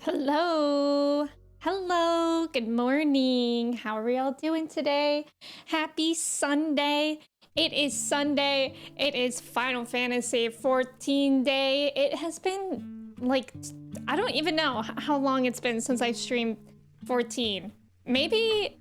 Hello. Hello. Good morning. How are we all doing today? Happy Sunday. It is Sunday. It is Final Fantasy 14 day. It has been like, I don't even know how long it's been since I streamed 14. Maybe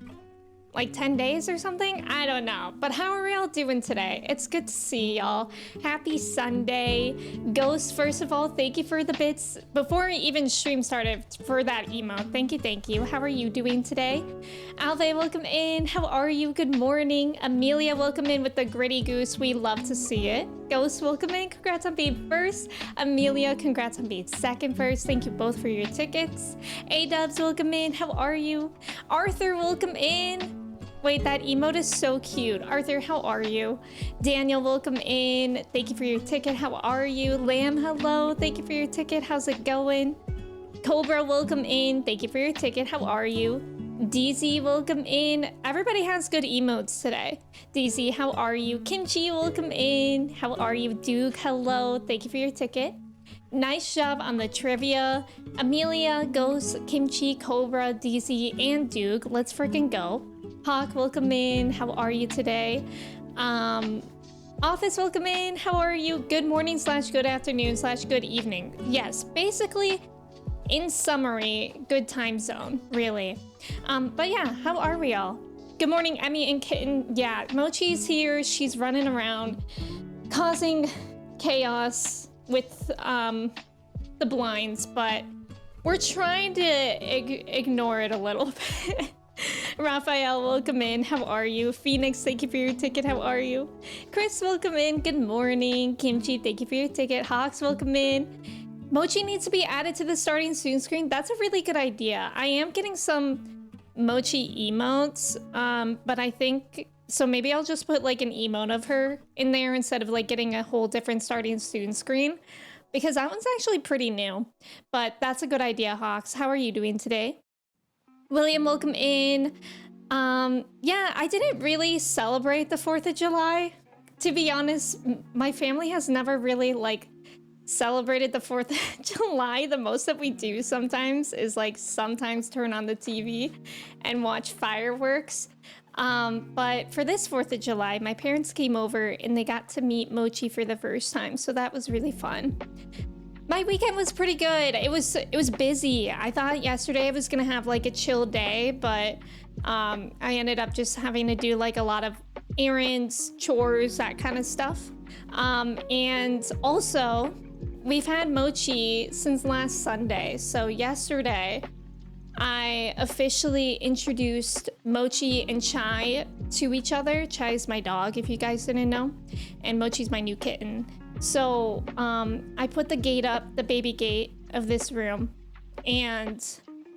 like 10 days or something? I don't know. But how are we all doing today? It's good to see y'all. Happy Sunday. Ghost, first of all, thank you for the bits. Before even stream started, for that emote. Thank you, thank you. How are you doing today? Alve, welcome in. How are you? Good morning. Amelia, welcome in with the gritty goose. We love to see it. Ghost, welcome in. Congrats on being first. Amelia, congrats on being second first. Thank you both for your tickets. A-Dubs, welcome in. How are you? Arthur, welcome in. Wait, that emote is so cute. Arthur, how are you? Daniel, welcome in. Thank you for your ticket. How are you? Lamb, hello. Thank you for your ticket. How's it going? Cobra, welcome in. Thank you for your ticket. How are you? DZ, welcome in. Everybody has good emotes today. DZ, how are you? Kimchi, welcome in. How are you? Duke, hello. Thank you for your ticket. Nice job on the trivia. Amelia, Ghost, Kimchi, Cobra, DZ, and Duke. Let's freaking go. Hawk, welcome in. How are you today? Office, welcome in. How are you? Good morning / good afternoon / good evening. Yes, basically, in summary, good time zone, really. But yeah, how are we all? Good morning, Emmy and Kitten. Yeah, Mochi's here. She's running around, causing chaos with the blinds, but We're trying to ignore it a little bit. Raphael, welcome in. How are you? Phoenix, thank you for your ticket. How are you? Chris, welcome in. Good morning. Kimchi, thank you for your ticket. Hawks, welcome in. Mochi needs to be added to the starting soon screen. That's a really good idea. I am getting some Mochi emotes, but I think... So maybe I'll just put like an emote of her in there instead of like getting a whole different starting soon screen. Because that one's actually pretty new. But that's a good idea, Hawks. How are you doing today? William, welcome in. Yeah, I didn't really celebrate the 4th of July. To be honest, my family has never really like celebrated the 4th of July. The most that we do sometimes is like sometimes turn on the TV and watch fireworks. But for this 4th of July, my parents came over and they got to meet Mochi for the first time. So that was really fun. My weekend was pretty good. It was busy. I thought yesterday I was gonna have like a chill day, but I ended up just having to do like a lot of errands, chores, that kind of stuff. And also, we've had Mochi since last Sunday. So yesterday, I officially introduced Mochi and Chai to each other. Chai is my dog, if you guys didn't know, and Mochi's my new kitten. So I put the gate up, the baby gate of this room, and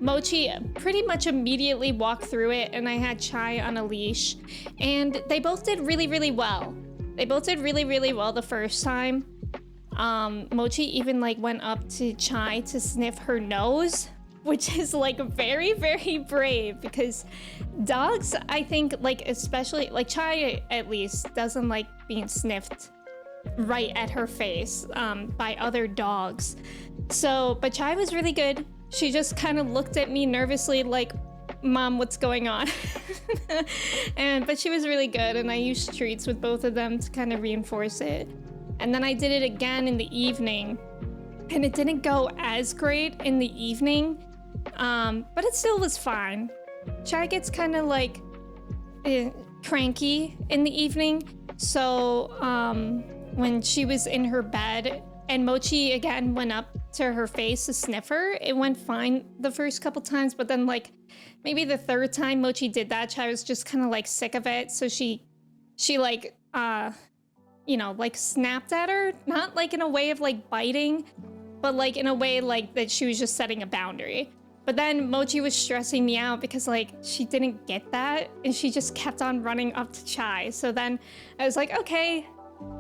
Mochi pretty much immediately walked through it, and I had Chai on a leash, and they both did really, really well. They both did really, really well the first time. Mochi even like went up to Chai to sniff her nose, which is like very, very brave because dogs, I think, like especially like Chai at least doesn't like being sniffed right at her face by other dogs. So, but Chai was really good. She just kind of looked at me nervously like, Mom, what's going on? But she was really good, and I used treats with both of them to kind of reinforce it. And then I did it again in the evening, and it didn't go as great in the evening, but it still was fine. Chai gets kind of like cranky in the evening, so when she was in her bed and Mochi again went up to her face to sniff her, it went fine the first couple times, but then like maybe the third time Mochi did that, Chai was just kind of like sick of it, so she like you know, like snapped at her, not like in a way of like biting, but like in a way like that she was just setting a boundary. But then Mochi was stressing me out because like she didn't get that, and she just kept on running up to Chai. So then I was like, okay,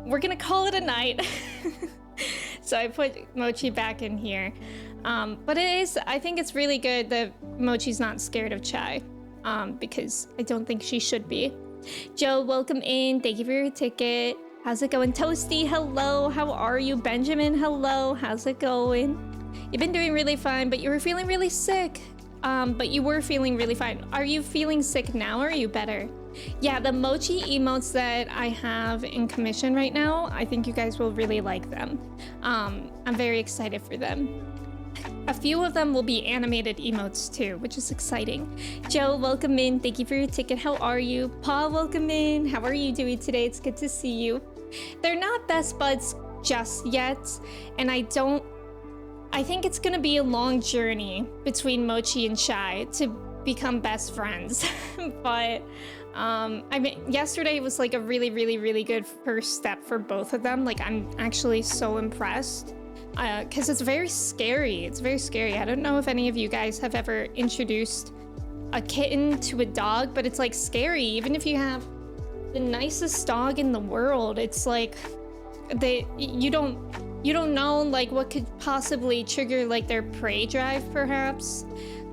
we're gonna call it a night. So I put Mochi back in here. But I think it's really good that Mochi's not scared of Chai, because I don't think she should be. Joe, welcome in. Thank you for your ticket. How's it going? Toasty, hello. How are you? Benjamin, hello. How's it going? You've been doing really fine, but you were feeling really sick. But you were feeling really fine. Are you feeling sick now, or are you better? Yeah, the Mochi emotes that I have in commission right now, I think you guys will really like them. I'm very excited for them. A few of them will be animated emotes too, which is exciting. Joe, welcome in. Thank you for your ticket. How are you? Paul, welcome in. How are you doing today? It's good to see you. They're not best buds just yet, and I think it's gonna be a long journey between Mochi and Chai to become best friends. But I mean, yesterday was like a really, really, really good first step for both of them. Like, I'm actually so impressed. Because it's very scary. It's very scary. I don't know if any of you guys have ever introduced a kitten to a dog, but it's like scary. Even if you have the nicest dog in the world, it's like you don't know like what could possibly trigger like their prey drive, perhaps.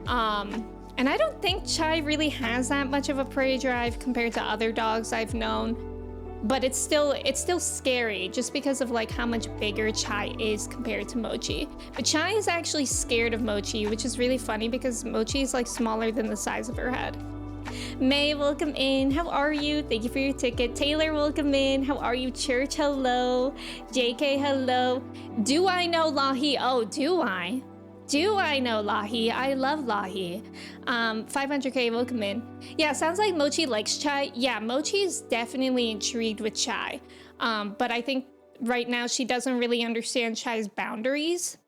And I don't think Chai really has that much of a prey drive compared to other dogs I've known. But it's still scary just because of like how much bigger Chai is compared to Mochi. But Chai is actually scared of Mochi, which is really funny because Mochi is like smaller than the size of her head. May, welcome in. How are you? Thank you for your ticket. Taylor, welcome in. How are you? Church, hello. JK, hello. Do I know Lahi? Oh, do I? Do I know Lahi? I love Lahi. 500k, welcome in. Yeah, sounds like Mochi likes Chai. Yeah, Mochi is definitely intrigued with Chai. But I think right now she doesn't really understand Chai's boundaries.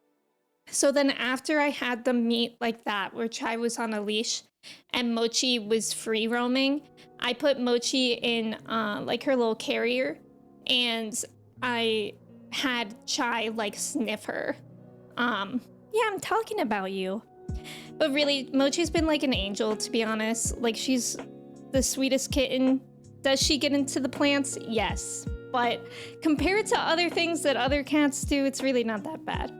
So then after I had them meet like that, where Chai was on a leash and Mochi was free roaming, I put Mochi in like her little carrier, and I had Chai like sniff her. Yeah, I'm talking about you. But really, Mochi's been like an angel, to be honest. Like, she's the sweetest kitten. Does she get into the plants? Yes. But compared to other things that other cats do, it's really not that bad.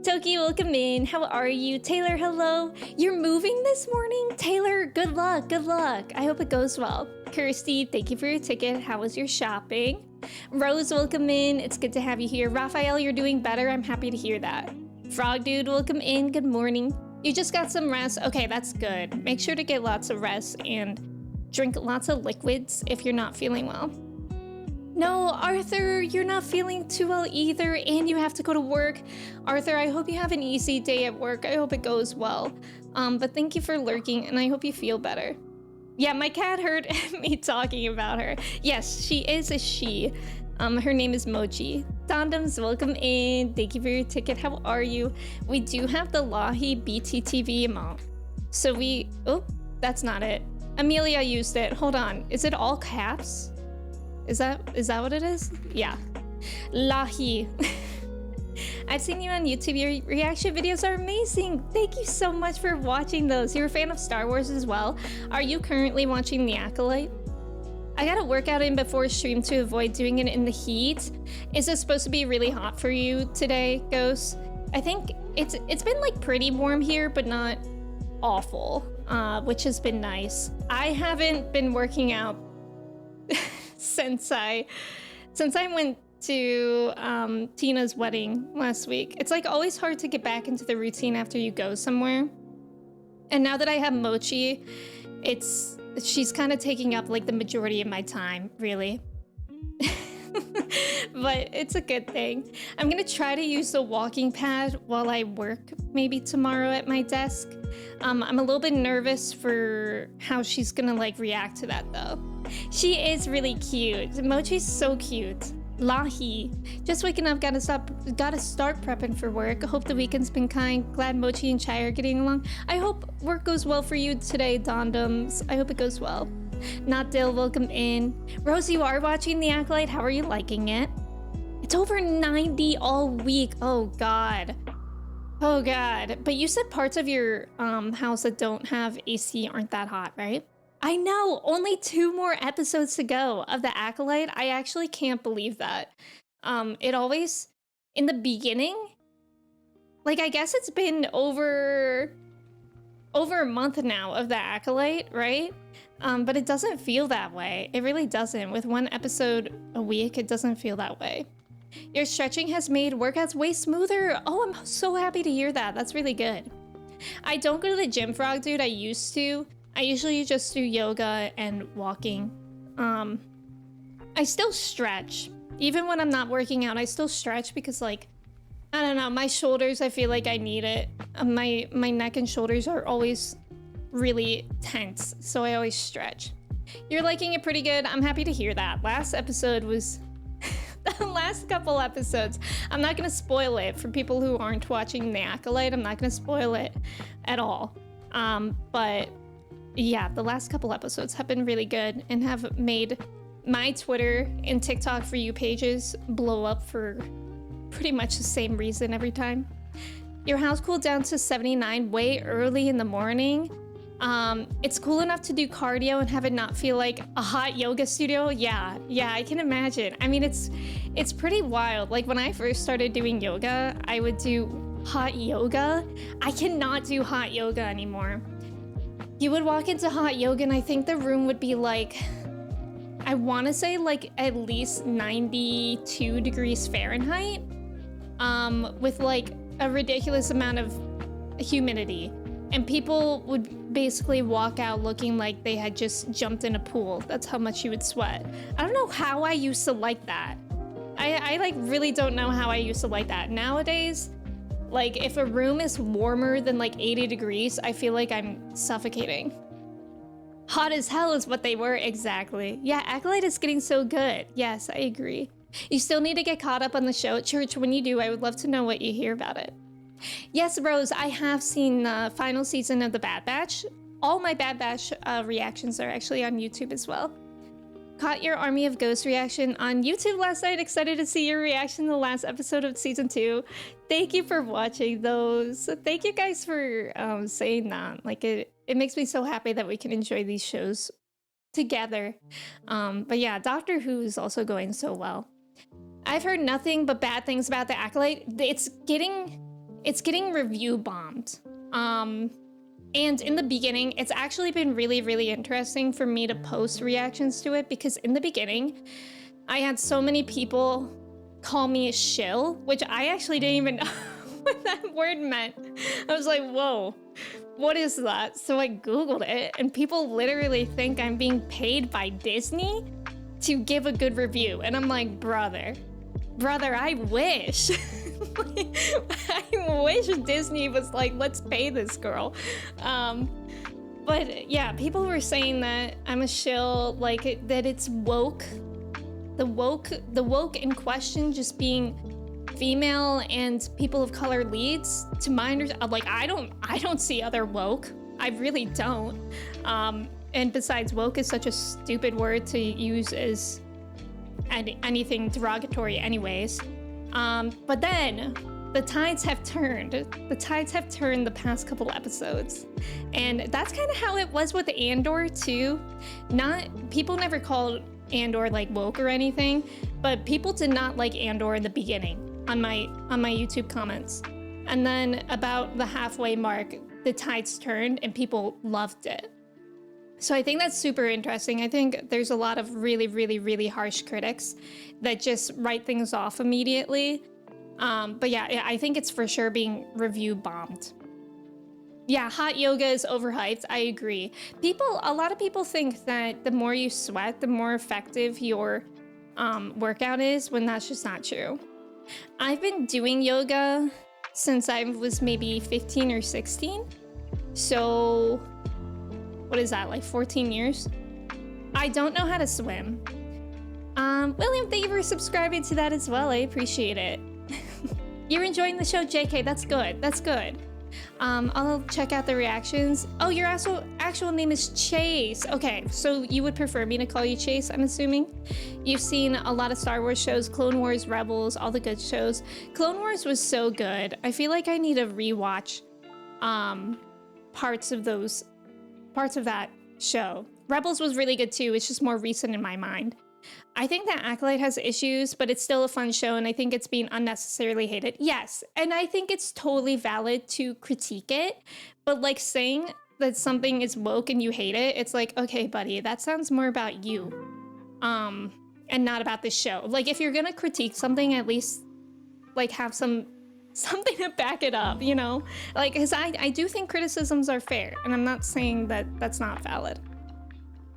Toki, welcome in. How are you? Taylor, hello. You're moving this morning? Taylor, good luck, good luck. I hope it goes well. Kirsty, thank you for your ticket. How was your shopping? Rose, welcome in. It's good to have you here. Raphael, you're doing better. I'm happy to hear that. Frog Dude, welcome in. Good morning. You just got some rest. Okay, that's good. Make sure to get lots of rest and drink lots of liquids if you're not feeling well. No, Arthur, you're not feeling too well either, and you have to go to work. Arthur, I hope you have an easy day at work. I hope it goes well. But thank you for lurking, and I hope you feel better. Yeah, my cat heard me talking about her. Yes, she is a she. Her name is Mochi. Dondoms, welcome in. Thank you for your ticket. How are you? We do have the Lahi BTTV amount. So oh, that's not it. Amelia used it. Hold on. Is it all caps? Is that what it is? Yeah. Lahi. I've seen you on YouTube. Your reaction videos are amazing. Thank you so much for watching those. You're a fan of Star Wars as well. Are you currently watching The Acolyte? I got a workout in before stream to avoid doing it in the heat. Is it supposed to be really hot for you today, Ghost? I think it's been like pretty warm here, but not awful, which has been nice. I haven't been working out since I went to Tina's wedding last week. It's like always hard to get back into the routine after you go somewhere. And now that I have Mochi, she's kind of taking up like the majority of my time, really. But it's a good thing. I'm gonna try to use the walking pad while I work maybe tomorrow at my desk. I'm a little bit nervous for how she's gonna like react to that though. She is really cute. Mochi's so cute. Lahi. Just waking up, gotta start prepping for work. Hope the weekend's been kind. Glad Mochi and Chai are getting along. I hope work goes well for you today, Dondoms. I hope it goes well. Not Dill, welcome in. Rose, you are watching The Acolyte. How are you liking it? It's over 90 all week. Oh god. Oh god. But you said parts of your house that don't have AC aren't that hot, right? I know, only 2 more episodes to go of The Acolyte. I actually can't believe that. It always, in the beginning, like I guess it's been over a month now of The Acolyte, right? But it doesn't feel that way. It really doesn't. With 1 episode a week, it doesn't feel that way. Your stretching has made workouts way smoother. Oh, I'm so happy to hear that. That's really good. I don't go to the gym, Frog Dude. I used to. I usually just do yoga and walking. I still stretch. Even when I'm not working out, I still stretch because, like, I don't know, my shoulders, I feel like I need it. My neck and shoulders are always really tense, so I always stretch. You're liking it pretty good. I'm happy to hear that. Last episode was... the last couple episodes. I'm not going to spoil it for people who aren't watching The Acolyte. I'm not going to spoil it at all. But... yeah, the last couple episodes have been really good and have made my Twitter and TikTok For You pages blow up for pretty much the same reason every time. Your house cooled down to 79 way early in the morning. It's cool enough to do cardio and have it not feel like a hot yoga studio. Yeah, I can imagine. I mean, it's pretty wild. Like when I first started doing yoga, I would do hot yoga. I cannot do hot yoga anymore. You would walk into hot yoga and I think the room would be like, I want to say like at least 92 degrees Fahrenheit, with like a ridiculous amount of humidity. And people would basically walk out looking like they had just jumped in a pool. That's how much you would sweat. I don't know how I used to like that. I like really don't know how I used to like that. Nowadays, like if a room is warmer than like 80 degrees, I feel like I'm suffocating. Hot as hell is what they were, exactly. Yeah, Acolyte is getting so good. Yes, I agree. You still need to get caught up on the show at church. When you do, I would love to know what you hear about it. Yes, Rose, I have seen the final season of The Bad Batch. All my Bad Batch reactions are actually on YouTube as well. Caught your Army of Ghosts reaction on YouTube last night. Excited to see your reaction to the last episode of season 2. Thank you for watching those. Thank you guys for saying that. Like it makes me so happy that we can enjoy these shows together. But yeah, Doctor Who is also going so well. I've heard nothing but bad things about The Acolyte. It's getting review bombed. And in the beginning, it's actually been really, really interesting for me to post reactions to it, because in the beginning, I had so many people call me a shill, which I actually didn't even know what that word meant. I was like, whoa, what is that? So I Googled it, and people literally think I'm being paid by Disney to give a good review. And I'm like, brother, I wish. I wish Disney was like, let's pay this girl. But yeah, people were saying that I'm a shill, like that it's woke. The woke in question just being female and people of color leads. To my understanding, like I don't see other woke. I really don't. And besides, woke is such a stupid word to use as anything derogatory anyways. But then the tides have turned. The tides have turned the past couple episodes. And that's kind of how it was with Andor too. People never called Andor like woke or anything, but people did not like Andor in the beginning on my YouTube comments. And then about the halfway mark, the tides turned and people loved it. So I think that's super interesting. I think there's a lot of really, really, really harsh critics that just write things off immediately. But yeah, I think it's for sure being review bombed. Yeah, hot yoga is overhyped. I agree. A lot of people think that the more you sweat, the more effective your workout is, when that's just not true. I've been doing yoga since I was maybe 15 or 16. So what is that, like 14 years? I don't know how to swim. William, thank you for subscribing to that as well. I appreciate it. You're enjoying the show, JK. That's good. That's good. I'll check out the reactions. Oh, your actual name is Chase. Okay, so you would prefer me to call you Chase, I'm assuming? You've seen a lot of Star Wars shows, Clone Wars, Rebels, all the good shows. Clone Wars was so good. I feel like I need to rewatch parts of that show. Rebels was really good too. It's just more recent in my mind. I think that Acolyte has issues, but it's still a fun show, and I think it's being unnecessarily hated. Yes, and I think it's totally valid to critique it, but like saying that something is woke and you hate it, it's like, okay, buddy, that sounds more about you, and not about the show. Like, if you're gonna critique something, at least like have something to back it up, you know? Like, because I do think criticisms are fair, and I'm not saying that that's not valid.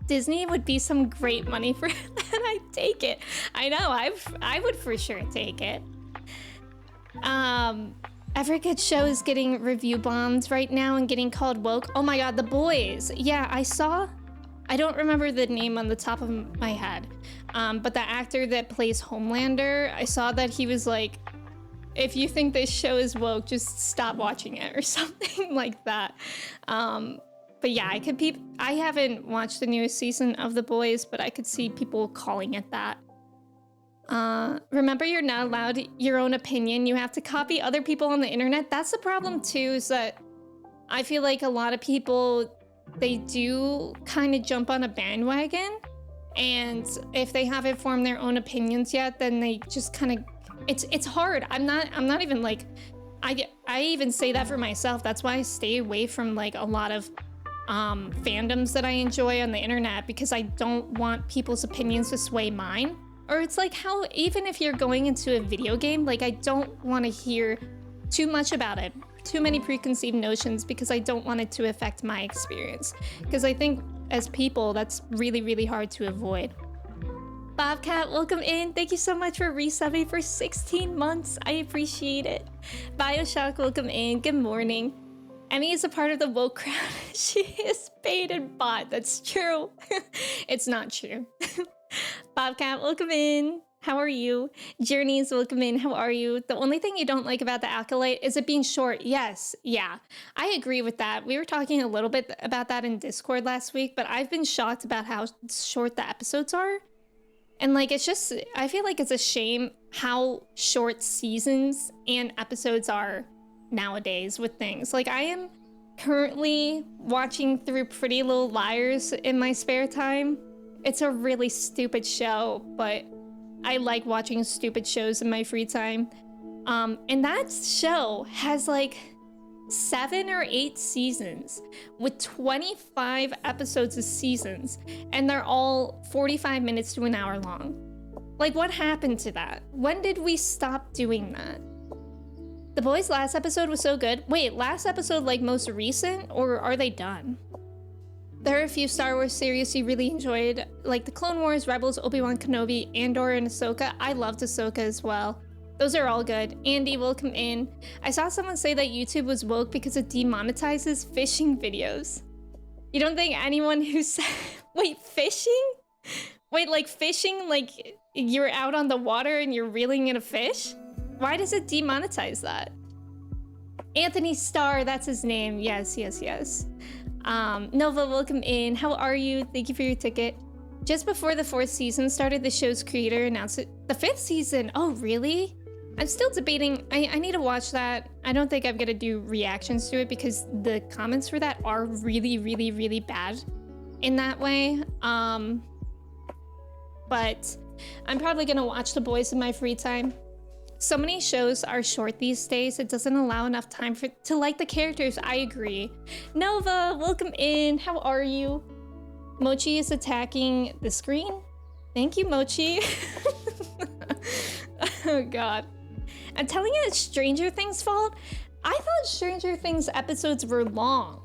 Disney would be some great money for it, and I'd take it. I know, I would for sure take it. Every good show is getting review bombed right now and getting called woke. Oh my god, The Boys. Yeah, I don't remember the name on the top of my head, but the actor that plays Homelander, I saw that he was like, if you think this show is woke, just stop watching it or something like that. But yeah, I haven't watched the newest season of The Boys, but I could see people calling it that. Remember, you're not allowed your own opinion. You have to copy other people on the internet. That's the problem too, is that I feel like a lot of people, they do kind of jump on a bandwagon, and if they haven't formed their own opinions yet, then they just kind of, it's hard. I'm not even like, I even say that for myself. That's why I stay away from like a lot of fandoms that I enjoy on the internet, because I don't want people's opinions to sway mine. Or it's like how, even if you're going into a video game, like I don't want to hear too much about it, too many preconceived notions, because I don't want it to affect my experience. Because I think as people, that's really, really hard to avoid. Bobcat, welcome in. Thank you so much for resubbing for 16 months. I appreciate it. Bioshock, welcome in. Good morning. Emmy is a part of the woke crowd. She is paid and bought. That's true. It's not true. Bobcat, welcome in. How are you? Journeys, welcome in. How are you? The only thing you don't like about the Acolyte is it being short. Yes, yeah, I agree with that. We were talking a little bit about that in Discord last week, but I've been shocked about how short the episodes are. And like, it's just, I feel like it's a shame how short seasons and episodes are nowadays with things. Like, I am currently watching through Pretty Little Liars in my spare time. It's a really stupid show, but I like watching stupid shows in my free time. And that show has like 7 or 8 seasons with 25 episodes of seasons, and they're all 45 minutes to an hour long. Like, what happened to that? When did we stop doing that? The Boys' last episode was so good. Wait, last episode like most recent, or are they done? There are a few Star Wars series you really enjoyed, like the Clone Wars, Rebels, Obi-Wan Kenobi, Andor, and Ahsoka. I loved Ahsoka as well. Those are all good. Andy, welcome in. I saw someone say that YouTube was woke because it demonetizes fishing videos. You don't think anyone who said... Wait, fishing? Wait, like fishing, like you're out on the water and you're reeling in a fish? Why does it demonetize that? Anthony Starr, that's his name. Yes, yes, yes. Nova, welcome in. How are you? Thank you for your ticket. Just before the 4th season started, the show's creator announced it. The 5th season? Oh, really? I'm still debating. I need to watch that. I don't think I'm gonna do reactions to it because the comments for that are really, really, really bad in that way. But I'm probably gonna watch The Boys in my free time. So many shows are short these days. It doesn't allow enough time to like the characters. I agree. Nova, welcome in. How are you? Mochi is attacking the screen. Thank you, Mochi. Oh God. I'm telling you, it's Stranger Things' fault. I thought Stranger Things episodes were long.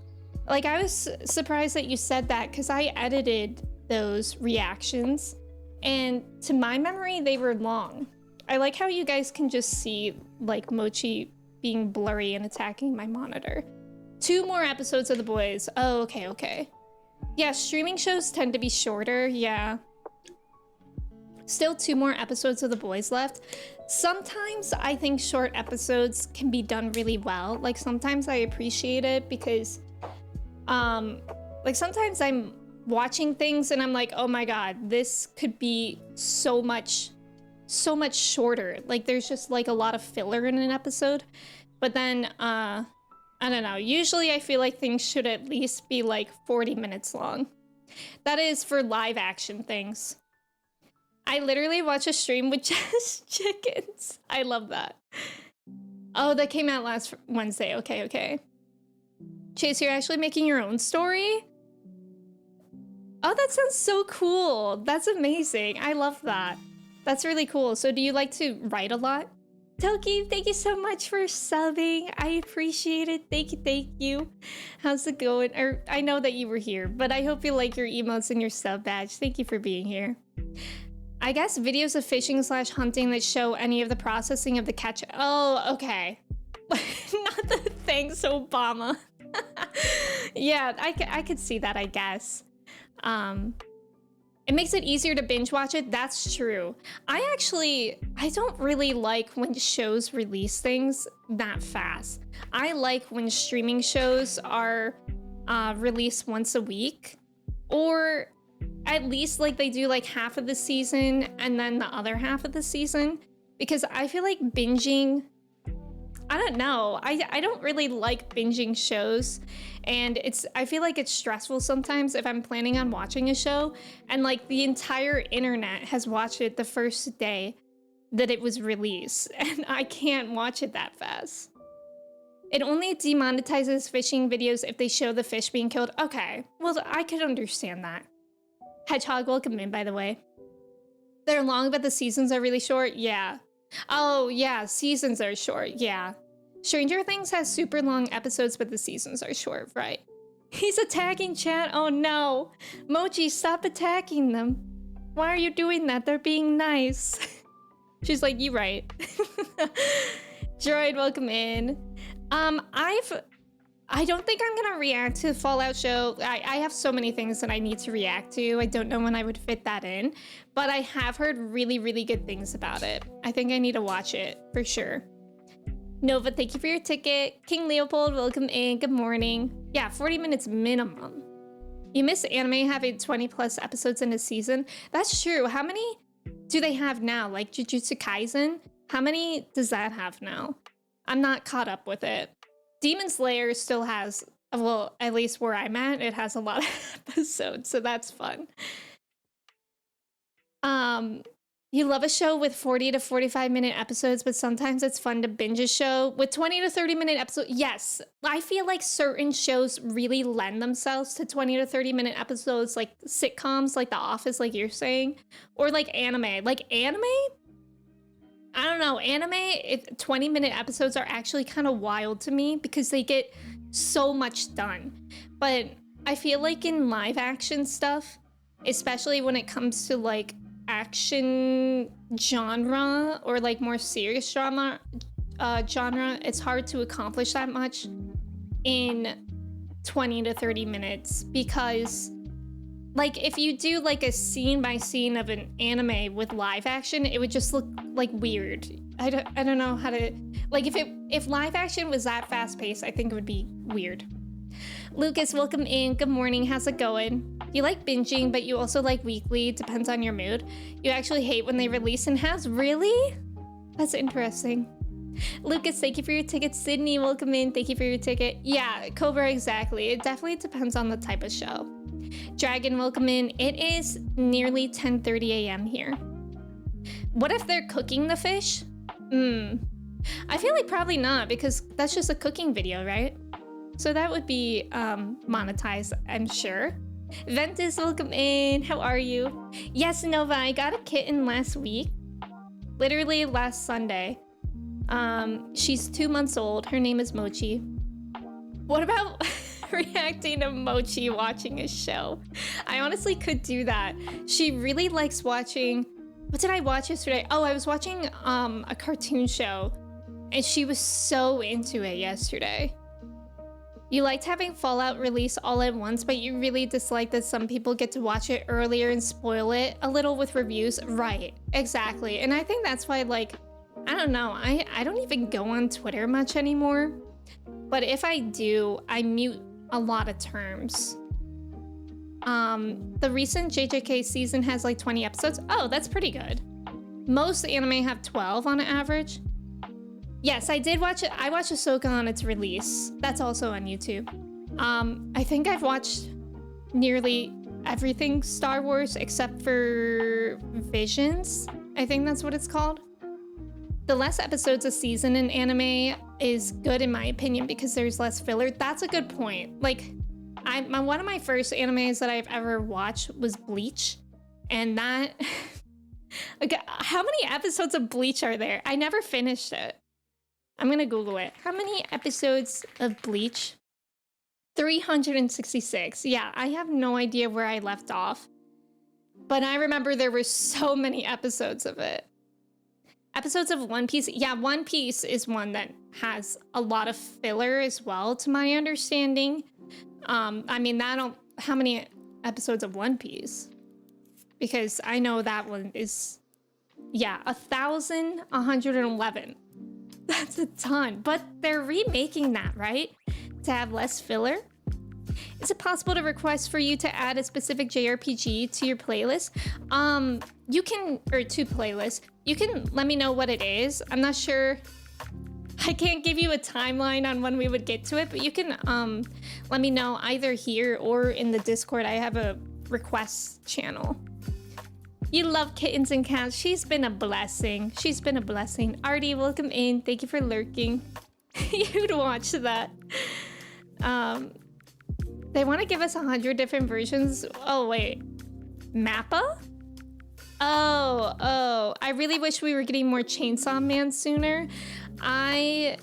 Like, I was surprised that you said that because I edited those reactions, and to my memory, they were long. I like how you guys can just see like Mochi being blurry and attacking my monitor. 2 more episodes of The Boys. Oh, okay, okay. Yeah, streaming shows tend to be shorter, yeah. Still 2 more episodes of The Boys left. Sometimes I think short episodes can be done really well. Like, sometimes I appreciate it because, like, sometimes I'm watching things and I'm like, oh my God, this could be so much shorter. Like, there's just like a lot of filler in an episode. But then, I don't know. Usually I feel like things should at least be like 40 minutes long. That is for live action things. I literally watch a stream with just chickens. I love that. Oh, that came out last Wednesday. Okay, okay. Chase, you're actually making your own story? Oh, that sounds so cool. That's amazing. I love that. That's really cool. So do you like to write a lot? Toki, thank you so much for subbing. I appreciate it. Thank you, thank you. How's it going? Or I know that you were here, but I hope you like your emotes and your sub badge. Thank you for being here. I guess videos of fishing/hunting that show any of the processing of the catch. Oh, okay. Not the thanks, Obama. Yeah, I could see that, I guess. It makes it easier to binge watch it. That's true. I don't really like when shows release things that fast. I like when streaming shows are released once a week, or at least like they do like half of the season and then the other half of the season, because I feel like binging, I don't know. I don't really like binging shows, and I feel like it's stressful sometimes if I'm planning on watching a show and like the entire internet has watched it the first day that it was released, and I can't watch it that fast. It only demonetizes fishing videos if they show the fish being killed. Okay, well, I could understand that. Hedgehog, welcome in, by the way. They're long, but the seasons are really short. Yeah. Oh, yeah, seasons are short. Yeah. Stranger Things has super long episodes, but the seasons are short, right? He's attacking chat. Oh, no. Mochi, stop attacking them. Why are you doing that? They're being nice. She's like, you right. Droid, welcome in. I don't think I'm gonna react to the Fallout show. I have so many things that I need to react to. I don't know when I would fit that in, but I have heard really, really good things about it. I think I need to watch it for sure. Nova, thank you for your ticket. King Leopold, welcome in. Good morning. Yeah, 40 minutes minimum. You miss anime having 20 plus episodes in a season. That's true. How many do they have now? Like Jujutsu Kaisen? How many does that have now? I'm not caught up with it. Demon Slayer still has, well, at least where I'm at, it has a lot of episodes, so that's fun. You love a show with 40 to 45 minute episodes, but sometimes it's fun to binge a show with 20 to 30 minute episodes. Yes, I feel like certain shows really lend themselves to 20 to 30 minute episodes, like sitcoms, like The Office, like you're saying, or like anime. Like anime? I don't know, anime, 20-minute episodes are actually kind of wild to me because they get so much done. But I feel like in live action stuff, especially when it comes to like action genre or like more serious genre, it's hard to accomplish that much in 20 to 30 minutes because like if you do like a scene by scene of an anime with live action, it would just look like weird. I don't know how to, like if live action was that fast paced, I think it would be weird. Lucas, welcome in. Good morning. How's it going? You like binging, but you also like weekly. Depends on your mood. You actually hate when they release in halves. Really? That's interesting. Lucas, thank you for your ticket. Sydney, welcome in. Thank you for your ticket. Yeah, Cobra, exactly. It definitely depends on the type of show. Dragon, welcome in. It is nearly 10:30 a.m. here. What if they're cooking the fish? I feel like probably not because that's just a cooking video, right? So that would be monetized, I'm sure. Ventus, welcome in. How are you? Yes, Nova, I got a kitten last week. Literally last Sunday. She's 2 months old. Her name is Mochi. What about reacting to Mochi watching a show? I honestly could do that. She really likes watching... What did I watch yesterday? Oh, I was watching a cartoon show, and she was so into it yesterday. You liked having Fallout release all at once, but you really dislike that some people get to watch it earlier and spoil it a little with reviews. Right, exactly. And I think that's why, like, I don't know, I don't even go on Twitter much anymore. But if I do, I mute a lot of terms. The recent JJK season has like 20 episodes. Oh, that's pretty good. Most anime have 12 on average. Yes, I did watch it. I watched Ahsoka on its release. That's also on YouTube. I think I've watched nearly everything Star Wars except for Visions. I think that's what it's called. The less episodes a season in anime is good in my opinion because there's less filler. That's a good point. Like, one of my first animes that I've ever watched was Bleach, and that... Okay, how many episodes of Bleach are there? I never finished it. I'm gonna Google it. How many episodes of Bleach? 366. Yeah, I have no idea where I left off. But I remember there were so many episodes of it. Episodes of One Piece. Yeah, One Piece is one that has a lot of filler as well, to my understanding. I mean, how many episodes of One Piece? Because I know that one is, yeah, 1,111. That's a ton, but they're remaking that, right? To have less filler. Is it possible to request for you to add a specific JRPG to your playlist? You can, or to playlists. You can let me know what it is. I'm not sure. I can't give you a timeline on when we would get to it, but you can let me know either here or in the Discord. I have a requests channel. You love kittens and cats. She's been a blessing. She's been a blessing. Artie, welcome in. Thank you for lurking. You'd watch that. They want to give us 100 different versions. Oh, wait. Mappa? Oh. I really wish we were getting more Chainsaw Man sooner. I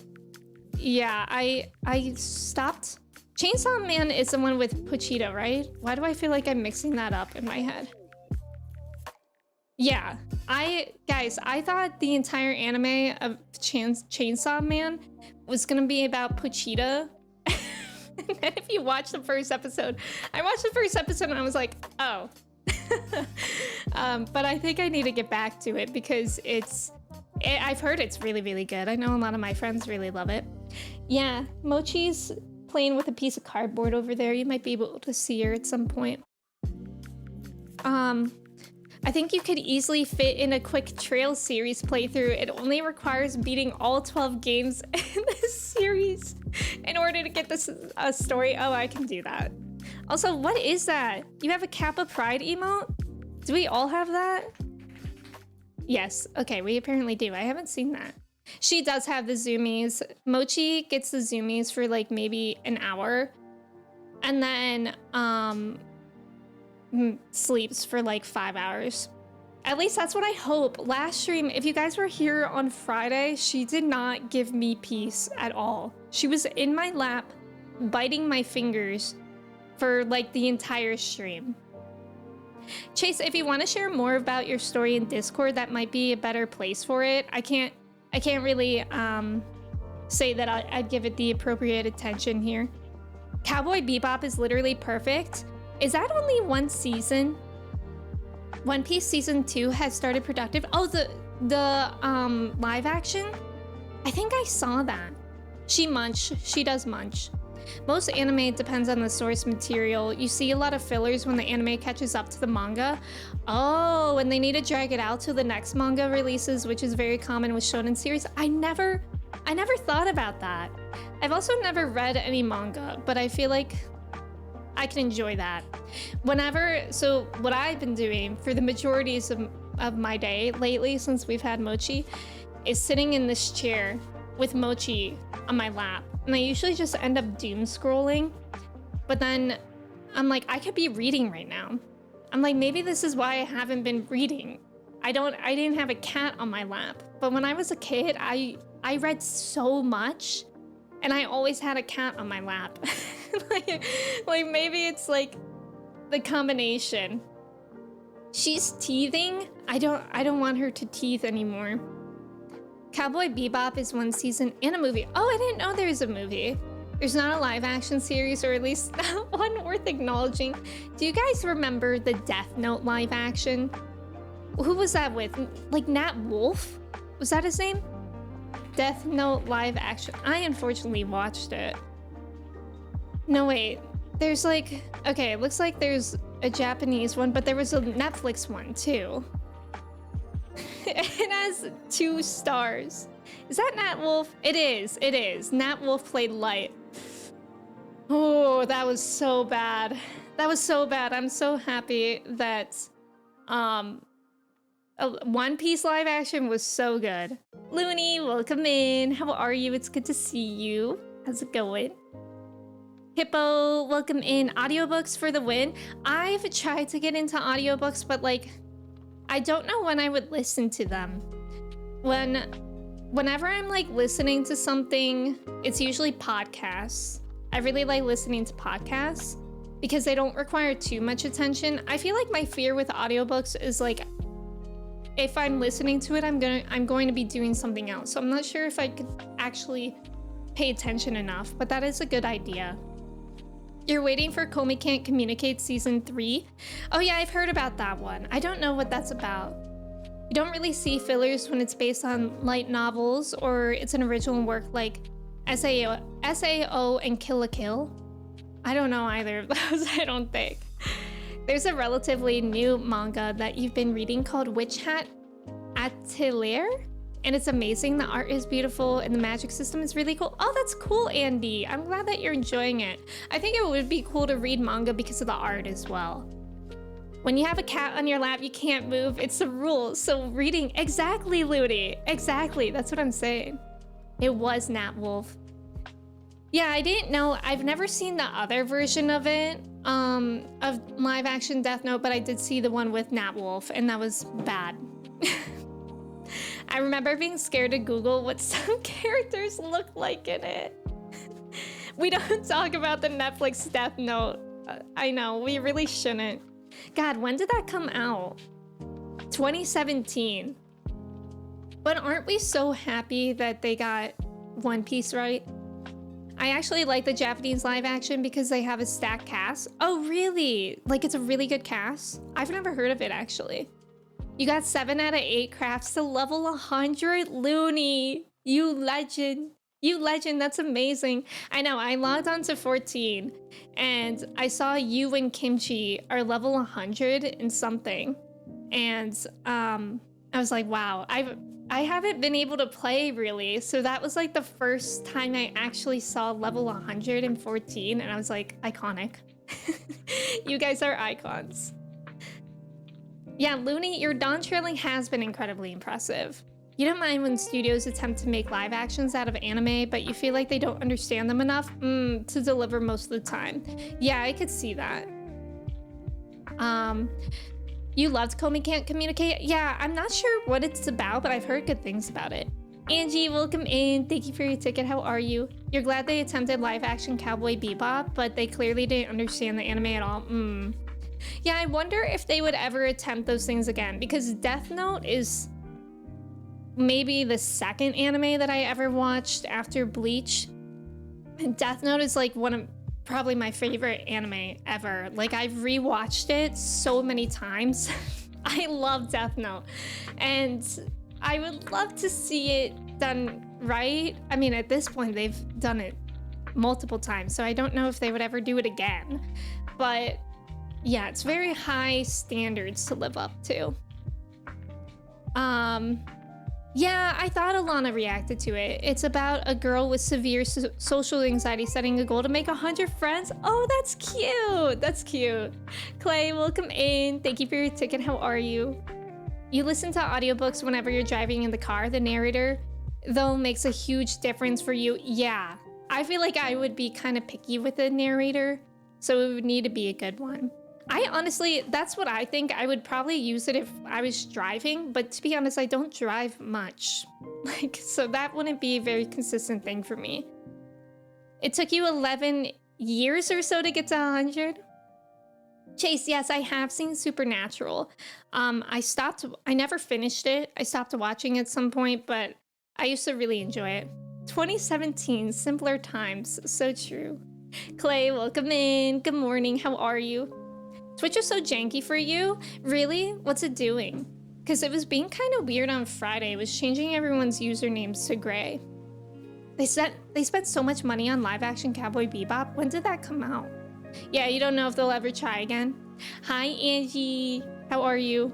stopped. Chainsaw Man is the one with Pochita, right? Why do I feel like I'm mixing that up in my head? Yeah, guys, I thought the entire anime of Chainsaw Man was gonna be about Pochita And then if you watch the first episode, I watched the first episode and I was like, oh. But I think I need to get back to it because I've heard it's really, really good. I know a lot of my friends really love it. Yeah, Mochi's playing with a piece of cardboard over there. You might be able to see her at some point. I think you could easily fit in a quick trail series playthrough. It only requires beating all 12 games in this series in order to get this story. Oh, I can do that. Also, what is that? You have a Kappa Pride emote? Do we all have that? Yes. Okay, we apparently do. I haven't seen that. She does have the zoomies. Mochi gets the zoomies for like maybe an hour. And then, sleeps for like 5 hours. At least that's what I hope. Last stream, if you guys were here on Friday, she did not give me peace at all. She was in my lap, biting my fingers for like the entire stream. Chase, if you want to share more about your story in Discord, that might be a better place for it. I can't really say that I'd give it the appropriate attention here. Cowboy Bebop is literally perfect. Is that only one season? One Piece season 2 has started productive. Oh, the live action? I think I saw that. She does munch. Most anime depends on the source material. You see a lot of fillers when the anime catches up to the manga. Oh, and they need to drag it out till the next manga releases, which is very common with shonen series. I never thought about that. I've also never read any manga, but I feel like I can enjoy that. So what I've been doing for the majorities of my day lately, since we've had Mochi, is sitting in this chair with Mochi on my lap. And I usually just end up doom scrolling. But then I'm like, I could be reading right now. I'm like, maybe this is why I haven't been reading. I didn't have a cat on my lap. But when I was a kid, I read so much. And I always had a cat on my lap. like maybe it's like the combination. She's teething. I don't want her to teeth anymore. Cowboy Bebop is one season and a movie. Oh, I didn't know there's a movie. There's not a live action series, or at least not one worth acknowledging. Do you guys remember the Death Note live action? Who was that with? Like Nat Wolff? Was that his name? Death Note live action. I unfortunately watched it. No, wait. There's like... Okay, it looks like there's a Japanese one, but there was a Netflix one too. It has 2 stars. Is that Nat Wolff? It is. Nat Wolff played Light. Oh, that was so bad. I'm so happy that One Piece live action was so good. Looney, welcome in. How are you? It's good to see you. How's it going? Hippo, welcome in. Audiobooks for the win. I've tried to get into audiobooks, but like, I don't know when I would listen to them. Whenever I'm like listening to something, it's usually podcasts. I really like listening to podcasts because they don't require too much attention. I feel like my fear with audiobooks is like, if I'm listening to it, I'm going to be doing something else. So I'm not sure if I could actually pay attention enough, but that is a good idea. You're waiting for Komi Can't Communicate Season 3? Oh yeah, I've heard about that one. I don't know what that's about. You don't really see fillers when it's based on light novels or it's an original work like SAO and Kill la Kill. I don't know either of those, I don't think. There's a relatively new manga that you've been reading called Witch Hat Atelier, and it's amazing. The art is beautiful and the magic system is really cool. Oh, that's cool, Andy. I'm glad that you're enjoying it. I think it would be cool to read manga because of the art as well. When you have a cat on your lap, you can't move. It's the rule. So reading, exactly, Ludi. Exactly, that's what I'm saying. It was Nat Wolff. Yeah, I didn't know. I've never seen the other version of it, of live action Death Note, but I did see the one with Nat Wolff, and that was bad. I remember being scared to Google what some characters look like in it. We don't talk about the Netflix Death Note. I know, we really shouldn't. God, when did that come out? 2017. But aren't we so happy that they got One Piece right? I actually like the Japanese live action because they have a stacked cast. Oh, really? Like, it's a really good cast? I've never heard of it, actually. You got 7 out of 8 crafts to level 100, Looney. You legend. You legend, that's amazing. I know, I logged on to 14 and I saw you and Kimchi are level 100 and something. And I was like, wow, I haven't been able to play really. So that was like the first time I actually saw level 114 and I was like, iconic. You guys are icons. Yeah, Looney, your Dawn trailing has been incredibly impressive. You don't mind when studios attempt to make live actions out of anime, but you feel like they don't understand them enough to deliver most of the time. Yeah, I could see that. You loved Komi Can't Communicate? Yeah, I'm not sure what it's about, but I've heard good things about it. Angie, welcome in. Thank you for your ticket. How are you? You're glad they attempted live action Cowboy Bebop, but they clearly didn't understand the anime at all. Yeah, I wonder if they would ever attempt those things again, because Death Note is maybe the second anime that I ever watched after Bleach. And Death Note is like one of probably my favorite anime ever. Like, I've rewatched it so many times. I love Death Note. And I would love to see it done right. I mean, at this point, they've done it multiple times, so I don't know if they would ever do it again. But yeah, it's very high standards to live up to. Yeah, I thought Alana reacted to it. It's about a girl with severe social anxiety setting a goal to make 100 friends. Oh, that's cute. That's cute. Clay, welcome in. Thank you for your ticket. How are you? You listen to audiobooks whenever you're driving in the car. The narrator, though, makes a huge difference for you. Yeah, I feel like I would be kind of picky with a narrator, so it would need to be a good one. I honestly, that's what I think. I would probably use it if I was driving, but to be honest, I don't drive much. Like, so that wouldn't be a very consistent thing for me. It took you 11 years or so to get to 100? Chase, yes, I have seen Supernatural. I never finished it. I stopped watching at some point, but I used to really enjoy it. 2017, simpler times, so true. Clay, welcome in. Good morning, how are you? Twitch is so janky for you? Really? What's it doing? Because it was being kind of weird on Friday. It was changing everyone's usernames to gray. They spent so much money on live action Cowboy Bebop. When did that come out? Yeah, you don't know if they'll ever try again. Hi, Angie. How are you?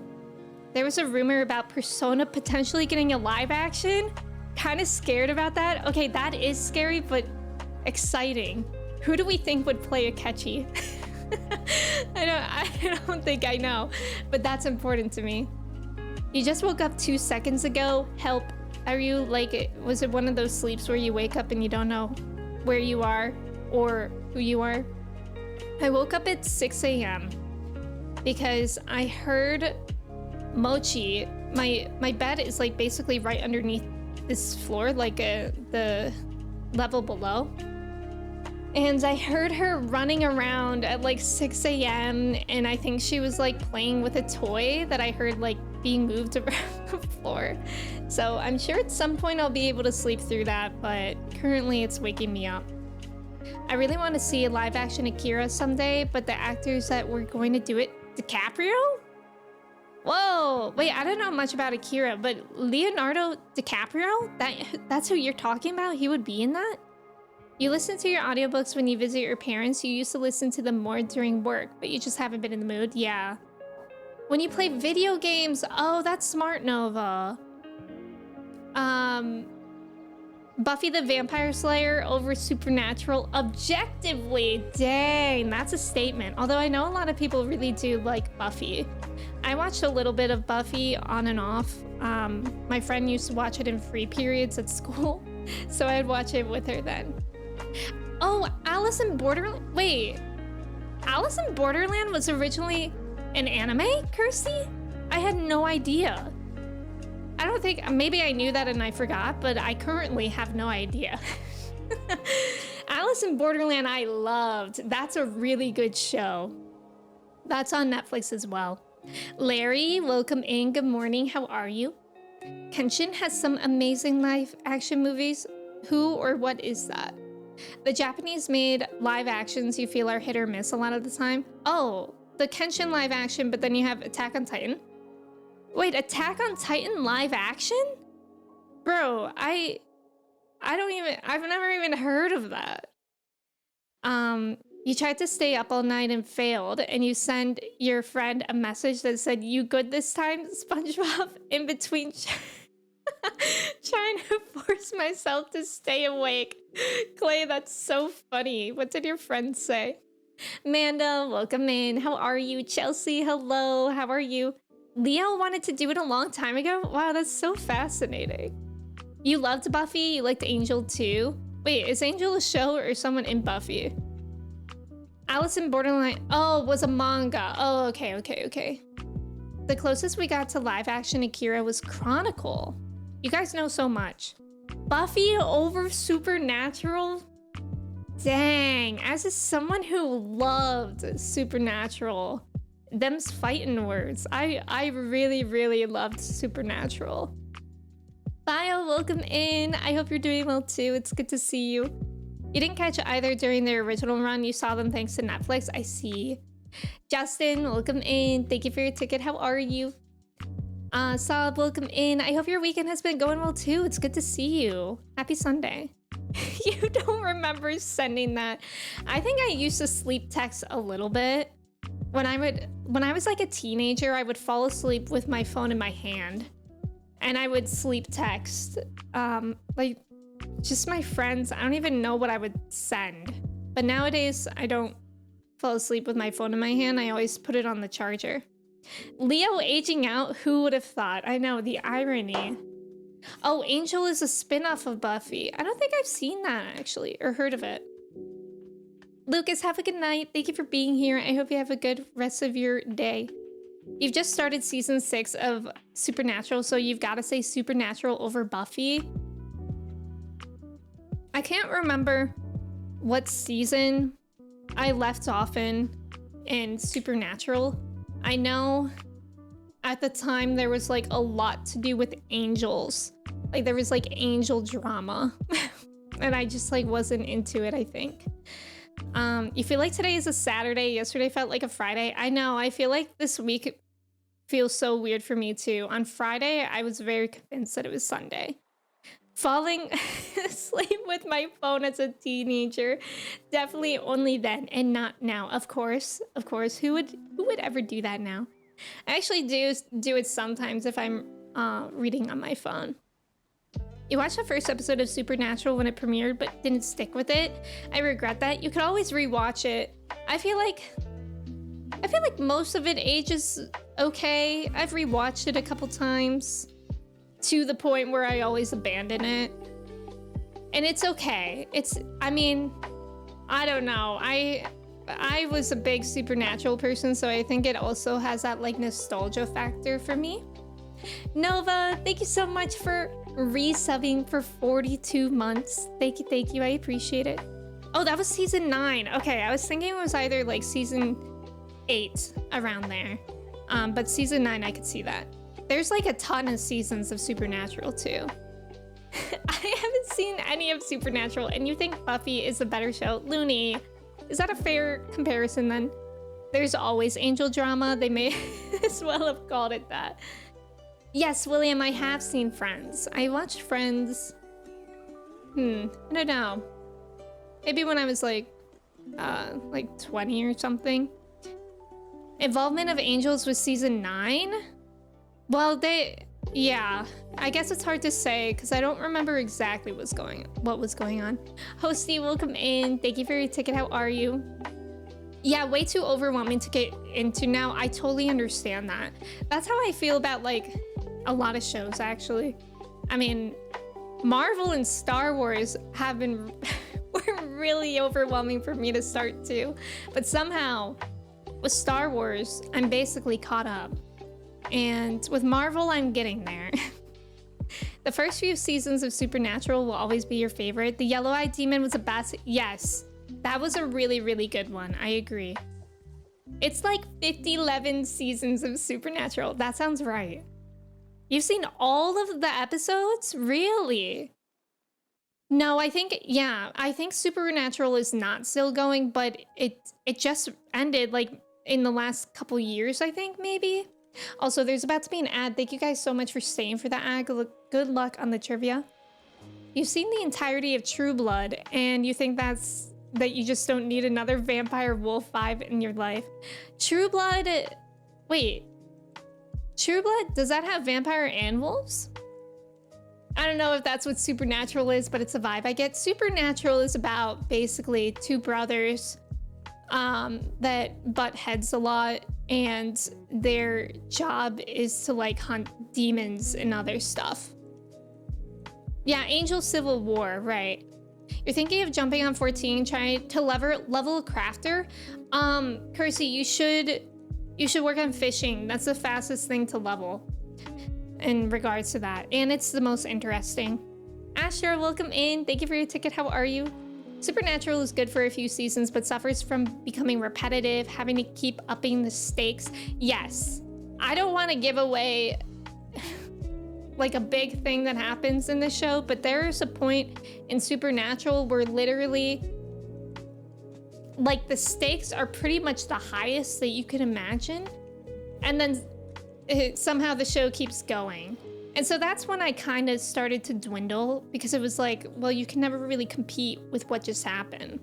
There was a rumor about Persona potentially getting a live action. Kind of scared about that. Okay, that is scary, but exciting. Who do we think would play Akechi? I don't think I know, but that's important to me. You just woke up 2 seconds ago. Help. Are you like, was it one of those sleeps where you wake up and you don't know where you are or who you are? I woke up at 6 a.m. because I heard Mochi. My bed is like basically right underneath this floor, like the level below. And I heard her running around at like 6 a.m. and I think she was like playing with a toy that I heard like being moved around the floor. So I'm sure at some point I'll be able to sleep through that, but currently it's waking me up. I really want to see a live action Akira someday, but the actors that were going to do it, DiCaprio? Whoa, wait, I don't know much about Akira, but Leonardo DiCaprio? That's who you're talking about? He would be in that? You listen to your audiobooks when you visit your parents. You used to listen to them more during work, but you just haven't been in the mood. Yeah. When you play video games, oh, that's smart, Nova. Buffy the Vampire Slayer over Supernatural objectively. Dang, that's a statement. Although I know a lot of people really do like Buffy. I watched a little bit of Buffy on and off. My friend used to watch it in free periods at school, so I'd watch it with her then. Oh, Alice in Borderland? Wait, Alice in Borderland was originally an anime, Kirsty? I had no idea. I don't think, maybe I knew that and I forgot, but I currently have no idea. Alice in Borderland I loved. That's a really good show. That's on Netflix as well. Larry, welcome in. Good morning. How are you? Kenshin has some amazing live action movies. Who or what is that? The Japanese made live actions you feel are hit or miss a lot of the time. Oh, the Kenshin live action, but then you have Attack on Titan. Wait, Attack on Titan live action? Bro, I've never even heard of that. You tried to stay up all night and failed, and you send your friend a message that said, "You good this time, SpongeBob?" In between trying to force myself to stay awake. Clay, that's so funny. What did your friend say? Manda, welcome in. How are you? Chelsea, hello. How are you? Leo wanted to do it a long time ago? Wow, that's so fascinating. You loved Buffy? You liked Angel too? Wait, is Angel a show or someone in Buffy? Alice in Borderline. Oh, it was a manga. Oh, okay. The closest we got to live action Akira was Chronicle. You guys know so much. Buffy over Supernatural? Dang, as someone who loved Supernatural, them's fighting words. I really loved Supernatural. Bio, welcome in. I hope you're doing well too. It's good to see you. You didn't catch either during their original run. You saw them thanks to Netflix. I see. Justin, welcome in. Thank you for your ticket. How are you? Saab, welcome in. I hope your weekend has been going well too. It's good to see you. Happy Sunday. You don't remember sending that. I think I used to sleep text a little bit. When I was like a teenager, I would fall asleep with my phone in my hand. And I would sleep text. Like just my friends. I don't even know what I would send. But nowadays, I don't fall asleep with my phone in my hand. I always put it on the charger. Leo aging out, who would have thought? I know, the irony. Oh, Angel is a spin-off of Buffy. I don't think I've seen that actually, or heard of it. Lucas, have a good night. Thank you for being here. I hope you have a good rest of your day. You've just started season 6 of Supernatural, so you've got to say Supernatural over Buffy. I can't remember what season I left off in Supernatural. I know at the time there was like a lot to do with angels. Like there was like angel drama. And I just like wasn't into it, I think. You feel like today is a Saturday. Yesterday felt like a Friday. I know, I feel like this week feels so weird for me too. On Friday, I was very convinced that it was Sunday. Falling asleep with my phone as a teenager, definitely only then and not now. Of course, who would ever do that now? I actually do it sometimes if I'm reading on my phone. You watched the first episode of Supernatural when it premiered, but didn't stick with it. I regret that. You could always rewatch it. I feel like most of it ages okay. I've rewatched it a couple times to the point where I always abandon it. And it's okay. I mean, I don't know. I was a big Supernatural person, so I think it also has that like nostalgia factor for me. Nova, thank you so much for resubbing for 42 months. Thank you. I appreciate it. Oh, that was season 9. Okay, I was thinking it was either like season 8 around there. But season 9, I could see that. There's like a ton of seasons of Supernatural too. I haven't seen any of Supernatural, and you think Buffy is a better show? Looney, is that a fair comparison then? There's always angel drama. They may as well have called it that. Yes, William, I have seen Friends. I watched Friends. I don't know. Maybe when I was like 20 or something. Involvement of angels was season 9? Well, yeah. I guess it's hard to say because I don't remember exactly what was going on. Hosty, welcome in. Thank you for your ticket. How are you? Yeah, way too overwhelming to get into now. I totally understand that. That's how I feel about like a lot of shows actually. I mean, Marvel and Star Wars have been were really overwhelming for me to start too. But somehow with Star Wars, I'm basically caught up. And with Marvel, I'm getting there. The first few seasons of Supernatural will always be your favorite. The Yellow-Eyed Demon was a best. Yes, that was a really, really good one. I agree. It's like 11 seasons of Supernatural. That sounds right. You've seen all of the episodes? Really? No, I think Supernatural is not still going, but it just ended like in the last couple years, I think maybe. Also, there's about to be an ad. Thank you guys so much for staying for that ad. Good luck on the trivia. You've seen the entirety of True Blood, and you think that you just don't need another vampire wolf vibe in your life. True Blood, wait. True Blood, does that have vampire and wolves? I don't know if that's what Supernatural is, but it's a vibe I get. Supernatural is about basically two brothers that butt heads a lot, and their job is to like hunt demons and other stuff. Yeah, Angel Civil War, right. You're thinking of jumping on 14, trying to level a crafter? Kersey, you should work on fishing. That's the fastest thing to level in regards to that. And it's the most interesting. Astra, welcome in. Thank you for your ticket. How are you? Supernatural is good for a few seasons, but suffers from becoming repetitive, having to keep upping the stakes. Yes, I don't want to give away like a big thing that happens in the show, but there is a point in Supernatural where literally like the stakes are pretty much the highest that you can imagine, and then somehow the show keeps going. And so that's when I kind of started to dwindle, because it was like, well, you can never really compete with what just happened.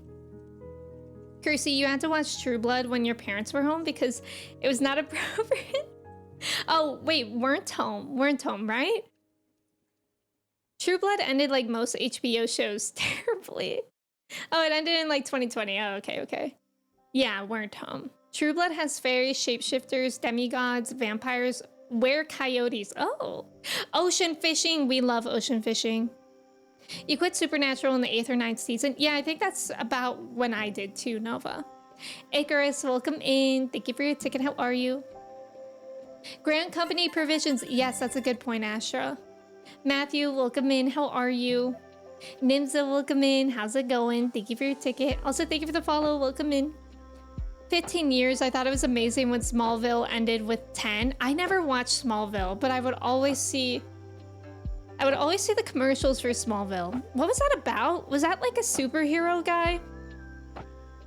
Kersey, you had to watch True Blood when your parents were home because it was not appropriate. Oh, wait, weren't home, right? True Blood ended like most HBO shows terribly. Oh, it ended in like 2020. Oh, okay. Yeah, weren't home. True Blood has fairies, shapeshifters, demigods, vampires, coyotes. Oh, ocean fishing. We love ocean fishing. You quit Supernatural in the 8th or 9th season. Yeah, I think that's about when I did too, Nova. Icarus, welcome in. Thank you for your ticket. How are you? Grant Company provisions. Yes, that's a good point, Astra. Matthew, welcome in. How are you? Nimza, welcome in. How's it going? Thank you for your ticket. Also, thank you for the follow. Welcome in. 15 years. I thought it was amazing when Smallville ended with 10. I never watched Smallville, but I would always see the commercials for Smallville. What was that about? Was that like a superhero guy?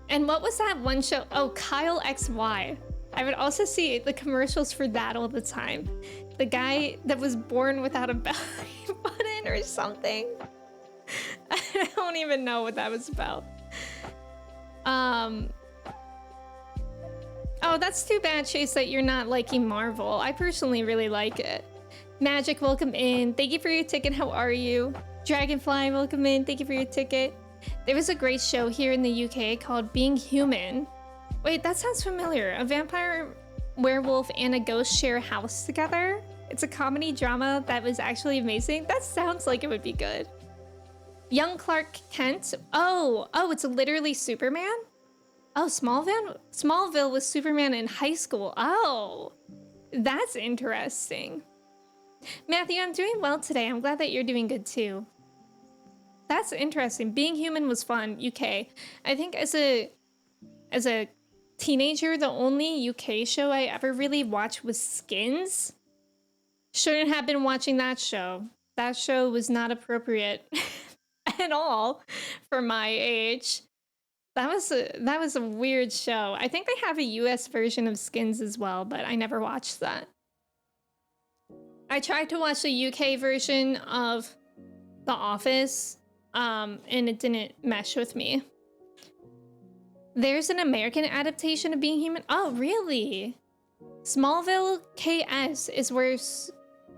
And what was that one show? Oh, Kyle XY. I would also see the commercials for that all the time. The guy that was born without a belly button or something. I don't even know what that was about. Oh, that's too bad, Chase, that you're not liking Marvel. I personally really like it. Magic, welcome in. Thank you for your ticket. How are you? Dragonfly, welcome in. Thank you for your ticket. There was a great show here in the UK called Being Human. Wait, that sounds familiar. A vampire, werewolf, and a ghost share a house together. It's a comedy drama that was actually amazing. That sounds like it would be good. Young Clark Kent. Oh, it's literally Superman? Oh, Smallville was Superman in high school. Oh, that's interesting. Matthew, I'm doing well today. I'm glad that you're doing good too. That's interesting. Being Human was fun. UK. I think as a teenager, the only UK show I ever really watched was Skins. Shouldn't have been watching that show. That show was not appropriate at all for my age. That was a weird show. I think they have a US version of Skins as well, but I never watched that. I tried to watch the UK version of The Office, and it didn't mesh with me. There's an American adaptation of Being Human. Oh, really? Smallville, KS is where...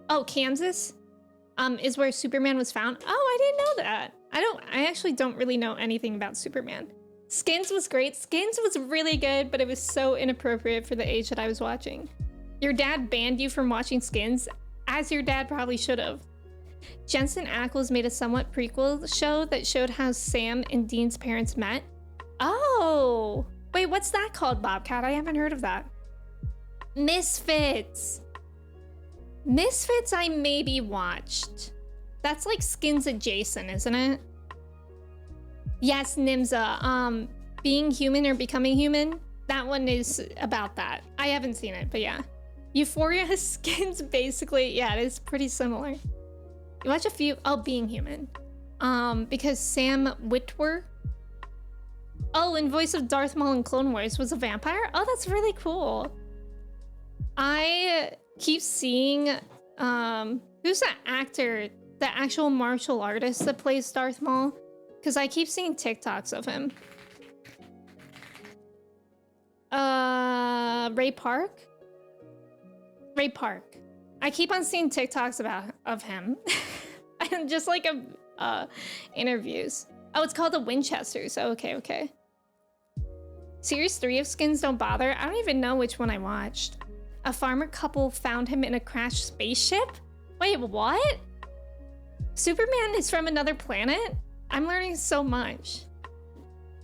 Oh, Kansas? Is where Superman was found. Oh, I didn't know that. I actually don't really know anything about Superman. Skins was great. Skins was really good, but it was so inappropriate for the age that I was watching. Your dad banned you from watching Skins, as your dad probably should have. Jensen Ackles made a somewhat prequel show that showed how Sam and Dean's parents met. Oh, wait, what's that called, Bobcat? I haven't heard of that. Misfits. Misfits I maybe watched. That's like Skins adjacent, isn't it? Yes, Nimza. Being Human or Becoming Human, that one is about that. I haven't seen it, but yeah. Euphoria Skins basically, yeah, it is pretty similar. You watch a few, oh, Being Human. Because Sam Witwer, oh, and voice of Darth Maul in Clone Wars, was a vampire. Oh, that's really cool. I keep seeing, who's that actor, the actual martial artist that plays Darth Maul? Because I keep seeing TikToks of him. Ray Park? Ray Park. I keep on seeing TikToks of him. And just like interviews. Oh, it's called the Winchesters. Oh, okay. Series 3 of Skins Don't Bother. I don't even know which one I watched. A farmer couple found him in a crashed spaceship? Wait, what? Superman is from another planet? I'm learning so much.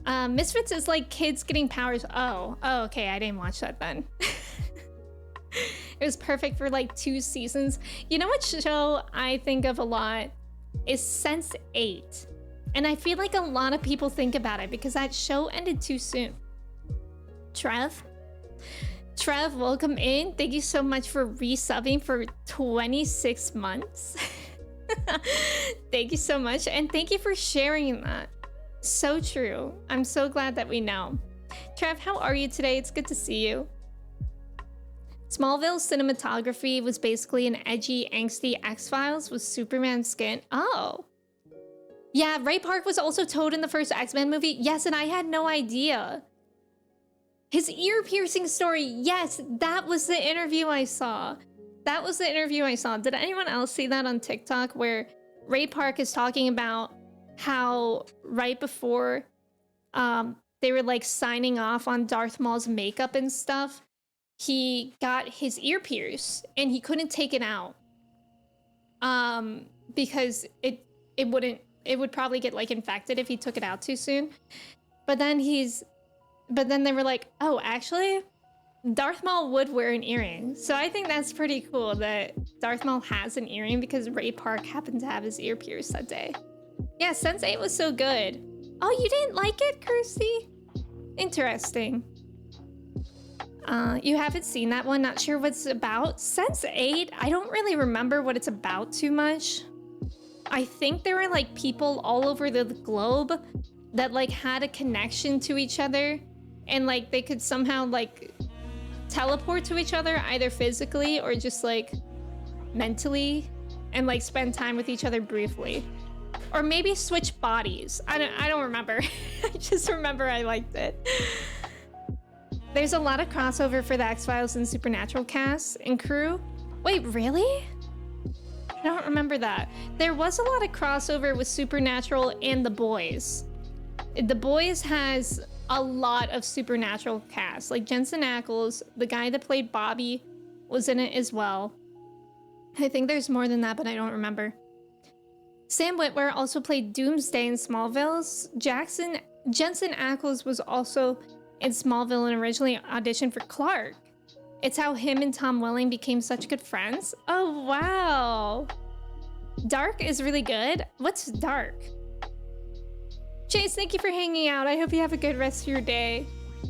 Misfits is like kids getting powers. Oh, okay, I didn't watch that then. It was perfect for like 2 seasons. You know what show I think of a lot is Sense8. And I feel like a lot of people think about it because that show ended too soon. Trev, welcome in. Thank you so much for resubbing for 26 months. Thank you so much. And thank you for sharing that. So true. I'm so glad that we know. Trev, how are you today? It's good to see you. Smallville's cinematography was basically an edgy, angsty X-Files with Superman skin. Oh. Yeah, Ray Park was also Toad in the first X-Men movie. Yes, and I had no idea. His ear-piercing story. Yes, that was the interview I saw. Did anyone else see that on TikTok where Ray Park is talking about how right before they were like signing off on Darth Maul's makeup and stuff, he got his ear pierced and he couldn't take it out because it would probably get like infected if he took it out too soon. But then they were like, oh, actually Darth Maul would wear an earring. So I think that's pretty cool that Darth Maul has an earring because Ray Park happened to have his ear pierced that day. Yeah, Sense8 was so good. Oh, you didn't like it, Kirsty? Interesting. You haven't seen that one, not sure what it's about. Sense8, I don't really remember what it's about too much. I think there were like people all over the globe that like had a connection to each other and like they could somehow like teleport to each other either physically or just like mentally and like spend time with each other briefly. Or maybe switch bodies. I don't remember. I just remember I liked it. There's a lot of crossover for the X-Files and Supernatural cast and crew. Wait, really? I don't remember that. There was a lot of crossover with Supernatural and The Boys. The Boys has a lot of Supernatural cast. Like Jensen Ackles, the guy that played Bobby, was in it as well. I think there's more than that, but I don't remember. Sam Witwer also played Doomsday in Smallville. Jensen Ackles was also in Smallville and originally auditioned for Clark. It's how him and Tom Welling became such good friends. Oh, wow. Dark is really good. What's Dark? Chase, thank you for hanging out. I hope you have a good rest of your day.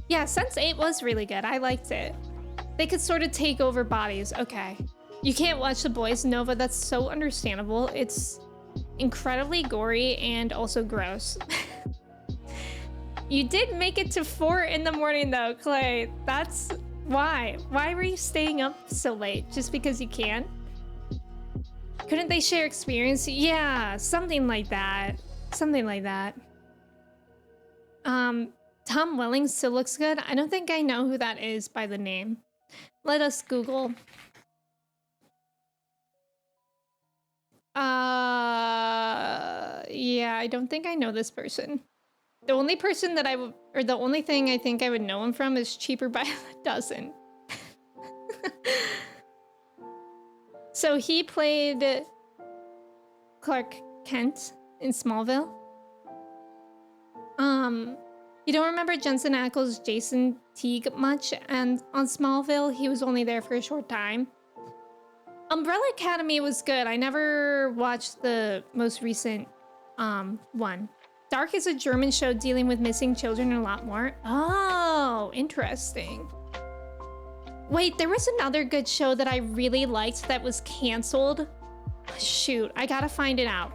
Yeah, Sense8 was really good. I liked it. They could sort of take over bodies. Okay. You can't watch The Boys, Nova. That's so understandable. It's incredibly gory and also gross. You did make it to 4 in the morning though, Clay. That's why. Why were you staying up so late? Just because you can? Couldn't they share experience? Yeah, something like that. Something like that. Tom Welling still looks good. I don't think I know who that is by the name. Let us Google. Yeah, I don't think I know this person. The only person that the only thing I think I would know him from is Cheaper by the Dozen. So he played Clark Kent in Smallville. You don't remember Jensen Ackles' Jason Teague much, and on Smallville, he was only there for a short time. Umbrella Academy was good. I never watched the most recent one. Dark is a German show dealing with missing children and a lot more. Oh, interesting. Wait, there was another good show that I really liked that was canceled. Shoot, I gotta find it out.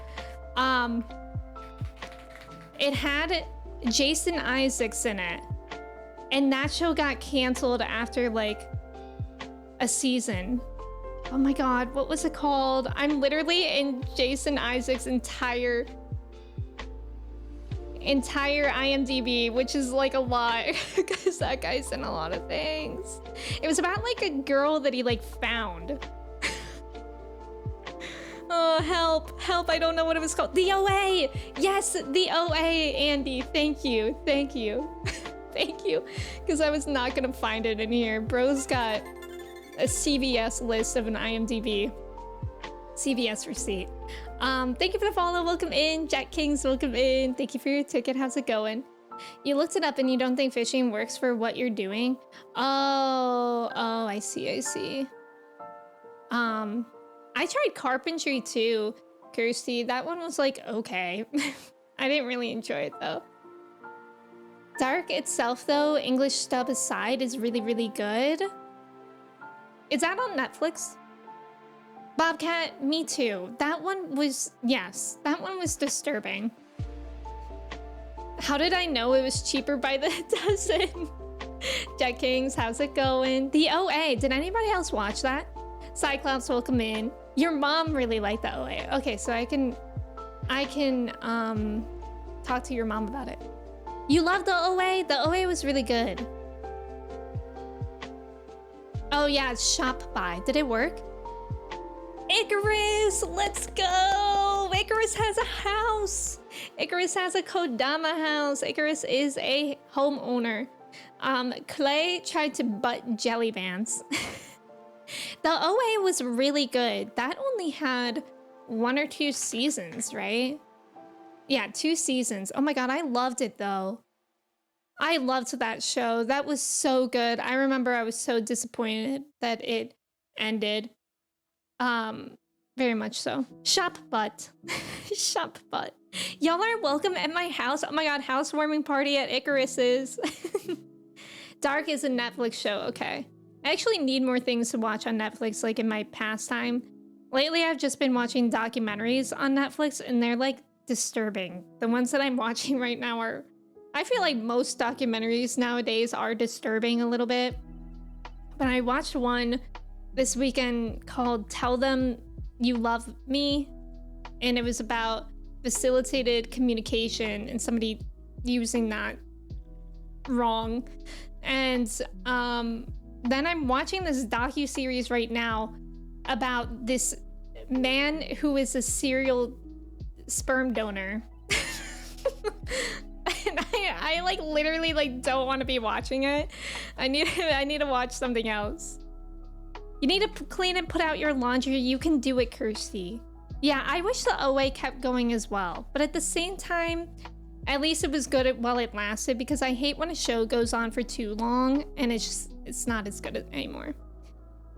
It had Jason Isaacs in it. And that show got canceled after like a season. Oh my God, what was it called? I'm literally in Jason Isaacs' entire IMDb, which is like a lot because that guy's in a lot of things. It was about like a girl that he like found. Oh, help, I don't know what it was called. The OA, yes, the OA, Andy, thank you. Thank you, because I was not gonna find it in here. Bro's got a CVS list of an IMDb. CVS receipt. Thank you for the follow, welcome in. Jack Kings, welcome in. Thank you for your ticket, how's it going? You looked it up and you don't think fishing works for what you're doing? Oh, I see. I tried carpentry too, Kirsty. That one was like, okay. I didn't really enjoy it though. Dark itself though, English dub aside, is really, really good. Is that on Netflix? Bobcat, me too. That one was, yes, that one was disturbing. How did I know it was cheaper by the dozen? Jet Kings, how's it going? The OA, did anybody else watch that? Cyclops, welcome in. Your mom really liked the OA. Okay, so I can talk to your mom about it. You love the OA? The OA was really good. Oh yeah, it's shop by. Did it work? Icarus, let's go! Icarus has a house. Icarus has a Kodama house. Icarus is a homeowner. Clay tried to butt jelly bands. The OA was really good. That only had 1 or 2 seasons, right? Yeah, 2 seasons. Oh my God, I loved it though. I loved that show. That was so good. I remember I was so disappointed that it ended. Very much so. Shop butt. Shop butt. Y'all are welcome at my house. Oh my God, housewarming party at Icarus's. Dark is a Netflix show, okay. I actually need more things to watch on Netflix, like in my pastime. Lately, I've just been watching documentaries on Netflix, and they're like disturbing. The ones that I'm watching right now are, I feel like most documentaries nowadays are disturbing a little bit. But I watched one this weekend called Tell Them You Love Me, and it was about facilitated communication and somebody using that wrong. And then I'm watching this docu-series right now about this man who is a serial sperm donor. And I like literally like don't want to be watching it. I need to watch something else. You need to clean and put out your laundry. You can do it, Kirsty. Yeah, I wish the OA kept going as well. But at the same time, at least it was good while it lasted, because I hate when a show goes on for too long and it's not as good anymore.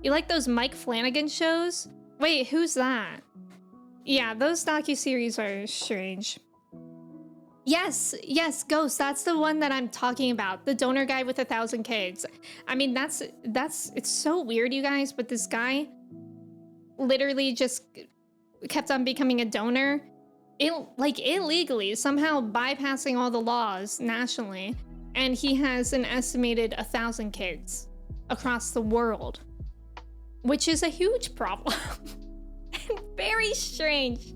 You like those Mike Flanagan shows? Wait, who's that? Yeah, those docuseries are strange. Yes, Ghost, that's the one that I'm talking about. The donor guy with 1,000 kids. I mean, it's so weird, you guys, but this guy literally just kept on becoming a donor. Like illegally, somehow bypassing all the laws nationally. And he has an estimated 1,000 kids across the world, which is a huge problem. Very strange.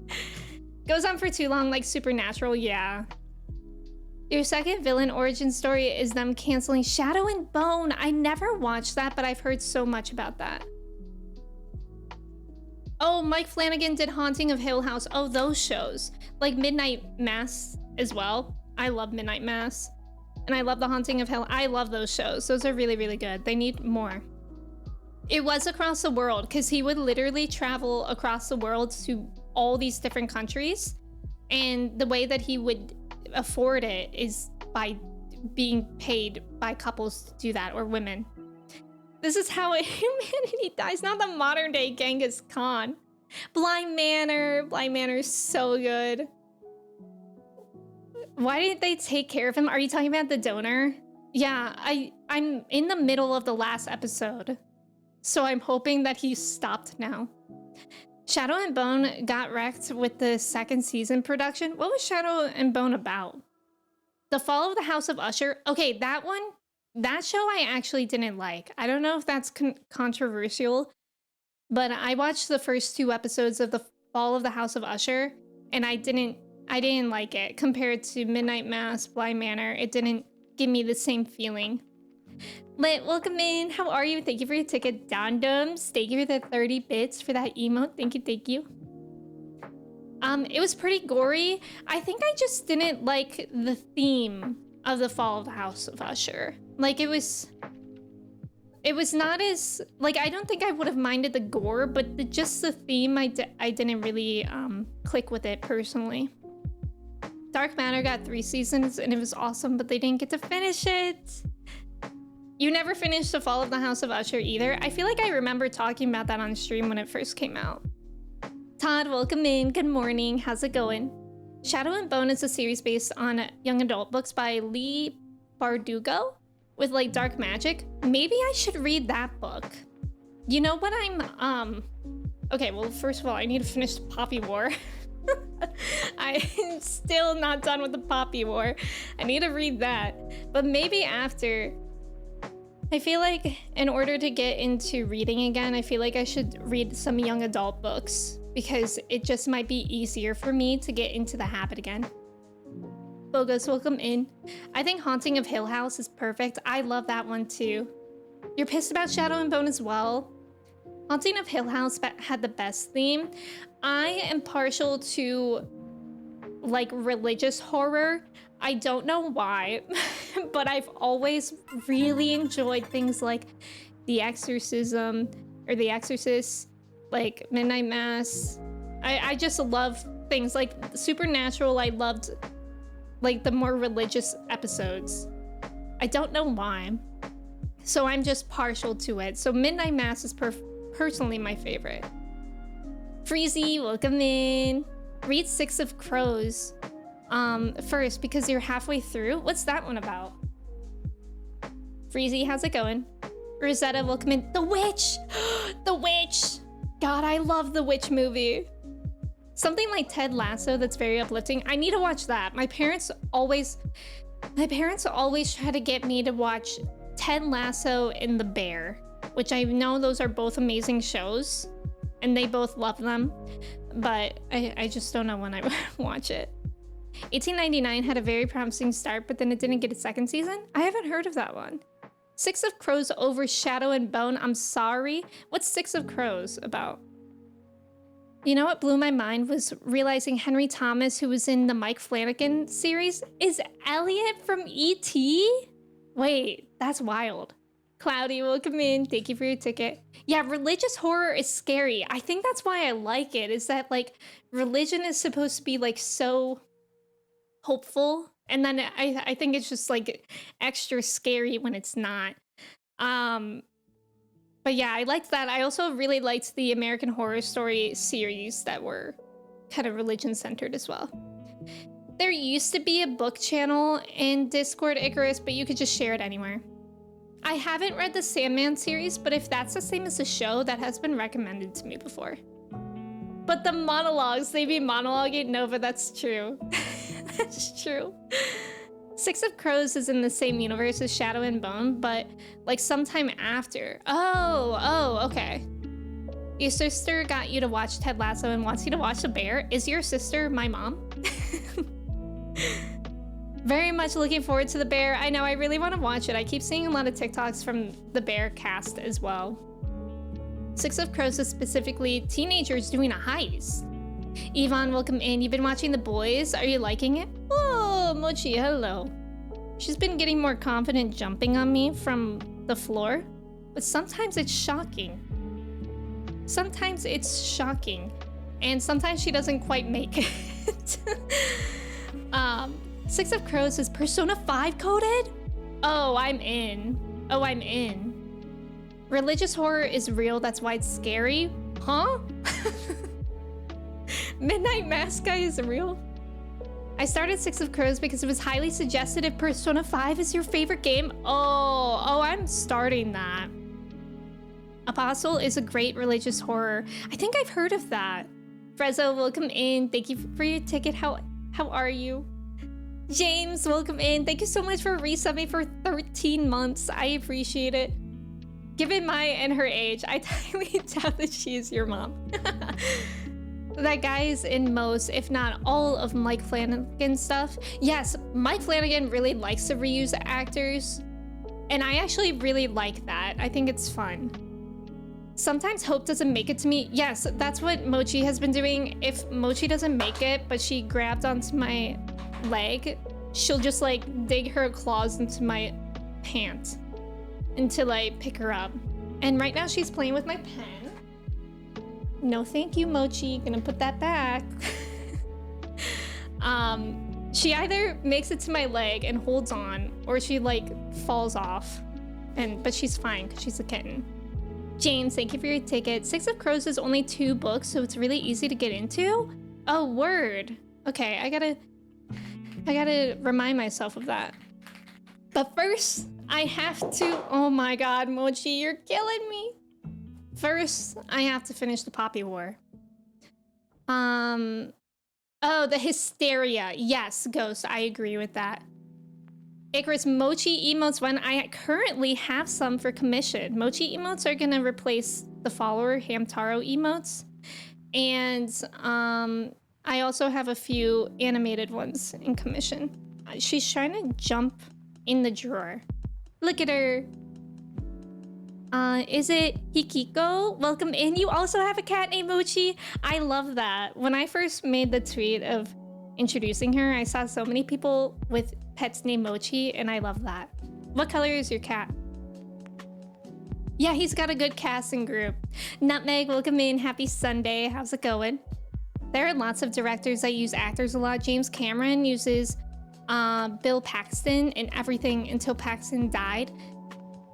Goes on for too long, like Supernatural, yeah. Your second villain origin story is them canceling Shadow and Bone. I never watched that, but I've heard so much about that. Oh, Mike Flanagan did Haunting of Hill House. Oh, those shows. Like Midnight Mass as well. I love Midnight Mass. And I love The Haunting of Hill. I love those shows. Those are really, really good. They need more. It was across the world, because he would literally travel across the world to all these different countries, and the way that he would afford it is by being paid by couples to do that, or women. This is how humanity dies, not the modern day Genghis Khan. Blind Manor is so good. Why didn't they take care of him? Are you talking about the donor? Yeah, I'm in the middle of the last episode, so I'm hoping that he's stopped now. Shadow and Bone got wrecked with the 2nd season production. What was Shadow and Bone about? The Fall of the House of Usher. Okay, that show I actually didn't like. I don't know if that's controversial, but I watched the first 2 episodes of The Fall of the House of Usher, and I didn't like it. Compared to Midnight Mass, Blind Manor, it didn't give me the same feeling. Lit, welcome in. How are you? Thank you for your ticket. Dondums, thank you for the 30 bits for that emote. Thank you. It was pretty gory. I think I just didn't like the theme of The Fall of the House of Usher. Like, it was not as, like, I don't think I would have minded the gore, but just the theme, I didn't really click with it personally. Dark Matter got 3 seasons and it was awesome, but they didn't get to finish it. You never finished The Fall of the House of Usher either? I feel like I remember talking about that on stream when it first came out. Todd, welcome in. Good morning. How's it going? Shadow and Bone is a series based on young adult books by Lee Bardugo with like dark magic. Maybe I should read that book. You know what okay, well, first of all, I need to finish Poppy War. I'm still not done with the Poppy War. I need to read that. But maybe after. I feel like in order to get into reading again, I feel like I should read some young adult books because it just might be easier for me to get into the habit again. Bogus, welcome in. I think Haunting of Hill House is perfect. I love that one too. You're pissed about Shadow and Bone as well? Haunting of Hill House had the best theme. I am partial to like religious horror. I don't know why, but I've always really enjoyed things like The Exorcism or The Exorcist, like Midnight Mass. I just love things like Supernatural. I loved like the more religious episodes. I don't know why. So I'm just partial to it. So Midnight Mass is personally my favorite. Freezy, welcome in. Read 6 of Crows first because you're halfway through. What's that one about? Freezy, how's it going? Rosetta, welcome in. The Witch! The Witch! God, I love the Witch movie. Something like Ted Lasso that's very uplifting. I need to watch that. My parents always try to get me to watch Ted Lasso and The Bear, which I know those are both amazing shows and they both love them, but I just don't know when I would watch it. 1899 had a very promising start, but then it didn't get a second season. I haven't heard of that one. 6 of Crows over Shadow and Bone. I'm sorry. What's 6 of Crows about? You know what blew my mind was realizing Henry Thomas, who was in the Mike Flanagan series, is Elliot from E.T.? Wait, that's wild. Cloudy, welcome in. Thank you for your ticket. Yeah, religious horror is scary. I think that's why I like it, is that like religion is supposed to be like so hopeful, and then I think it's just like extra scary when it's not. But yeah, I liked that. I also really liked the American Horror Story series that were kind of religion centered as well. There used to be a book channel in Discord, Icarus, but you could just share it anywhere. I haven't read the Sandman series, but if that's the same as the show, that has been recommended to me before. But the monologues, they be monologuing. Nova, that's true. That's true. 6 of Crows is in the same universe as Shadow and Bone, but like sometime after. Oh, okay. Your sister got you to watch Ted Lasso and wants you to watch The Bear. Is your sister my mom? Very much looking forward to The Bear. I know, I really want to watch it. I keep seeing a lot of TikToks from The Bear cast as well. 6 of Crows is specifically teenagers doing a heist. Yvonne, welcome in. You've been watching The Boys. Are you liking it? Oh, Mochi, hello. She's been getting more confident jumping on me from the floor, but sometimes it's shocking. Sometimes it's shocking, and sometimes she doesn't quite make it. 6 of Crows is Persona 5 coded? Oh, I'm in. Oh, I'm in. Religious horror is real, that's why it's scary? Huh? Midnight Mass guy is real? I started 6 of Crows because it was highly suggested if Persona 5 is your favorite game. Oh, I'm starting that. Apostle is a great religious horror. I think I've heard of that. Frezzo, welcome in. Thank you for your ticket. How are you? James, welcome in. Thank you so much for resubbing for 13 months. I appreciate it. Given Maya and her age, I highly doubt that she is your mom. That guy is in most, if not all, of Mike Flanagan's stuff. Yes, Mike Flanagan really likes to reuse actors, and I actually really like that. I think it's fun. Sometimes Hope doesn't make it to me. Yes, that's what Mochi has been doing. If Mochi doesn't make it, but she grabbed onto my leg, she'll just like dig her claws into my pant until I pick her up. And right now she's playing with my pen. No thank you, Mochi. Gonna put that back. She either makes it to my leg and holds on, or she like falls off. But she's fine because she's a kitten. James, thank you for your ticket. Six of Crows is only 2 books, so it's really easy to get into. Oh, word. Okay, I gotta remind myself of that. But first, I have to. Oh my God, Mochi, you're killing me. First, I have to finish the Poppy War. Oh, the Hysteria. Yes, Ghost, I agree with that. Icarus, Mochi emotes when I currently have some for commission. Mochi emotes are gonna replace the follower Hamtaro emotes. And I also have a few animated ones in commission. She's trying to jump in the drawer. Look at her. Is it Hikiko? Welcome in. You also have a cat named Mochi. I love that. When I first made the tweet of introducing her, I saw so many people with pets named Mochi, and I love that. What color is your cat? Yeah, he's got a good casting group. Nutmeg, welcome in. Happy Sunday. How's it going? There are lots of directors that use actors a lot. James Cameron uses Bill Paxton in everything until Paxton died.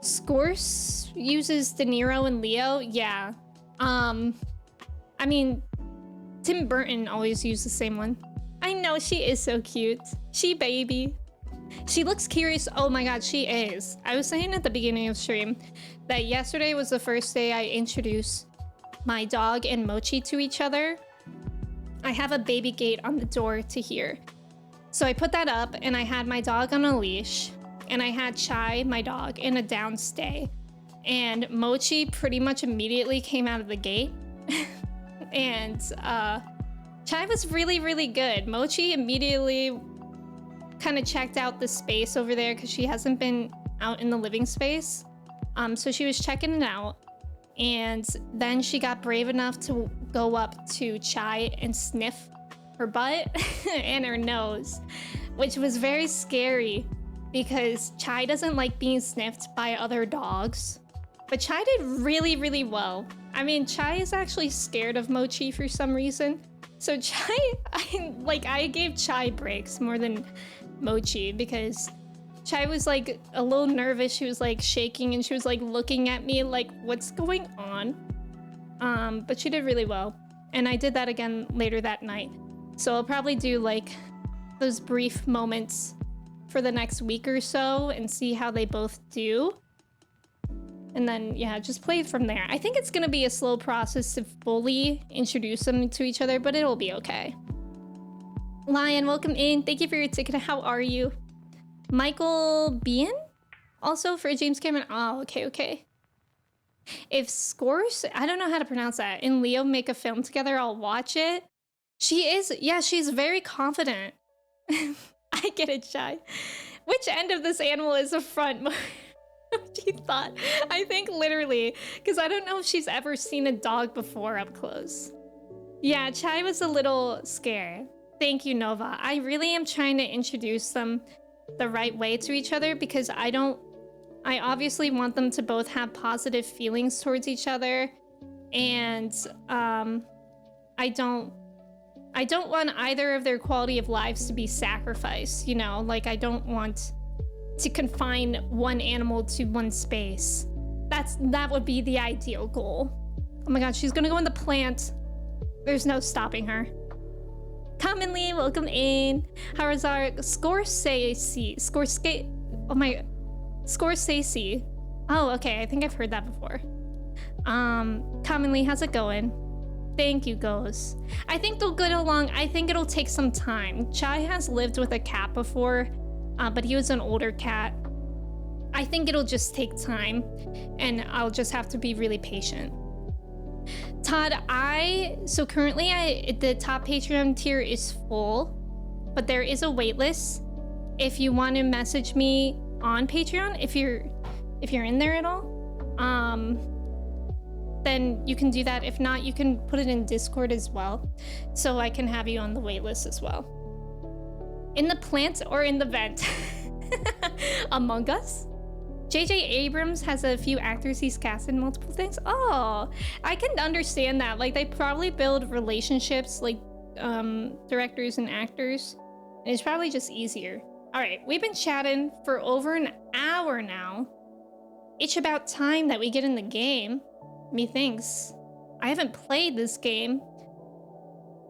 Scourse uses De Niro and Leo. Yeah. I mean, Tim Burton always used the same one. I know, she is so cute. She baby. She looks curious. Oh my God, she is. I was saying at the beginning of stream that yesterday was the first day I introduced my dog and Mochi to each other. I have a baby gate on the door to here. So I put that up and I had my dog on a leash and I had Chai, my dog, in a downstay. And Mochi pretty much immediately came out of the gate. And Chai was really, really good. Mochi immediately kind of checked out the space over there because she hasn't been out in the living space. So she was checking it out. And then she got brave enough to go up to Chai and sniff her butt and her nose, which was very scary because Chai doesn't like being sniffed by other dogs. But Chai did really, really well. I mean, Chai is actually scared of Mochi for some reason. So Chai, I gave Chai breaks more than Mochi because Chai was like a little nervous. She was like shaking and she was like looking at me like, what's going on? But she did really well. And I did that again later that night. So I'll probably do like those brief moments for the next week or so and see how they both do. And then, yeah, just play from there. I think it's gonna be a slow process to fully introduce them to each other, but it'll be okay. Lion, welcome in. Thank you for your ticket. How are you? Michael Bean? Also for James Cameron. Oh, okay. If Scourse, I don't know how to pronounce that, and Leo make a film together, I'll watch it. She is, yeah, she's very confident. I get it, Shy. Which end of this animal is the front? She thought, I think literally, because I don't know if she's ever seen a dog before up close. Yeah, Chai was a little scared. Thank you, Nova. I really am trying to introduce them the right way to each other because I obviously want them to both have positive feelings towards each other. And I don't want either of their quality of lives to be sacrificed, you know? Like, I don't want to confine one animal to one space. That would be the ideal goal. Oh my God, she's gonna go in the plant. There's no stopping her. Commonly, welcome in. How is our Scorsese? Oh my, Scorsese. Oh, okay, I think I've heard that before. Commonly, how's it going? Thank you, Ghost. I think they'll get along. I think it'll take some time. Chai has lived with a cat before, but he was an older cat. I think it'll just take time, and I'll just have to be really patient. Todd, so currently the top Patreon tier is full, but there is a wait list. If you want to message me on Patreon, if you're in there at all, then you can do that. If not, you can put it in Discord as well, so I can have you on the wait list as well. In the plant or in the vent? Among Us? J.J. Abrams has a few actors he's cast in multiple things. Oh, I can understand that. Like, they probably build relationships, like, directors and actors. And it's probably just easier. All right, we've been chatting for over an hour now. It's about time that we get in the game. Methinks. I haven't played this game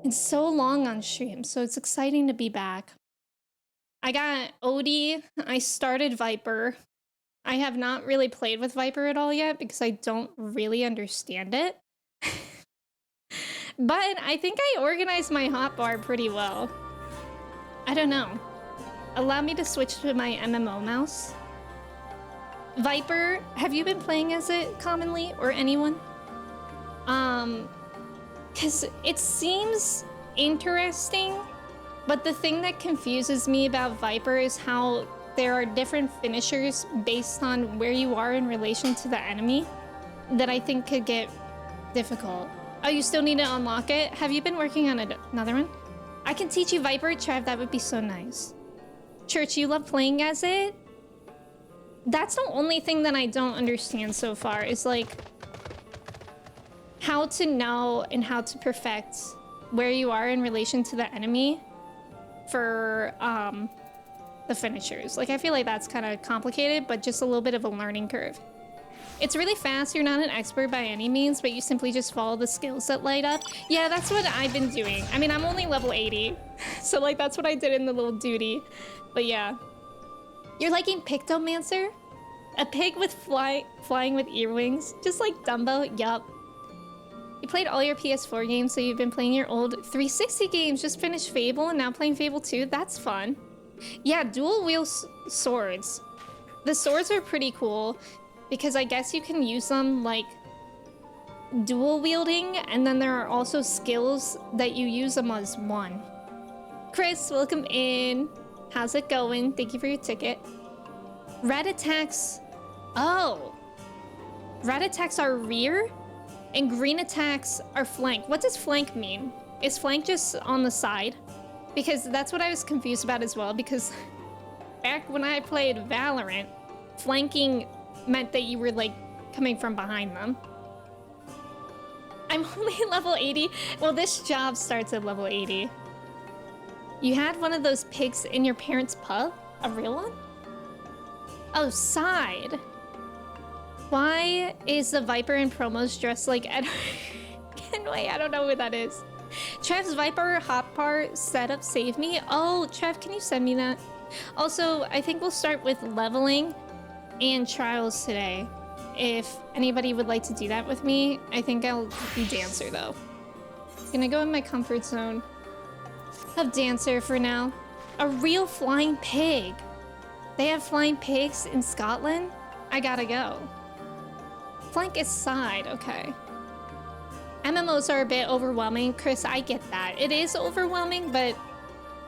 in so long on stream, so it's exciting to be back. I got Odie. I started Viper. I have not really played with Viper at all yet because I don't really understand it. But I think I organized my hotbar pretty well. I don't know. Allow me to switch to my MMO mouse. Viper, have you been playing as it commonly, or anyone? Because it seems interesting, but the thing that confuses me about Viper is how there are different finishers based on where you are in relation to the enemy that I think could get difficult. Oh, you still need to unlock it? Have you been working on another one? I can teach you Viper, Trev. That would be so nice. Church, you love playing as it? That's the only thing that I don't understand so far, is like how to know and how to perfect where you are in relation to the enemy for the finishers. Like, I feel like that's kind of complicated, but just a little bit of a learning curve. It's really fast. You're not an expert by any means, but you simply just follow the skills that light up. Yeah, that's what I've been doing. I mean, I'm only level 80, so like that's what I did in the little duty. But yeah. You're liking Pictomancer? A pig with flying with earwings? Just like Dumbo? Yup. You played all your PS4 games, so you've been playing your old 360 games. Just finished Fable and now playing Fable 2. That's fun. Yeah, dual wield swords. The swords are pretty cool because I guess you can use them like dual wielding, and then there are also skills that you use them as one. Chris, welcome in. How's it going? Thank you for your ticket. Red attacks. Oh. Red attacks are rear, and green attacks are flank. What does flank mean? Is flank just on the side? Because that's what I was confused about as well, because back when I played Valorant, flanking meant that you were like coming from behind them. I'm only level 80. Well, this job starts at level 80. You had one of those pigs in your parents' pub? A real one? Oh, side. Why is the Viper in promos dressed like Edward Kenway? I don't know who that is. Trev's Viper hotbar setup saved me. Oh, Trev, can you send me that? Also, I think we'll start with leveling and trials today. If anybody would like to do that with me, I think I'll do Dancer though. Gonna go in my comfort zone of Dancer for now. A real flying pig. They have flying pigs in Scotland? I gotta go. Flank is side, okay. MMOs are a bit overwhelming. Chris, I get that. It is overwhelming, but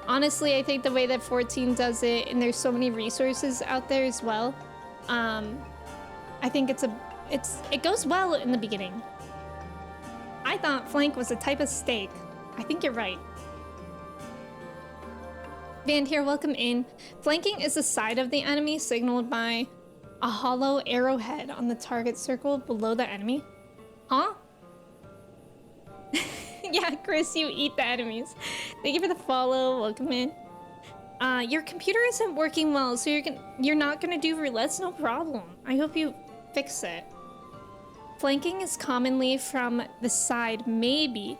honestly, I think the way that 14 does it, and there's so many resources out there as well, I think it goes well in the beginning. I thought flank was a type of steak. I think you're right. Van here, welcome in. Flanking is the side of the enemy signaled by a hollow arrowhead on the target circle below the enemy. Huh? Yeah, Chris, you eat the enemies. Thank you for the follow. Welcome in. Your computer isn't working well, so you're not gonna do roulettes. No problem. I hope you fix it. Flanking is commonly from the side, maybe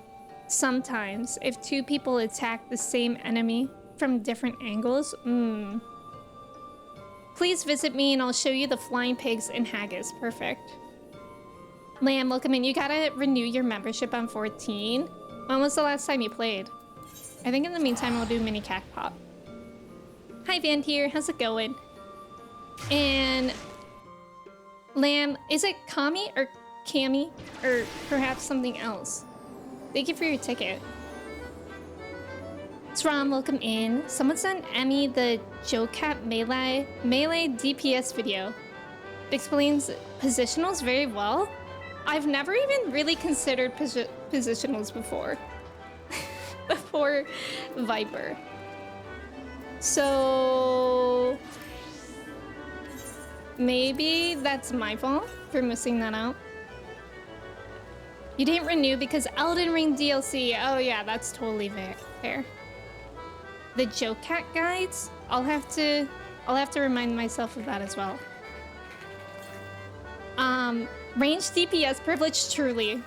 sometimes if two people attack the same enemy from different angles. Please visit me and I'll show you the flying pigs in Haggis. Perfect. Lamb, welcome in. You gotta renew your membership on 14. When was the last time you played? I think in the meantime we'll do mini cack pop. Hi Van here, how's it going? And Lamb, is it Kami or Cami or perhaps something else? Thank you for your ticket. Sram, welcome in. Someone sent Emmy the Jocat melee DPS video. It explains positionals very well. I've never even really considered positionals before. Before Viper. So maybe that's my fault for missing that out. You didn't renew because Elden Ring DLC. Oh yeah, that's totally fair. The Jocat guides, I'll have to remind myself of that as well. Range DPS privilege, truly.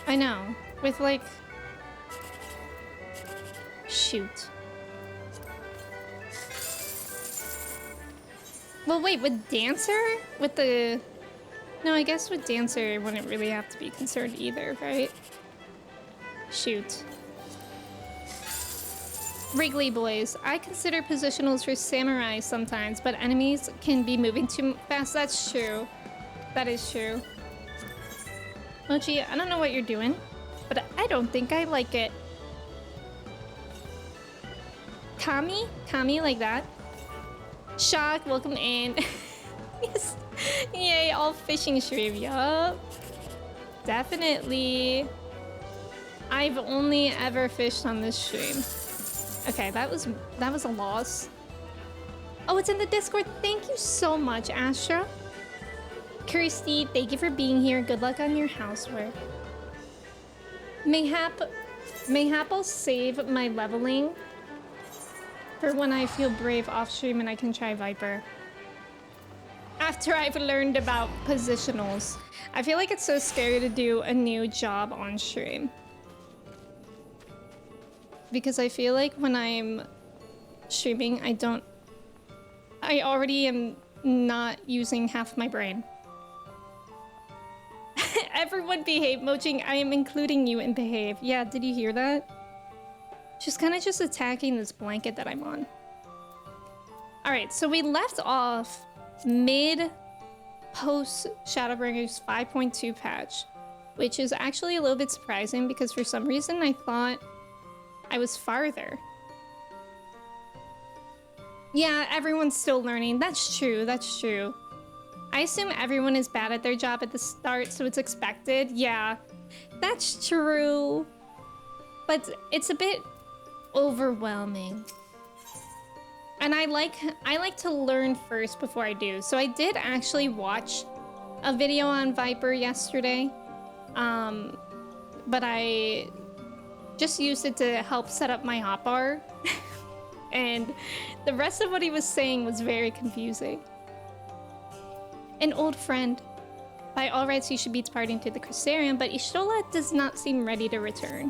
I know, with like, shoot. Well, wait, with Dancer? With the... No, I guess with Dancer, I wouldn't really have to be concerned either, right? Shoot. Wrigley boys. I consider positionals for samurais sometimes, but enemies can be moving too fast. That's true. That is true. Mochi, I don't know what you're doing, but I don't think I like it. Kami? Kami like that? Shock, welcome in. Yes. Yay, all fishing stream, yup. Definitely. I've only ever fished on this stream. Okay, that was a loss. Oh, it's in the Discord. Thank you so much, Astra. Kirsty, thank you for being here. Good luck on your housework. Mayhap I'll save my leveling for when I feel brave off stream and I can try Viper. After I've learned about positionals. I feel like it's so scary to do a new job on stream. Because I feel like when I'm streaming, I already am not using half my brain. Everyone behave. Moching, I am including you in behave. Yeah, did you hear that? She's kind of just attacking this blanket that I'm on. Alright, so we left off mid-post Shadowbringers 5.2 patch, which is actually a little bit surprising because for some reason I thought I was farther. Yeah, everyone's still learning. That's true, that's true. I assume everyone is bad at their job at the start, so it's expected. Yeah, that's true. But it's a bit overwhelming. And I like to learn first before I do. So I did actually watch a video on Viper yesterday. But I just used it to help set up my hotbar. And the rest of what he was saying was very confusing. An old friend. By all rights, you should be departing to the Crystarium, but Ishtola does not seem ready to return.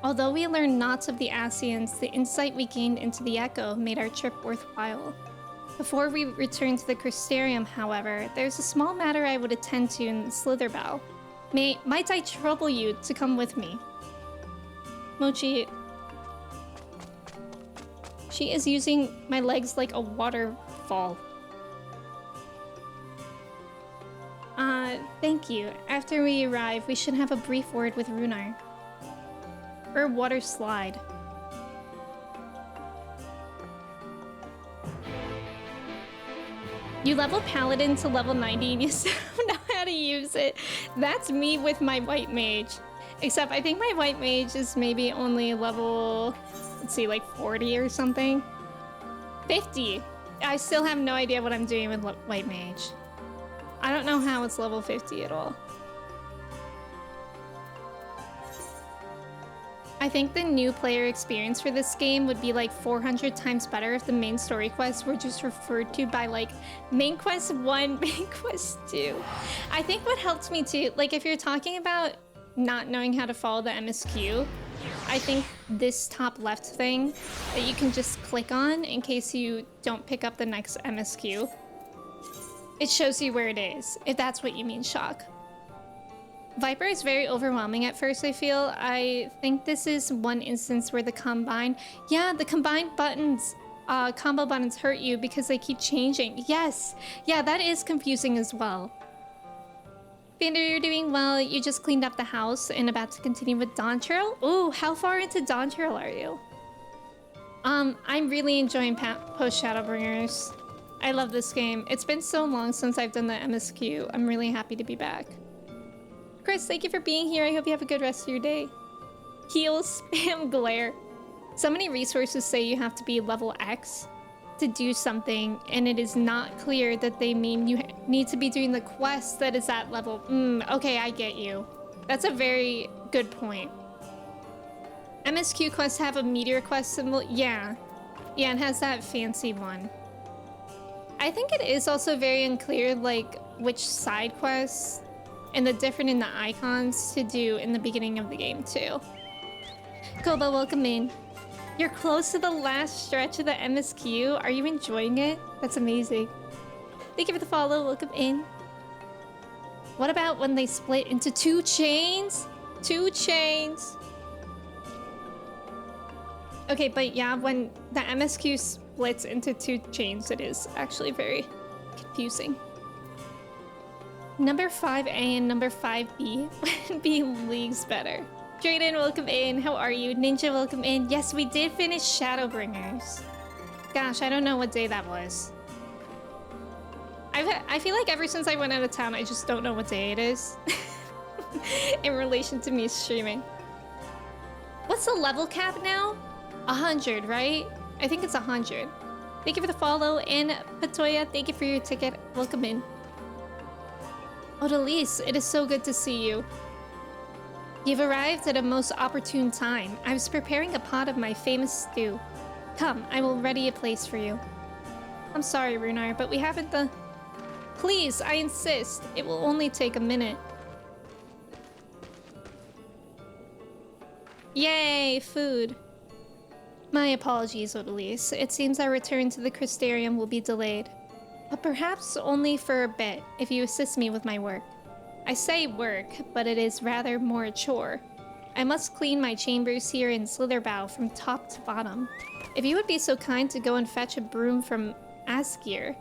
Although we learned lots of the Asians, the insight we gained into the Echo made our trip worthwhile. Before we return to the Crystarium, however, there's a small matter I would attend to in Slitherbow. Might I trouble you to come with me? Mochi... She is using my legs like a waterfall. Thank you. After we arrive, we should have a brief word with Runar. Or water slide. You level Paladin to level 90 and you still don't know how to use it. That's me with my White Mage. Except I think my White Mage is maybe only level... Let's see, like 40 or something. 50. I still have no idea what I'm doing with White Mage. I don't know how it's level 50 at all. I think the new player experience for this game would be like 400 times better if the main story quests were just referred to by like main quest 1, main quest 2. I think what helped me too, like if you're talking about not knowing how to follow the MSQ, I think this top left thing that you can just click on in case you don't pick up the next MSQ It shows you where it is, if that's what you mean, Shock. Viper is very overwhelming at first, I feel. I think this is one instance where the combine... Yeah, the combined buttons, combo buttons hurt you because they keep changing. Yes! Yeah, that is confusing as well. Vander, you're doing well. You just cleaned up the house and about to continue with Dawn Trail? Ooh, how far into Dawn Trail are you? I'm really enjoying post Shadowbringers. I love this game. It's been so long since I've done the MSQ. I'm really happy to be back. Chris, thank you for being here. I hope you have a good rest of your day. Heal, spam, glare. So many resources say you have to be level X to do something, and it is not clear that they mean you need to be doing the quest that is at level. Okay, I get you. That's a very good point. MSQ quests have a meteor quest symbol. Yeah. Yeah, it has that fancy one. I think it is also very unclear, like, which side quests and the different in the icons to do in the beginning of the game, too. Koba, welcome in. You're close to the last stretch of the MSQ. Are you enjoying it? That's amazing. Thank you for the follow. Welcome in. What about when they split into 2 chains? 2 chains. Okay, but yeah, when the MSQ splits into 2 chains, it is actually very confusing. Number 5A and number 5B would be leagues better. Drayden, welcome in. How are you? Ninja, welcome in. Yes, we did finish Shadowbringers. Gosh, I don't know what day that was. I feel like ever since I went out of town, I just don't know what day it is. In relation to me streaming. What's the level cap now? 100, right? I think it's 100. Thank you for the follow. And Patoya, thank you for your ticket. Welcome in. Odalise, it is so good to see you. You've arrived at a most opportune time. I was preparing a pot of my famous stew. Come, I will ready a place for you. I'm sorry, Runar, but we haven't the... Please, I insist. It will only take a minute. Yay, food. My apologies, Odalise. It seems our return to the Crystarium will be delayed. But perhaps only for a bit, if you assist me with my work. I say work, but it is rather more a chore. I must clean my chambers here in Slitherbow from top to bottom. If you would be so kind to go and fetch a broom from Askir,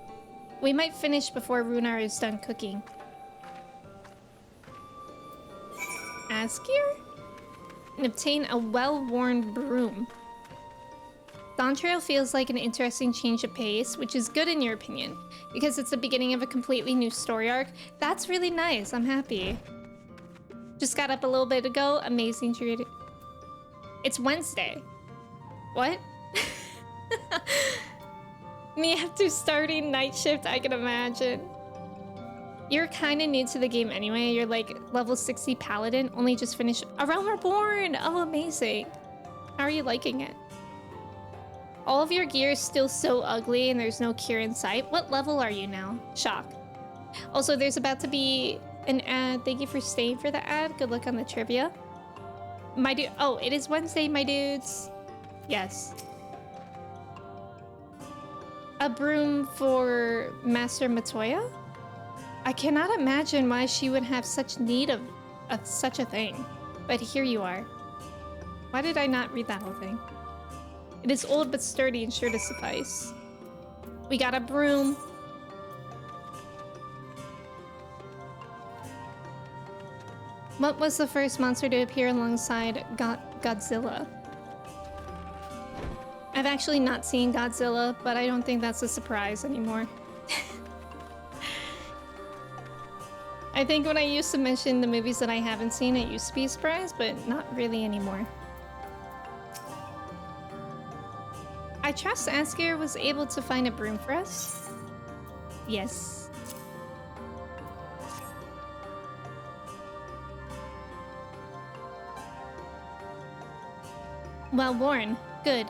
we might finish before Runar is done cooking. Askir? And obtain a well-worn broom. Dawn Trail feels like an interesting change of pace, which is good in your opinion, because it's the beginning of a completely new story arc. That's really nice. I'm happy. Just got up a little bit ago. Amazing to read it. It's Wednesday. What? Me after starting night shift, I can imagine. You're kind of new to the game anyway. You're like level 60 paladin, only just finished A Realm Reborn. Oh, amazing. How are you liking it? All of your gear is still so ugly and there's no cure in sight. What level are you now? Shock. Also, there's about to be an ad. Thank you for staying for the ad. Good luck on the trivia. My dude. Oh, it is Wednesday, my dudes. Yes. A broom for Master Matoya? I cannot imagine why she would have such need of such a thing. But here you are. Why did I not read that whole thing? It is old but sturdy and sure to suffice. We got a broom. What was the first monster to appear alongside Godzilla? I've actually not seen Godzilla, but I don't think that's a surprise anymore. I think when I used to mention the movies that I haven't seen, it used to be a surprise, but not really anymore. I trust Askir was able to find a broom for us. Yes. Well worn. Good.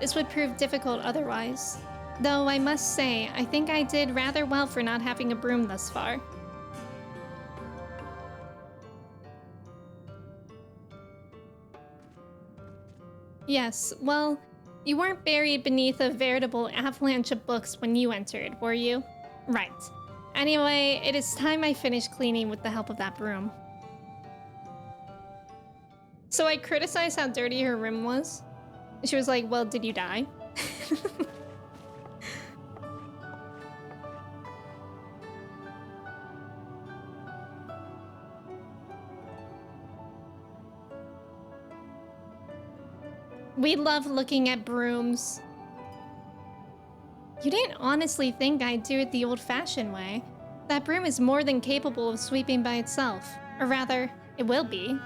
This would prove difficult otherwise. Though I must say, I think I did rather well for not having a broom thus far. Yes, well, you weren't buried beneath a veritable avalanche of books when you entered, were you? Right. Anyway, it is time I finished cleaning with the help of that broom. So I criticized how dirty her room was. She was like, well, did you die? We love looking at brooms. You didn't honestly think I'd do it the old-fashioned way. That broom is more than capable of sweeping by itself. Or rather, it will be.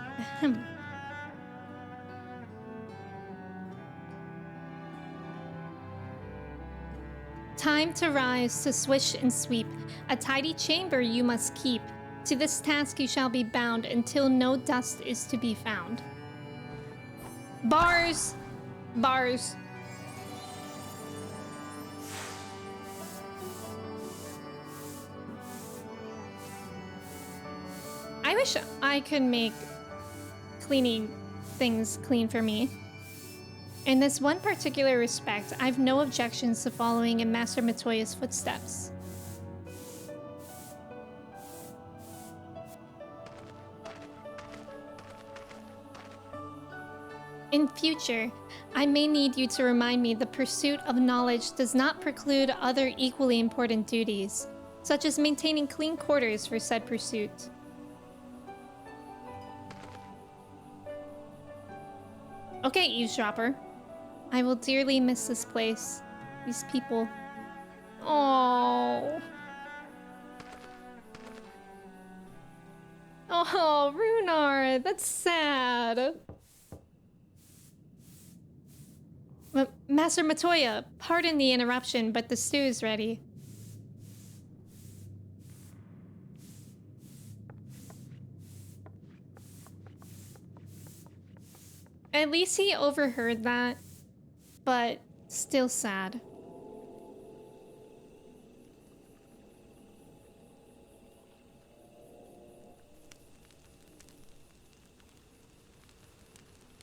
Time to rise, to swish and sweep. A tidy chamber you must keep. To this task you shall be bound until no dust is to be found. Bars! Bars. I wish I could make cleaning things clean for me. In this one particular respect, I've no objections to following in Master Matoya's footsteps. In future, I may need you to remind me the pursuit of knowledge does not preclude other equally important duties, such as maintaining clean quarters for said pursuit. Okay, eavesdropper. I will dearly miss this place. These people. Oh. Oh, Runar, that's sad. Master Matoya, pardon the interruption, but the stew is ready. At least he overheard that, but still sad.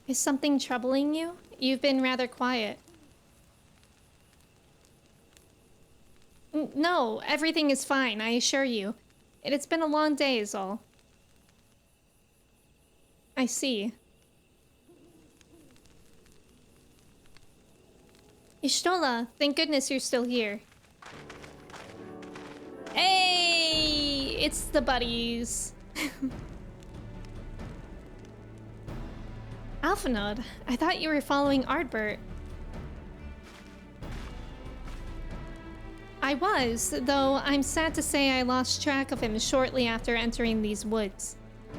Is something troubling you? You've been rather quiet. No, everything is fine, I assure you. It's been a long day is all. I see. Ishtola, thank goodness you're still here. Hey, it's the buddies. Alphanode, I thought you were following Ardbert. I was, though I'm sad to say I lost track of him shortly after entering these woods.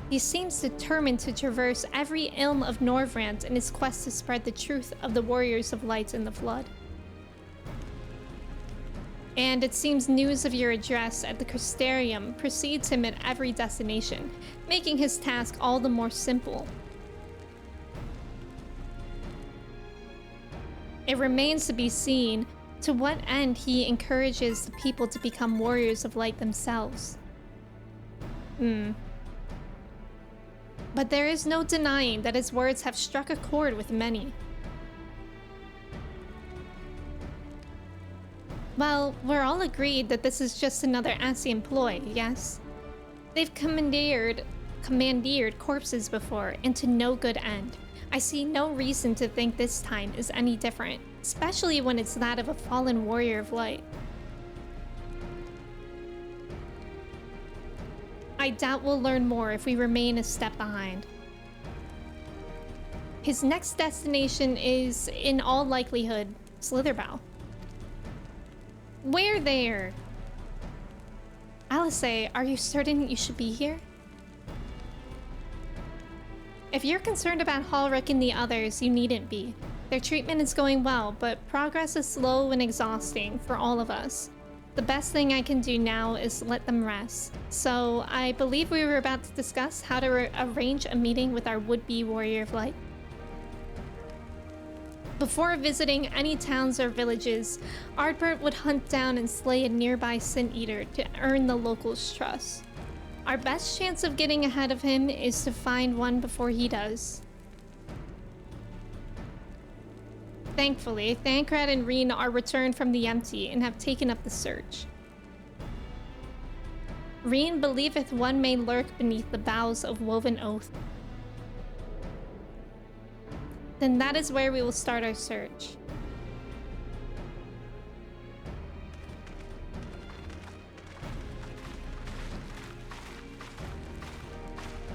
He seems determined to traverse every ilm of Norvrant in his quest to spread the truth of the Warriors of Light in the Flood. And it seems news of your address at the Crystarium precedes him at every destination, making his task all the more simple. It remains to be seen to what end he encourages the people to become Warriors of Light themselves. But there is no denying that his words have struck a chord with many. Well, we're all agreed that this is just another Asian ploy, yes? They've commandeered corpses before, and to no good end. I see no reason to think this time is any different, especially when it's that of a fallen Warrior of Light. I doubt we'll learn more if we remain a step behind. His next destination is, in all likelihood, Slitherbow. Where there? Alice, are you certain you should be here? If you're concerned about Halric and the others, you needn't be. Their treatment is going well, but progress is slow and exhausting for all of us. The best thing I can do now is let them rest. So, I believe we were about to discuss how to arrange a meeting with our would-be Warrior of Light. Before visiting any towns or villages, Ardbert would hunt down and slay a nearby Sin Eater to earn the locals' trust. Our best chance of getting ahead of him is to find one before he does. Thankfully, Thancred and Reen are returned from the Empty and have taken up the search. Reen believeth one may lurk beneath the boughs of woven oath. Then that is where we will start our search.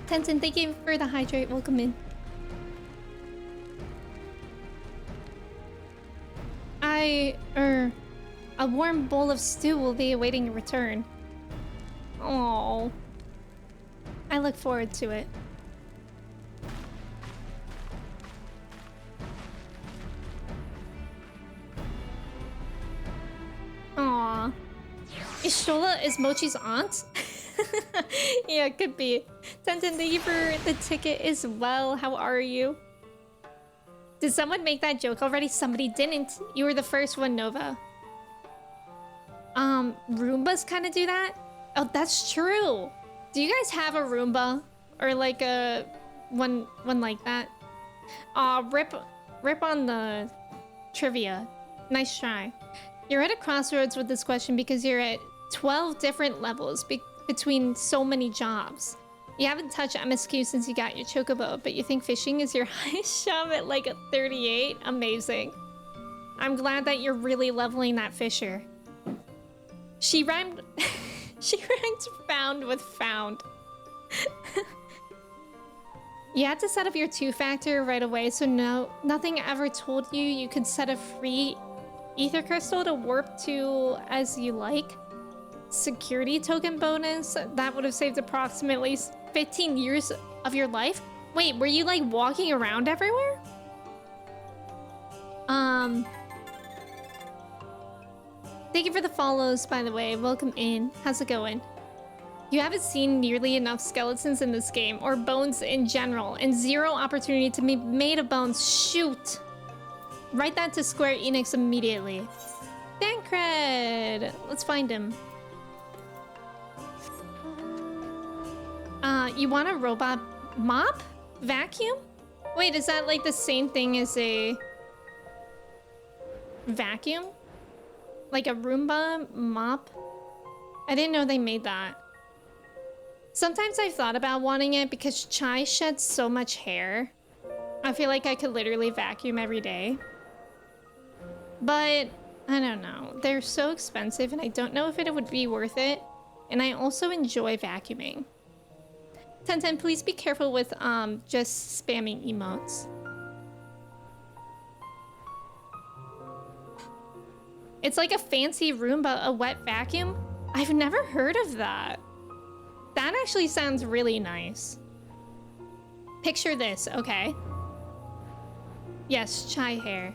Tenzin, thank you for the hydrate. Welcome in. A warm bowl of stew will be awaiting your return. Oh, I look forward to it. Aw. Is Shola Mochi's aunt? Yeah, it could be. Tenzin, thank you for the ticket as well. How are you? Did someone make that joke already? Somebody didn't. You were the first one, Nova. Roombas kind of do that? Oh, that's true. Do you guys have a Roomba? Or like a one like that? Rip on the trivia. Nice try. You're at a crossroads with this question because you're at 12 different levels between so many jobs. You haven't touched MSQ since you got your chocobo, but you think fishing is your highest job at like a 38? Amazing. I'm glad that you're really leveling that fisher. She rhymed found with found. You had to set up your two-factor right away, so nothing ever told you you could set a free ether crystal to warp to as you like. Security token bonus that would have saved approximately 15 years of your life. Wait, were you like walking around everywhere? Thank you for the follows, by the way. Welcome in. How's it going? You haven't seen nearly enough skeletons in this game, or bones in general, and zero opportunity to be made of bones. Shoot! Write that to Square Enix immediately. Dancred! Let's find him. You want a robot mop? Vacuum? Wait, is that like the same thing as a vacuum? Like a Roomba mop? I didn't know they made that. Sometimes I've thought about wanting it because Chai sheds so much hair. I feel like I could literally vacuum every day. But I don't know. They're so expensive and I don't know if it would be worth it. And I also enjoy vacuuming. 1010, please be careful with just spamming emotes. It's like a fancy Roomba, a wet vacuum. I've never heard of that. That actually sounds really nice. Picture this, okay? Yes, Chai hair.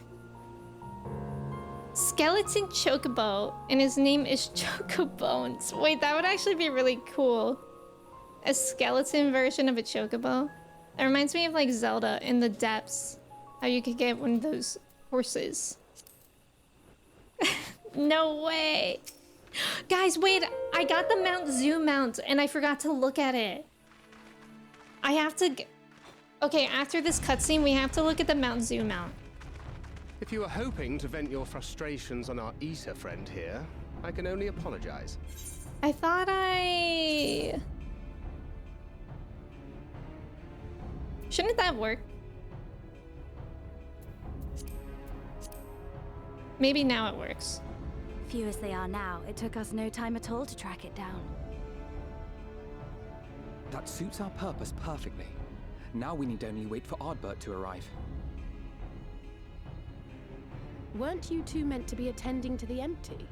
Skeleton Chocobo, and his name is Chocobones. Wait, that would actually be really cool. A skeleton version of a chocobo. That reminds me of like Zelda in the depths. How you could get one of those horses. No way. Guys, wait. I got the Mount Zoo mount and I forgot to look at it. I have to... Okay, after this cutscene, we have to look at the Mount Zoo mount. If you were hoping to vent your frustrations on our Issa friend here, I can only apologize. I thought I... Shouldn't that work? Maybe now it works. Few as they are now, it took us no time at all to track it down. That suits our purpose perfectly. Now we need only wait for Ardbert to arrive. Weren't you two meant to be attending to the empty?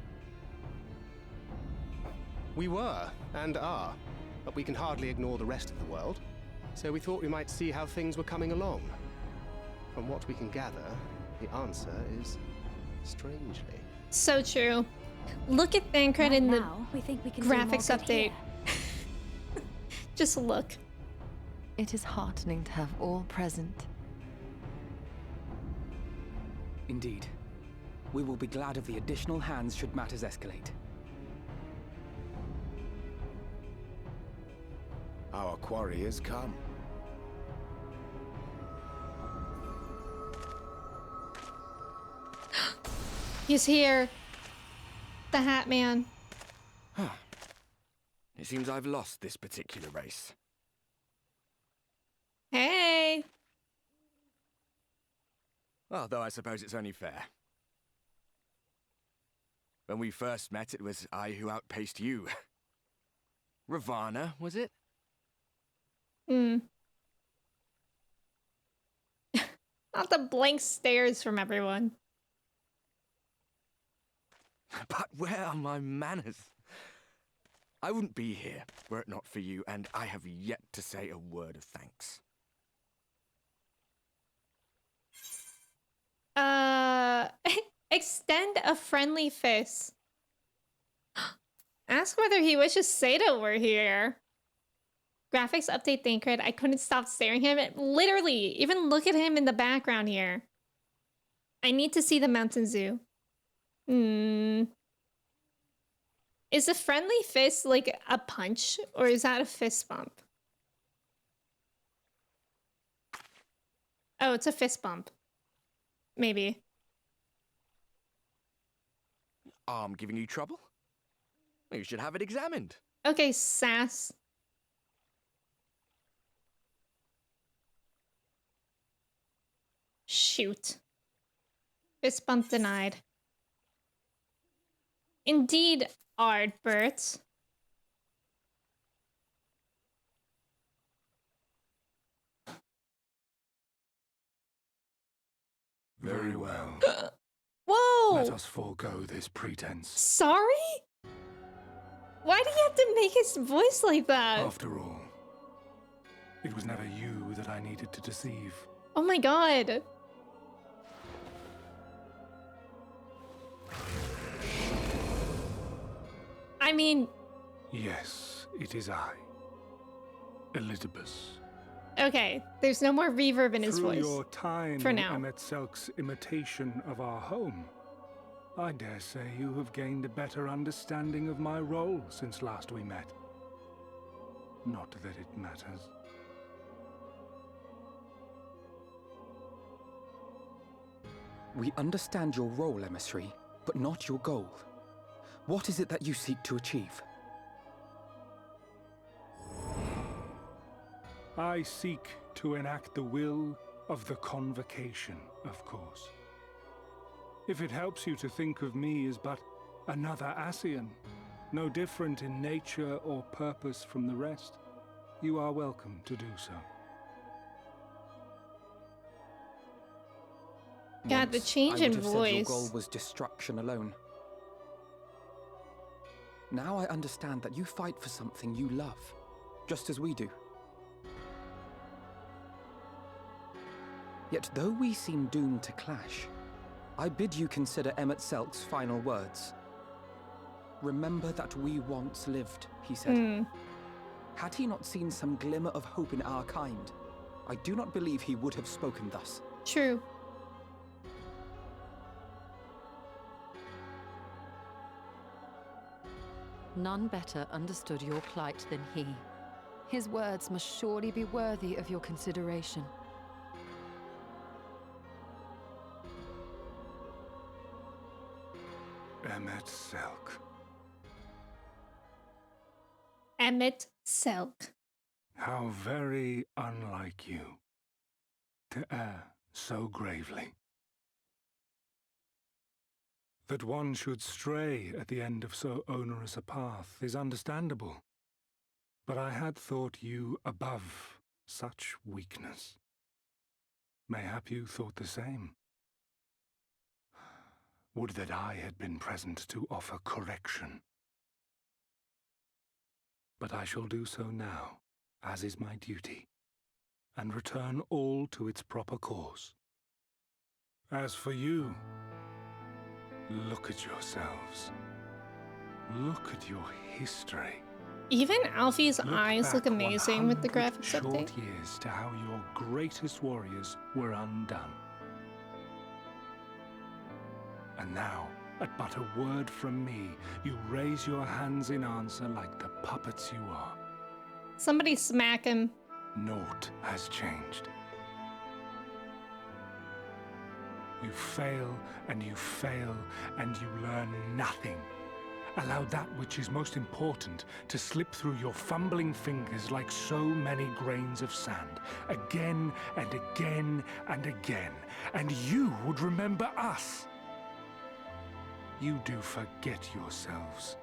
We were, and are, but we can hardly ignore the rest of the world. So we thought we might see how things were coming along. From what we can gather, the answer is strangely. So true. Look at Thancred in the we think we can graphics update. Just look. It is heartening to have all present. Indeed. We will be glad of the additional hands should matters escalate. Our quarry has come. He's here. The Hat Man. It seems I've lost this particular race. Hey! Although I suppose it's only fair. When we first met, it was I who outpaced you. Ravana, was it? Hmm. Not the blank stares from everyone. But where are my manners? I wouldn't be here were it not for you, and I have yet to say a word of thanks. Extend a friendly fist. Ask whether he wishes Sato were here. Graphics update Thancred. I couldn't stop staring at him. Literally, even look at him in the background here. I need to see the mountain zoo. Is a friendly fist like a punch, or is that a fist bump? Oh, it's a fist bump. Maybe. Arm giving you trouble? You should have it examined. Okay, sass. Shoot. Fist bump denied. Indeed, Ardbert. Very well. Whoa! Let us forego this pretense. Sorry? Why do you have to make his voice like that? After all, it was never you that I needed to deceive. Oh my god. I mean... Yes, it is I, Elizabeth. Okay, there's no more reverb in his Through voice. your time For in now. Emet-Selk's imitation of our home, I dare say you have gained a better understanding of my role since last we met. Not that it matters. We understand your role, emissary, but not your goal. What is it that you seek to achieve? I seek to enact the will of the Convocation, of course. If it helps you to think of me as but another Ascian, no different in nature or purpose from the rest, you are welcome to do so. God, the Once, change I in would have said voice. your goal was destruction alone. Now I understand that you fight for something you love, just as we do. Yet though we seem doomed to clash, I bid you consider Emet-Selk's final words. Remember that we once lived, he said. Had he not seen some glimmer of hope in our kind, I do not believe he would have spoken thus. True. None better understood your plight than he. His words must surely be worthy of your consideration. Emet-Selk. Emet-Selk. How very unlike you to err so gravely. That one should stray at the end of so onerous a path is understandable. But I had thought you above such weakness. Mayhap you thought the same. Would that I had been present to offer correction. But I shall do so now, as is my duty, and return all to its proper course. As for you, look at yourselves. Look at your history. Even Alfie's Look eyes look back amazing with the 100 graphics short update. years to how your greatest warriors were undone. And now, at but a word from me, you raise your hands in answer like the puppets you are. Somebody smack him. Naught has changed. You fail, and you fail, and you learn nothing. Allow that which is most important to slip through your fumbling fingers like so many grains of sand, again and again and again, and you would remember us. You do forget yourselves.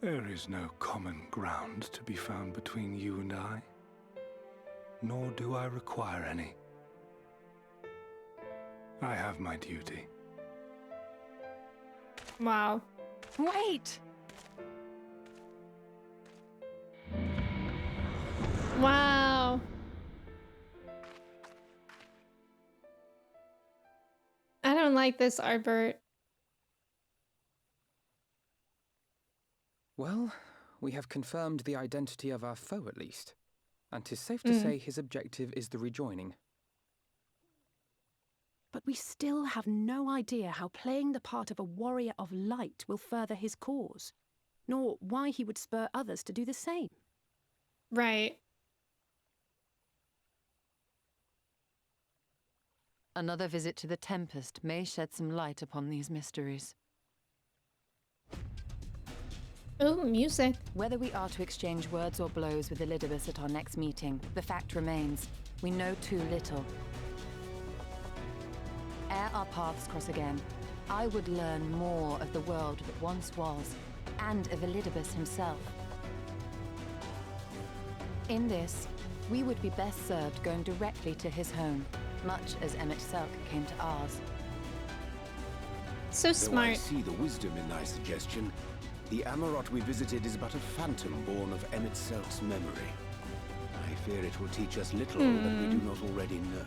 There is no common ground to be found between you and I, nor do I require any. I have my duty. Wow. Wait! Wow. I don't like this, Arbert. Well, we have confirmed the identity of our foe at least. And 'tis safe to say his objective is the rejoining. But we still have no idea how playing the part of a warrior of light will further his cause, nor why he would spur others to do the same. Right. Another visit to the Tempest may shed some light upon these mysteries. Ooh, music. Whether we are to exchange words or blows with Elidibus at our next meeting, the fact remains, we know too little. Ere our paths cross again, I would learn more of the world that once was, and of Elidibus himself. In this, we would be best served going directly to his home, much as Emmett Selk came to ours. So Though I smart. see the wisdom in thy suggestion, the Amarot we visited is but a phantom born of Emmett Selk's memory. I fear it will teach us little that we do not already know.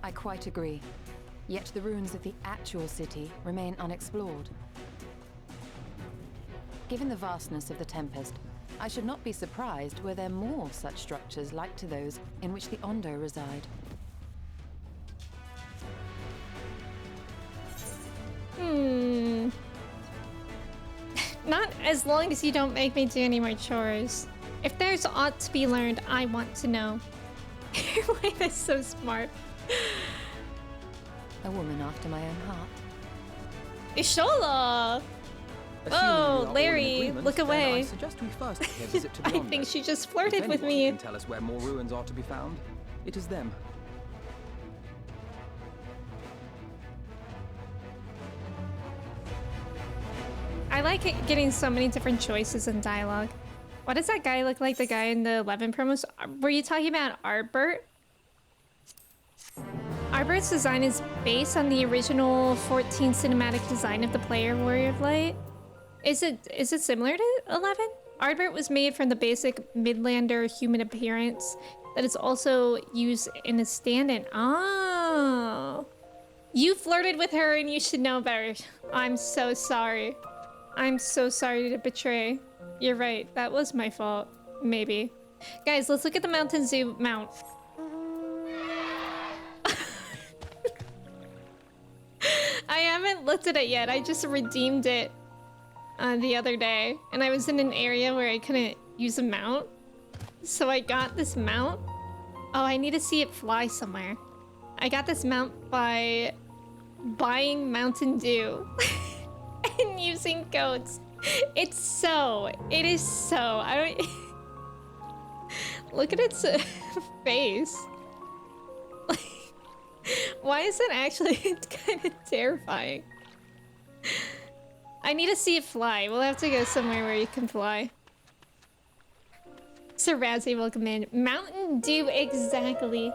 I quite agree. Yet the ruins of the actual city remain unexplored. Given the vastness of the Tempest, I should not be surprised were there more such structures like to those in which the Ondo reside. Not as long as you don't make me do any more chores. If there's aught to be learned, I want to know. Wait, that's so smart. A woman after my own heart. Ishola! Assuming we Oh, are all in Larry, agreement, look then away. I suggest we first pay a visit to the I Ondo. think she just If flirted with anyone me. can tell us where more ruins are to be found, it is them. I like it getting so many different choices in dialogue. What does that guy look like? The guy in the 11 promos? Were you talking about Arbert? Arbert's design is based on the original 14 cinematic design of the player Warrior of Light. Is it similar to 11? Arbert was made from the basic Midlander human appearance that is also used in a stand-in. Oh. You flirted with her and you should know better. I'm so sorry. I'm so sorry to betray. You're right, that was my fault. Maybe. Guys, let's look at the Mountain Zoo mount. I haven't looked at it yet. I just redeemed it the other day. And I was in an area where I couldn't use a mount. So I got this mount. Oh, I need to see it fly somewhere. I got this mount by buying Mountain Dew and using codes. It is so, I don't... Look at its face. Why is it actually, it's kind of terrifying. I need to see it fly. We'll have to go somewhere where you can fly. Sir Razzie, welcome in. Mountain Dew, exactly.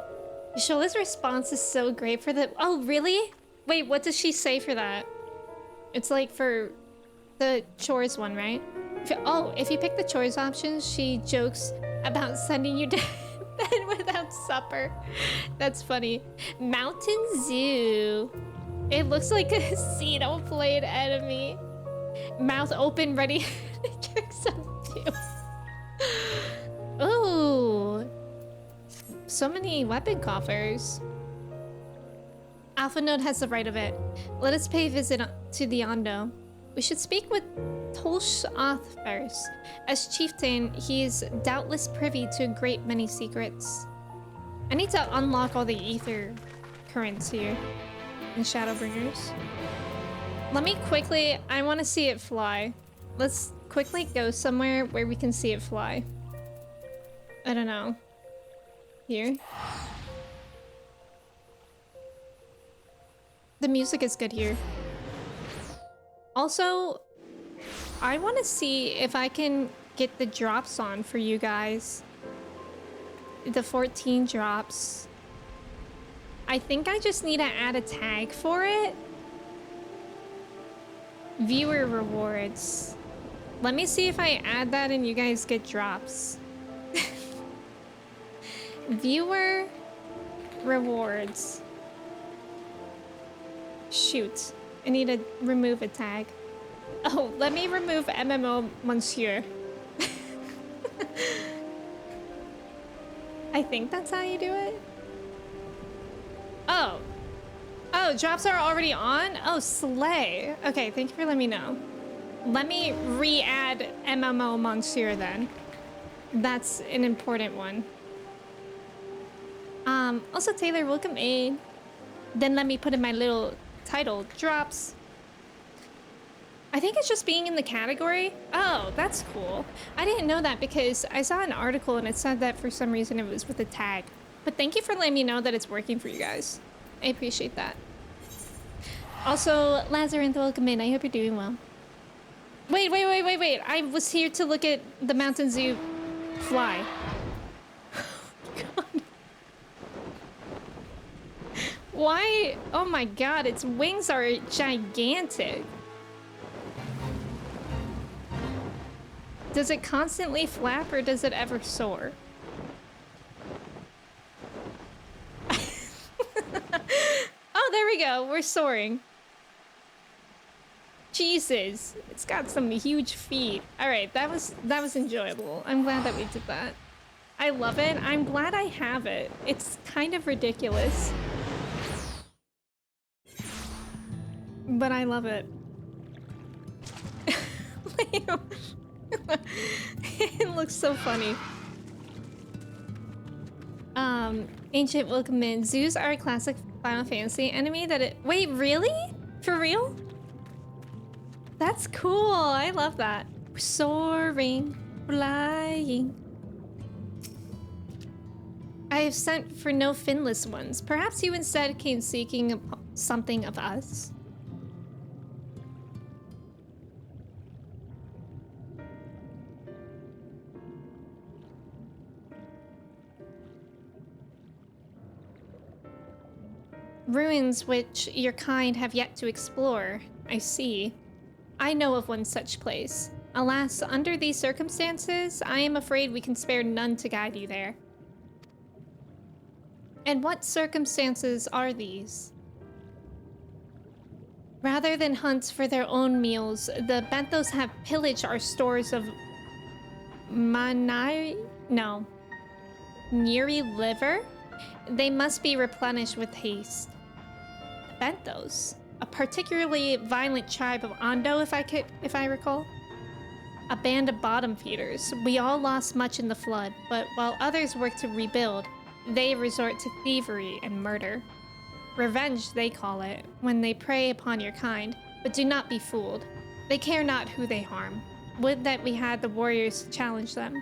Shola's response is so great for the... Oh, really? Wait, what does she say for that? It's like for the chores one, right? If you pick the chores option, she jokes about sending you to bed without supper. That's funny. Mountain Zoo. It looks like a Xenoblade enemy. Mouth open, ready to drink some dew. Ooh. So many weapon coffers. Alpha Node has the right of it. Let us pay a visit to the Ondo. We should speak with Tolshoth first. As chieftain, he is doubtless privy to a great many secrets. I need to unlock all the ether currents here in Shadowbringers. Let me quickly, I want to see it fly. Let's quickly go somewhere where we can see it fly. I don't know. Here. The music is good here. Also, I want to see if I can get the drops on for you guys. The 14 drops. I think I just need to add a tag for it. Viewer rewards. Let me see if I add that and you guys get drops. Viewer rewards. Shoot. I need to remove a tag. Oh, let me remove MMO Monsieur. I think that's how you do it. Oh. Oh, drops are already on? Oh, slay. Okay, thank you for letting me know. Let me re-add MMO Monsieur then. That's an important one. Also Taylor, welcome in. Then let me put in my little title, drops. I think it's just being in the category. Oh, that's cool. I didn't know that because I saw an article and it said that for some reason it was with a tag. But thank you for letting me know that it's working for you guys. I appreciate that. Also, Lazarinth, welcome in. I hope you're doing well. Wait. I was here to look at the Mountain Zoo fly. God. Why? Oh my god, its wings are gigantic. Does it constantly flap or does it ever soar? Oh, there we go. We're soaring. Jesus, it's got some huge feet. All right, that was enjoyable. I'm glad that we did that. I love it. I'm glad I have it. It's kind of ridiculous. But I love it. It looks so funny. Ancient, welcome in. Zoos are a classic Final Fantasy enemy that it... Wait, really? For real? That's cool. I love that. Soaring, flying. I have sent for no finless ones. Perhaps you instead came seeking something of us. Ruins which your kind have yet to explore. I see. I know of one such place. Alas, under these circumstances, I am afraid we can spare none to guide you there. And what circumstances are these? Rather than hunt for their own meals, the Benthos have pillaged our stores of Neri liver? They must be replenished with haste. Benthos, a particularly violent tribe of Ondo, if I recall. A band of bottom feeders. We all lost much in the flood, but while others work to rebuild, they resort to thievery and murder. Revenge, they call it, when they prey upon your kind, but do not be fooled. They care not who they harm. Would that we had the warriors challenge them.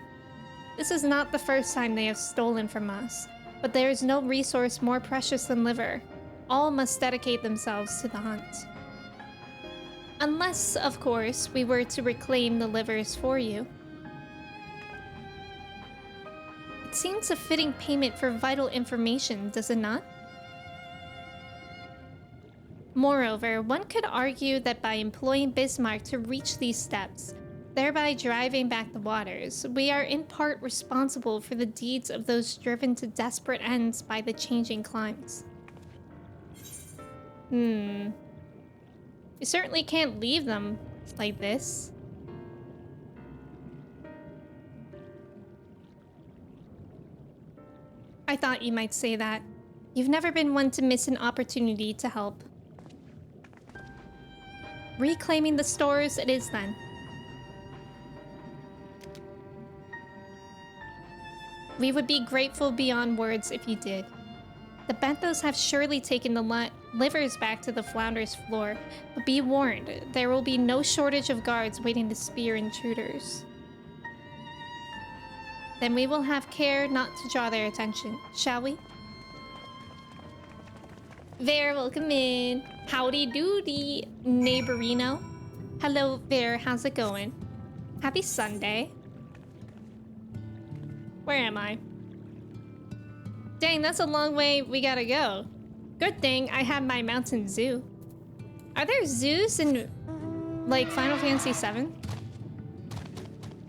This is not the first time they have stolen from us, but there is no resource more precious than liver. All must dedicate themselves to the hunt. Unless, of course, we were to reclaim the livers for you. It seems a fitting payment for vital information, does it not? Moreover, one could argue that by employing Bismarck to reach these steps, thereby driving back the waters, we are in part responsible for the deeds of those driven to desperate ends by the changing climes. You certainly can't leave them like this. I thought you might say that. You've never been one to miss an opportunity to help. Reclaiming the stores it is then. We would be grateful beyond words if you did. The benthos have surely taken the livers back to the Flounder's floor, but be warned, there will be no shortage of guards waiting to spear intruders. Then we will have care not to draw their attention, shall we? There, welcome in. Howdy doody, neighborino. Hello there, how's it going? Happy Sunday. Where am I? Dang, that's a long way we gotta go. Good thing I have my mountain zoo. Are there zoos in, like, Final Fantasy VII?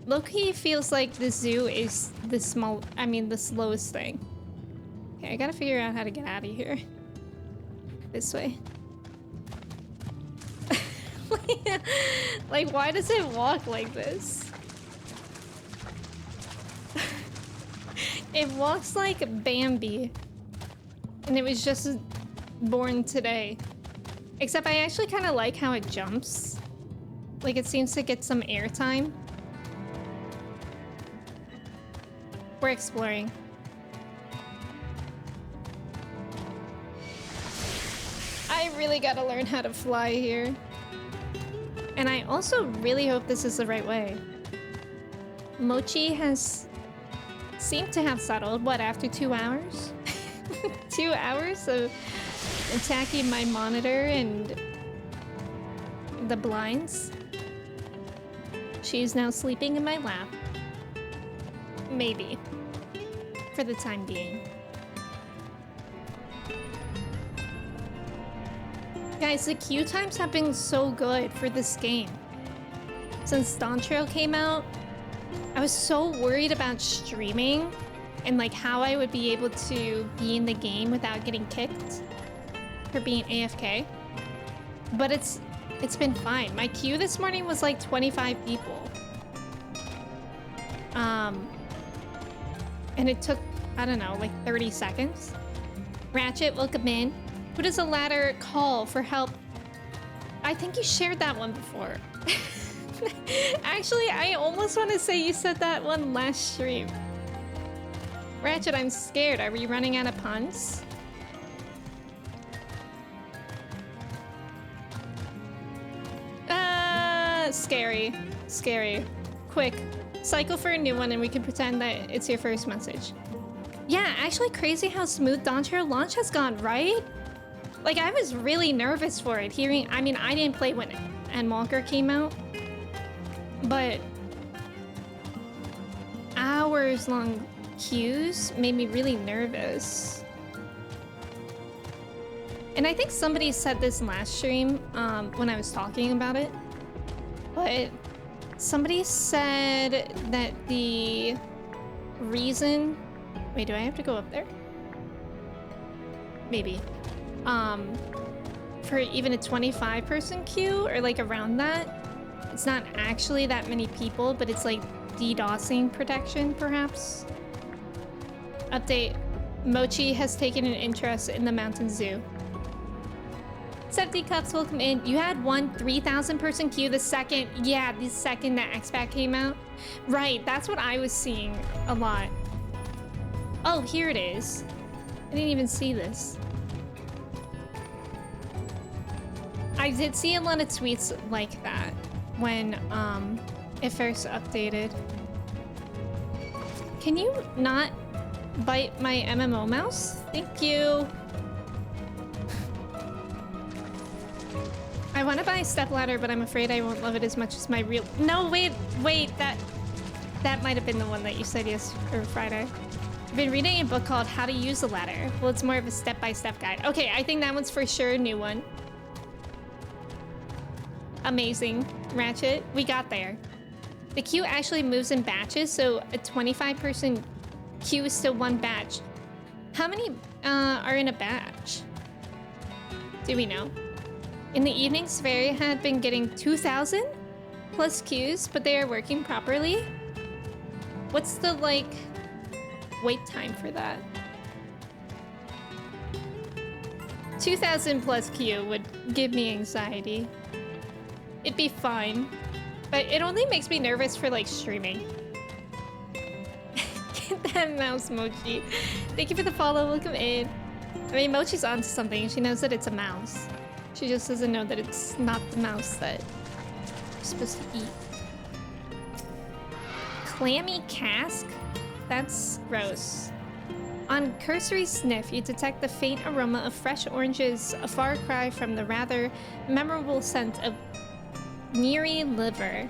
Low-key feels like the zoo is the slowest thing. Okay, I gotta figure out how to get out of here. This way. Like, why does it walk like this? It walks like Bambi. And it was just born today. Except I actually kind of like how it jumps. Like, it seems to get some airtime. We're exploring. I really gotta learn how to fly here. And I also really hope this is the right way. Mochi has seemed to have settled, what, after 2 hours? 2 hours of attacking my monitor and the blinds. She's now sleeping in my lap. Maybe. For the time being. Guys, the queue times have been so good for this game. Since Dawn Trail came out, I was so worried about streaming and like how I would be able to be in the game without getting kicked for being AFK. But it's been fine. My queue this morning was like 25 people. And it took, I don't know, like 30 seconds. Ratchet, welcome in. Who does a ladder call for help? I think you shared that one before. Actually, I almost want to say you said that one last stream. Ratchet, I'm scared. Are we running out of puns? Scary. Scary. Quick. Cycle for a new one and we can pretend that it's your first message. Yeah, actually crazy how smooth Dawn Trail launch has gone, right? Like, I was really nervous for it. I mean, I didn't play when Endwalker came out. But hours-long queues made me really nervous. And I think somebody said this last stream when I was talking about it. But somebody said that the reason... Wait, do I have to go up there? Maybe. For even a 25-person queue or like around that, it's not actually that many people, but it's like DDoSing protection, perhaps. Update. Mochi has taken an interest in the Mountain Zoo. 70 Cups, welcome in. You had one 3,000-person queue the second that X-Pac came out? Right, that's what I was seeing a lot. Oh, here it is. I didn't even see this. I did see a lot of tweets like that when it first updated. Can you not bite my MMO mouse? Thank you. I want to buy a stepladder, but I'm afraid I won't love it as much as my real... No, wait, that might have been the one that you said or Friday. I've been reading a book called How to Use a Ladder. Well, it's more of a step-by-step guide. Okay, I think that one's for sure a new one. Amazing. Ratchet, we got there. The queue actually moves in batches, so a 25-person queue is still one batch. How many are in a batch? Do we know? In the evenings, Sverre had been getting 2,000 plus queues, but they are working properly. What's the, like, wait time for that? 2,000 plus queue would give me anxiety. It'd be fine. But it only makes me nervous for, like, streaming. Get that mouse, Mochi. Thank you for the follow. Welcome in. I mean, Mochi's onto something. She knows that it's a mouse. She just doesn't know that it's not the mouse that you're supposed to eat. Clammy cask? That's gross. On cursory sniff, you detect the faint aroma of fresh oranges, a far cry from the rather memorable scent of Neary liver.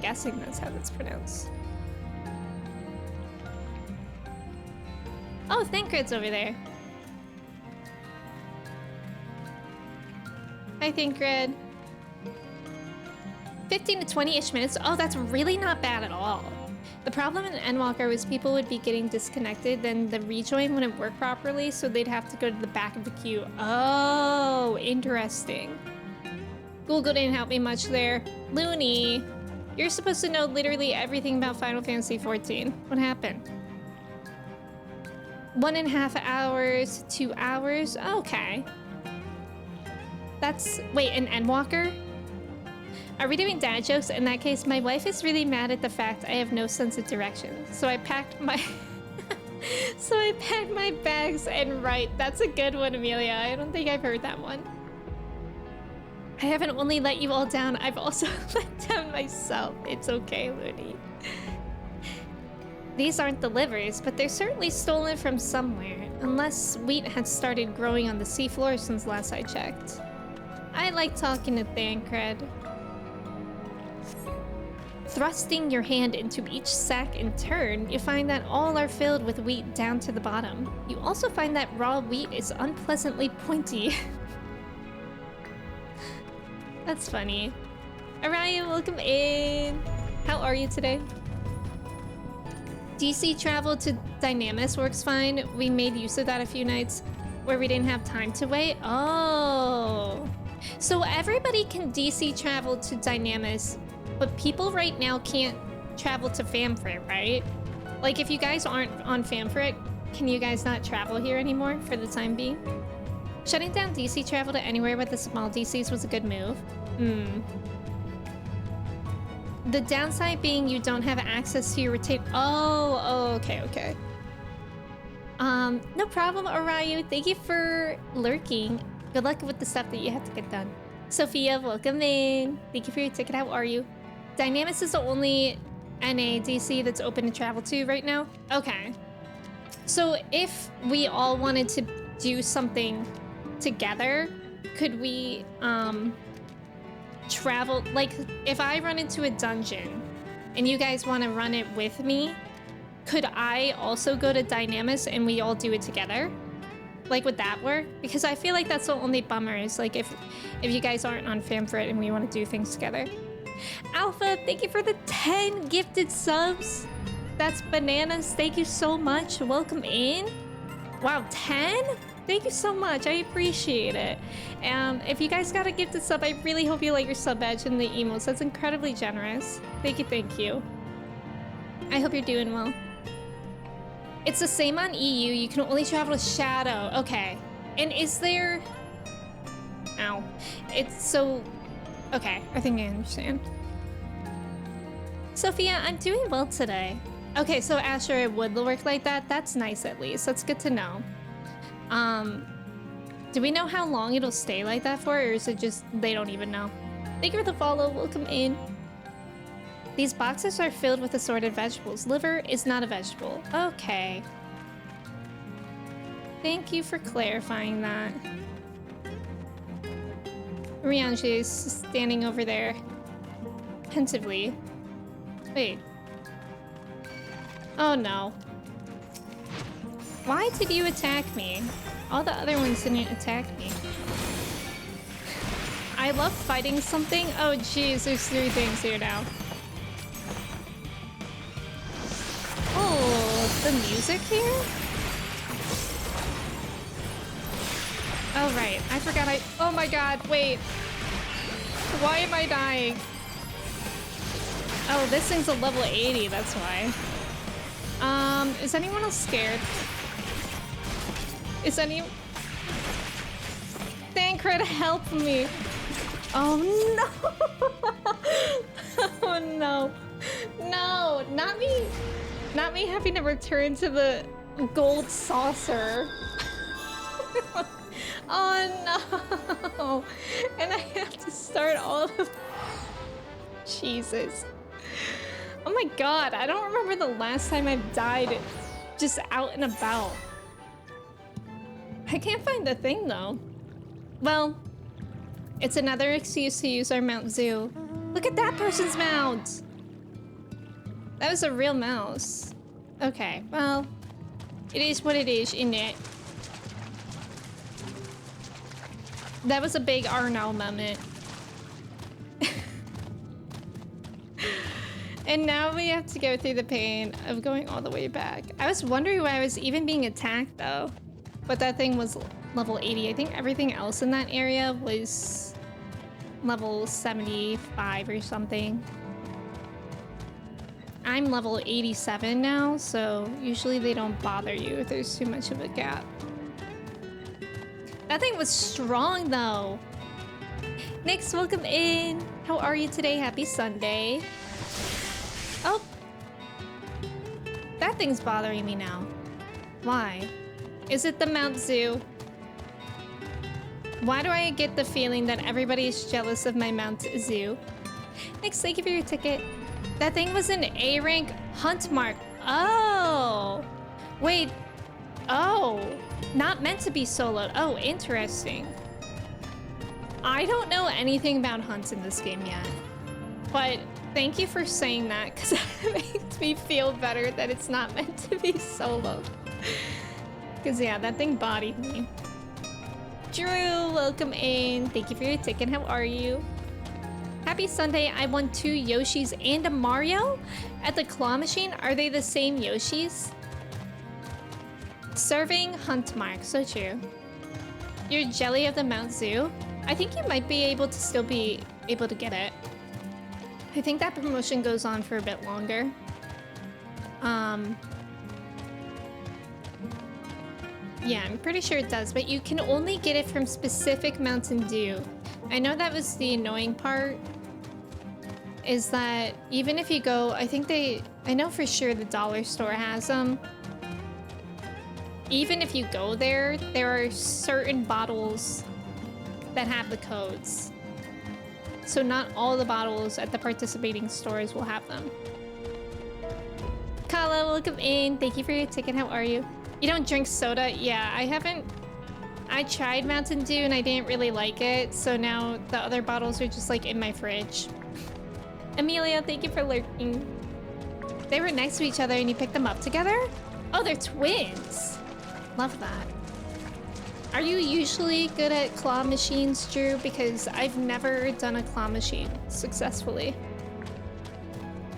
Guessing that's how that's pronounced. Oh, Thancred's over there. Hi, Thancred. 15 to 20-ish minutes. Oh, that's really not bad at all. The problem in Endwalker was people would be getting disconnected, then the rejoin wouldn't work properly, so they'd have to go to the back of the queue. Oh, interesting. Google didn't help me much there. Looney, you're supposed to know literally everything about Final Fantasy XIV. What happened? 1.5 hours, 2 hours? Okay. That's... Wait, an Endwalker? Are we doing dad jokes? In that case, my wife is really mad at the fact I have no sense of direction. So I packed my... so I packed my bags and right. That's a good one, Amelia. I don't think I've heard that one. I haven't only let you all down, I've also let down myself. It's okay, Looney. These aren't the livers, but they're certainly stolen from somewhere. Unless wheat had started growing on the seafloor since last I checked. I like talking to Thancred. Thrusting your hand into each sack in turn, you find that all are filled with wheat down to the bottom. You also find that raw wheat is unpleasantly pointy. That's funny. Araya, welcome in. How are you today? DC travel to Dynamis works fine. We made use of that a few nights where we didn't have time to wait. Oh. So everybody can DC travel to Dynamis, but people right now can't travel to Famfrit, right? Like, if you guys aren't on Famfrit, can you guys not travel here anymore for the time being? Shutting down DC travel to anywhere but the small DCs was a good move. The downside being you don't have access to your retain... Oh, okay. No problem, Arayu. Thank you for lurking. Good luck with the stuff that you have to get done. Sophia, welcome in. Thank you for your ticket. How are you? Dynamis is the only NA DC that's open to travel to right now? Okay. So if we all wanted to do something together, could we, travel... Like, if I run into a dungeon and you guys want to run it with me, could I also go to Dynamis and we all do it together? Like, would that work? Because I feel like that's the only bummer is, like, if you guys aren't on Famfrit and we want to do things together. Alpha, thank you for the 10 gifted subs. That's bananas. Thank you so much. Welcome in. Wow, 10? Thank you so much. I appreciate it. If you guys got a gifted sub, I really hope you like your sub badge and the emotes. That's incredibly generous. Thank you. I hope you're doing well. It's the same on EU. You can only travel with Shadow. Okay. And is there... Ow. It's so... Okay, I think I understand. Sophia, I'm doing well today. Okay, so Asher, it would work like that? That's nice at least. That's good to know. Do we know how long it'll stay like that for, or is it just they don't even know? Thank you for the follow. Welcome in. These boxes are filled with assorted vegetables. Liver is not a vegetable. Okay. Thank you for clarifying that. Rianji is standing over there pensively. Wait. Oh no. Why did you attack me? All the other ones didn't attack me. I love fighting something. Oh geez, there's 3 things here now. Oh, the music here? Oh right, I forgot oh my god, wait. Why am I dying? Oh, this thing's a level 80, that's why. Is anyone else scared? Is any... Thancred, help me! Oh no! Oh no. No, not me. Not me having to return to the gold saucer. Oh no. And I have to start all of... Jesus. Oh my god, I don't remember the last time I've died just out and about. I can't find the thing though. Well, it's another excuse to use our Mount Zoo. Look at that person's mount! That was a real mouse. Okay, well, it is what it is, isn't it? That was a big Arno moment. And now we have to go through the pain of going all the way back. I was wondering why I was even being attacked though. But that thing was level 80. I think everything else in that area was level 75 or something. I'm level 87 now, so usually they don't bother you if there's too much of a gap. That thing was strong though. Nix, welcome in. How are you today? Happy Sunday. Oh. That thing's bothering me now. Why? Is it the Mount Zoo? Why do I get the feeling that everybody is jealous of my Mount Zoo? Nix, thank you for your ticket. That thing was an A rank hunt mark. Oh. Wait. Oh. Not meant to be soloed. Oh, interesting. I don't know anything about hunts in this game yet. But thank you for saying that, because it makes me feel better that it's not meant to be soloed. Because yeah, that thing bodied me. Drew, welcome in. Thank you for your ticket. How are you? Happy Sunday. I won 2 Yoshis and a Mario at the claw machine. Are they the same Yoshis? Serving hunt mark. So true. You're jelly of the Mount Zoo. I think you might be able to still be able to get it. I think that promotion goes on for a bit longer. Yeah, I'm pretty sure it does, but you can only get it from specific Mountain Dew. I know that was the annoying part, is that even if you go, I know for sure the dollar store has them. Even if you go there, there are certain bottles that have the codes. So not all the bottles at the participating stores will have them. Kala, welcome in. Thank you for your ticket. How are you? You don't drink soda? Yeah, I haven't. I tried Mountain Dew and I didn't really like it. So now the other bottles are just like in my fridge. Amelia, thank you for lurking. They were next to each other and you picked them up together? Oh, they're twins. Love that. Are you usually good at claw machines, Drew? Because I've never done a claw machine successfully.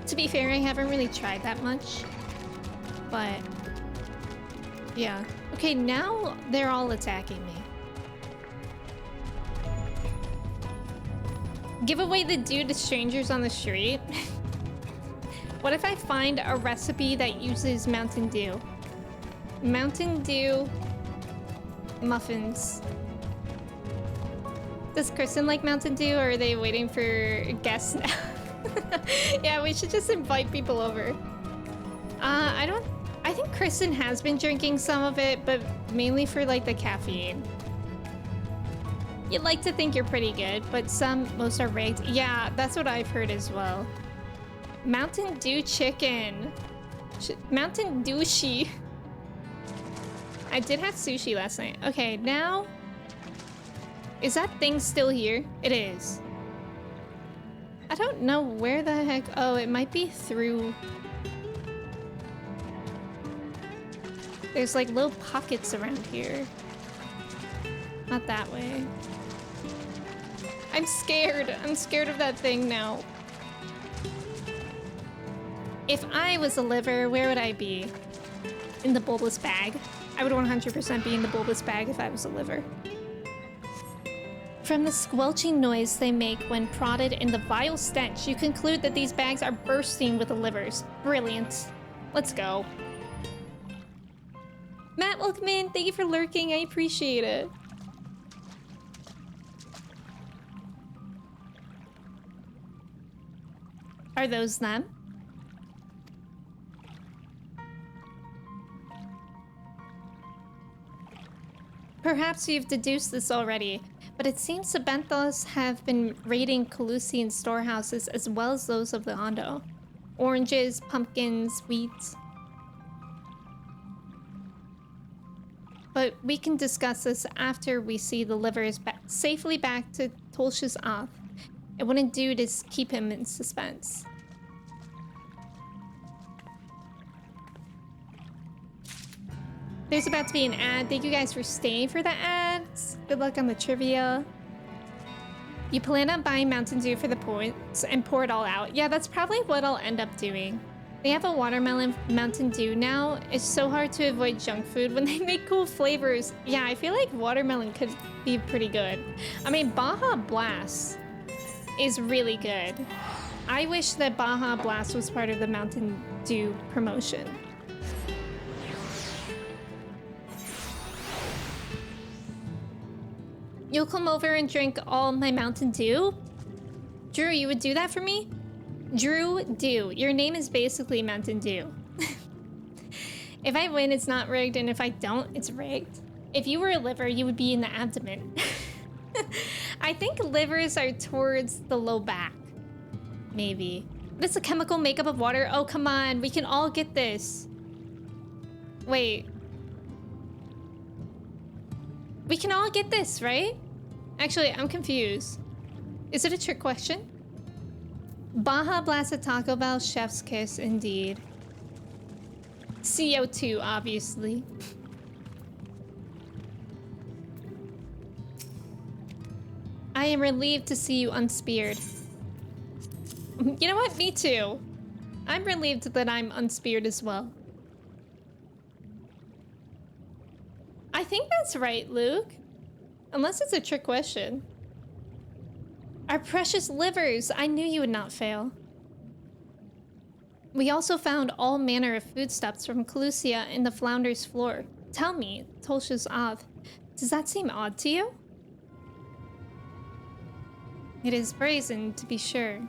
To be fair, I haven't really tried that much. But yeah. Okay, now they're all attacking me. Give away the dew to strangers on the street? What if I find a recipe that uses Mountain Dew? Mountain Dew muffins. Does Kristen like Mountain Dew, or are they waiting for guests now? Yeah, we should just invite people over. I think Kristen has been drinking some of it, but mainly for like the caffeine. You'd like to think you're pretty good, but most are rigged. Yeah, that's what I've heard as well. Mountain Dew chicken. Mountain Dewshi. I did have sushi last night. Okay, now... Is that thing still here? It is. I don't know where the heck... Oh, it might be through... There's like little pockets around here. Not that way. I'm scared. I'm scared of that thing now. If I was a liver, where would I be? In the bulbous bag. I would 100% be in the bulbous bag if I was a liver. From the squelching noise they make when prodded in the vile stench, you conclude that these bags are bursting with the livers. Brilliant. Let's go. Matt, welcome in. Thank you for lurking. I appreciate it. Are those them? Perhaps you've deduced this already, but it seems the Benthos have been raiding Colusian storehouses as well as those of the Ondo. Oranges, pumpkins, wheat. But we can discuss this after we see the livers safely back to Tolsh's Oth. It wouldn't do to keep him in suspense. There's about to be an ad. Thank you guys for staying for the ads. Good luck on the trivia. You plan on buying Mountain Dew for the points and pour it all out. Yeah, that's probably what I'll end up doing. They have a watermelon Mountain Dew now. It's so hard to avoid junk food when they make cool flavors. Yeah, I feel like watermelon could be pretty good. I mean, Baja Blast is really good. I wish that Baja Blast was part of the Mountain Dew promotion. You'll come over and drink all my Mountain Dew? Drew, you would do that for me? Drew Dew. Your name is basically Mountain Dew. If I win, it's not rigged, and if I don't, it's rigged. If you were a liver, you would be in the abdomen. I think livers are towards the low back. Maybe. But it's a chemical makeup of water. Oh, come on. We can all get this. Wait. We can all get this, right? Actually, I'm confused. Is it a trick question? Baja Blast at Taco Bell, chef's kiss, indeed. CO2, obviously. I am relieved to see you unspeared. You know what? Me too. I'm relieved that I'm unspeared as well. I think that's right, Luke. Unless it's a trick question. Our precious livers! I knew you would not fail. We also found all manner of foodstuffs from Colusia in the Flounder's floor. Tell me, Tolsh's Oth, does that seem odd to you? It is brazen, to be sure.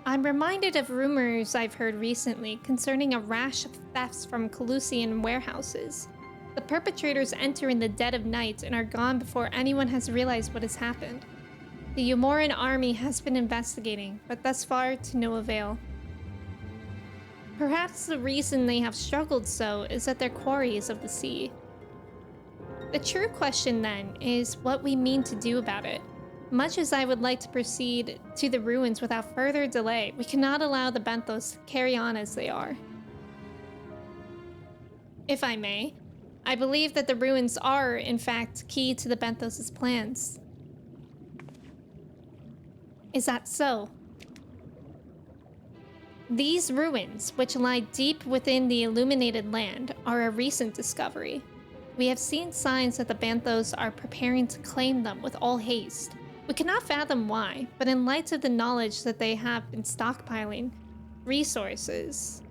I'm reminded of rumors I've heard recently concerning a rash of thefts from Colusian warehouses. The perpetrators enter in the dead of night and are gone before anyone has realized what has happened. The Umoran army has been investigating, but thus far to no avail. Perhaps the reason they have struggled so is that their quarry is of the sea. The true question then is what we mean to do about it. Much as I would like to proceed to the ruins without further delay, we cannot allow the Benthos to carry on as they are. If I may, I believe that the ruins are, in fact, key to the Benthos' plans. Is that so? These ruins, which lie deep within the illuminated land, are a recent discovery. We have seen signs that the Benthos are preparing to claim them with all haste. We cannot fathom why, but in light of the knowledge that they have been stockpiling resources,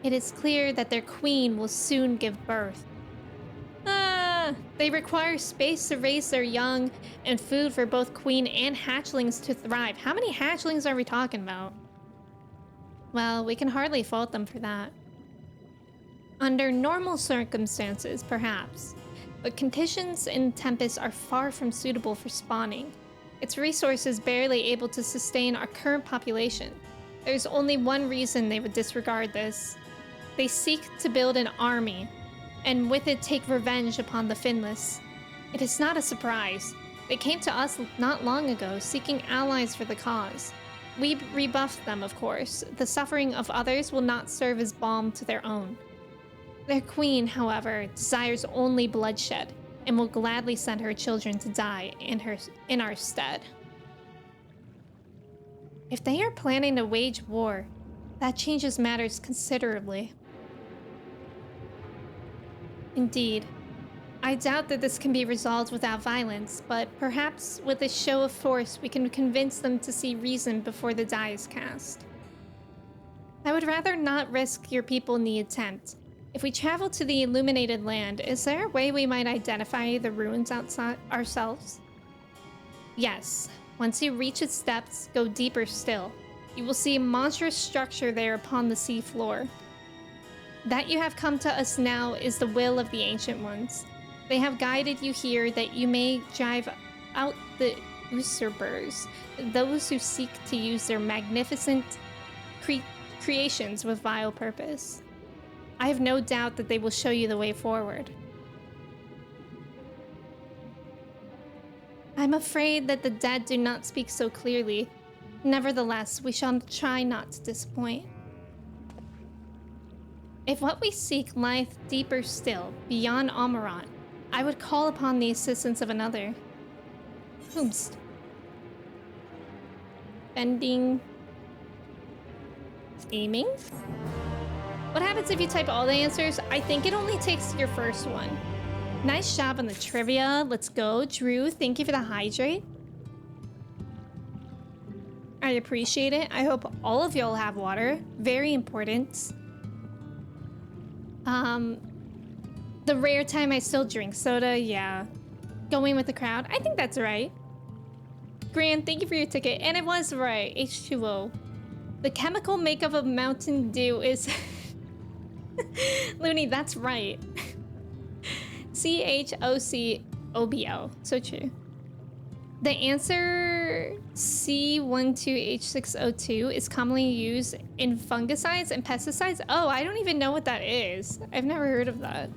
it is clear that their queen will soon give birth. They require space to raise their young and food for both queen and hatchlings to thrive. How many hatchlings are we talking about? Well, we can hardly fault them for that. Under normal circumstances, perhaps, but conditions in Tempest are far from suitable for spawning. Its resources barely able to sustain our current population. There's only one reason they would disregard this. They seek to build an army, and with it take revenge upon the Finless. It is not a surprise. They came to us not long ago, seeking allies for the cause. We rebuffed them, of course. The suffering of others will not serve as balm to their own. Their queen, however, desires only bloodshed, and will gladly send her children to die in our stead. If they are planning to wage war, that changes matters considerably. Indeed. I doubt that this can be resolved without violence, but perhaps with a show of force we can convince them to see reason before the die is cast. I would rather not risk your people in the attempt. If we travel to the illuminated land, is there a way we might identify the ruins outside ourselves? Yes. Once you reach its depths, go deeper still. You will see a monstrous structure there upon the sea floor. That you have come to us now is the will of the Ancient Ones. They have guided you here that you may drive out the usurpers, those who seek to use their magnificent creations with vile purpose. I have no doubt that they will show you the way forward. I'm afraid that the dead do not speak so clearly. Nevertheless, we shall try not to disappoint. If what we seek lieth deeper still, beyond Amarant, I would call upon the assistance of another. Whomst? Bending. Aiming? What happens if you type all the answers? I think it only takes your first one. Nice job on the trivia. Let's go. Drew, thank you for the hydrate. I appreciate it. I hope all of y'all have water. Very important. The rare time I still drink soda, yeah. Going with the crowd. I think that's right. Gran, thank you for your ticket. And it was right. H2O. The chemical makeup of Mountain Dew is... Looney, that's right. CHOCOBO. So true. The answer C12H602 is commonly used in fungicides and pesticides. Oh, I don't even know what that is. I've never heard of that.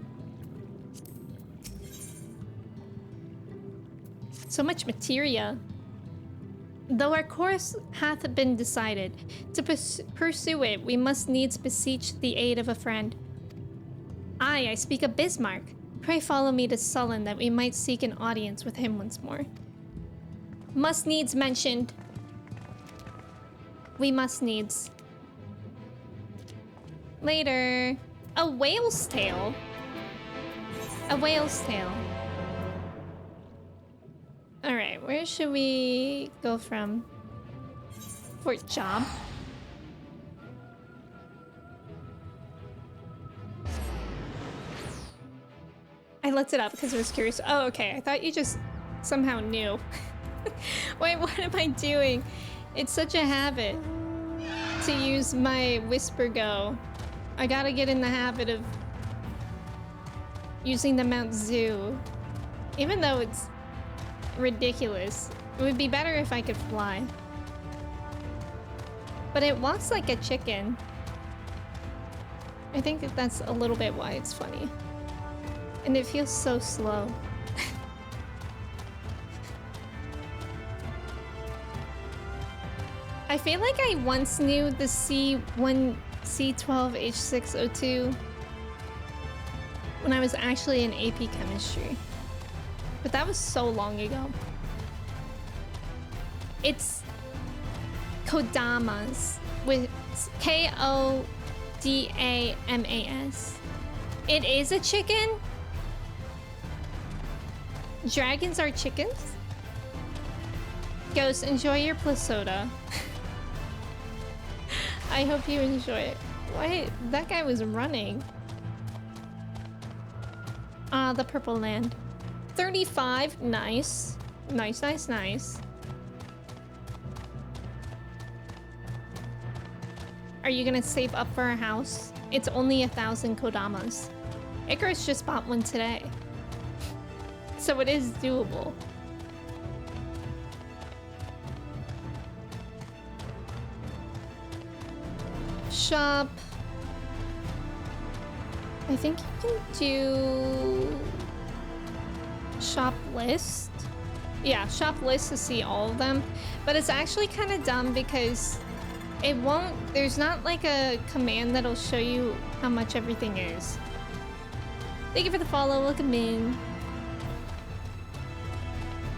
So much materia. Though our course hath been decided, to pursue it, we must needs beseech the aid of a friend. I speak of Bismarck. Pray follow me to Sullen that we might seek an audience with him once more. Must needs mentioned. We must needs. Later. A whale's tail. A whale's tail. Alright, where should we go from? Fort Job. I looked it up because I was curious. Oh, okay. I thought you just somehow knew. Wait, what am I doing? It's such a habit to use my Whisper Go. I gotta get in the habit of using the Mount Zoo. Even though it's ridiculous. It would be better if I could fly. But it walks like a chicken. I think that that's a little bit why it's funny. And it feels so slow. I feel like I once knew the C12H602 when I was actually in AP chemistry. But that was so long ago. It's Kodamas with Kodamas. It is a chicken? Dragons are chickens? Ghost, enjoy your Plasoda. I hope you enjoy it. Why? That guy was running. Ah, the purple land. 35. Nice. Nice, nice, nice. Are you gonna save up for a house? It's only 1,000 Kodamas. Icarus just bought one today. So it is doable. Shop. I think you can do shop list. Yeah, shop list to see all of them. But it's actually kind of dumb because it won't, there's not like a command that'll show you how much everything is. Thank you for the follow, welcome in.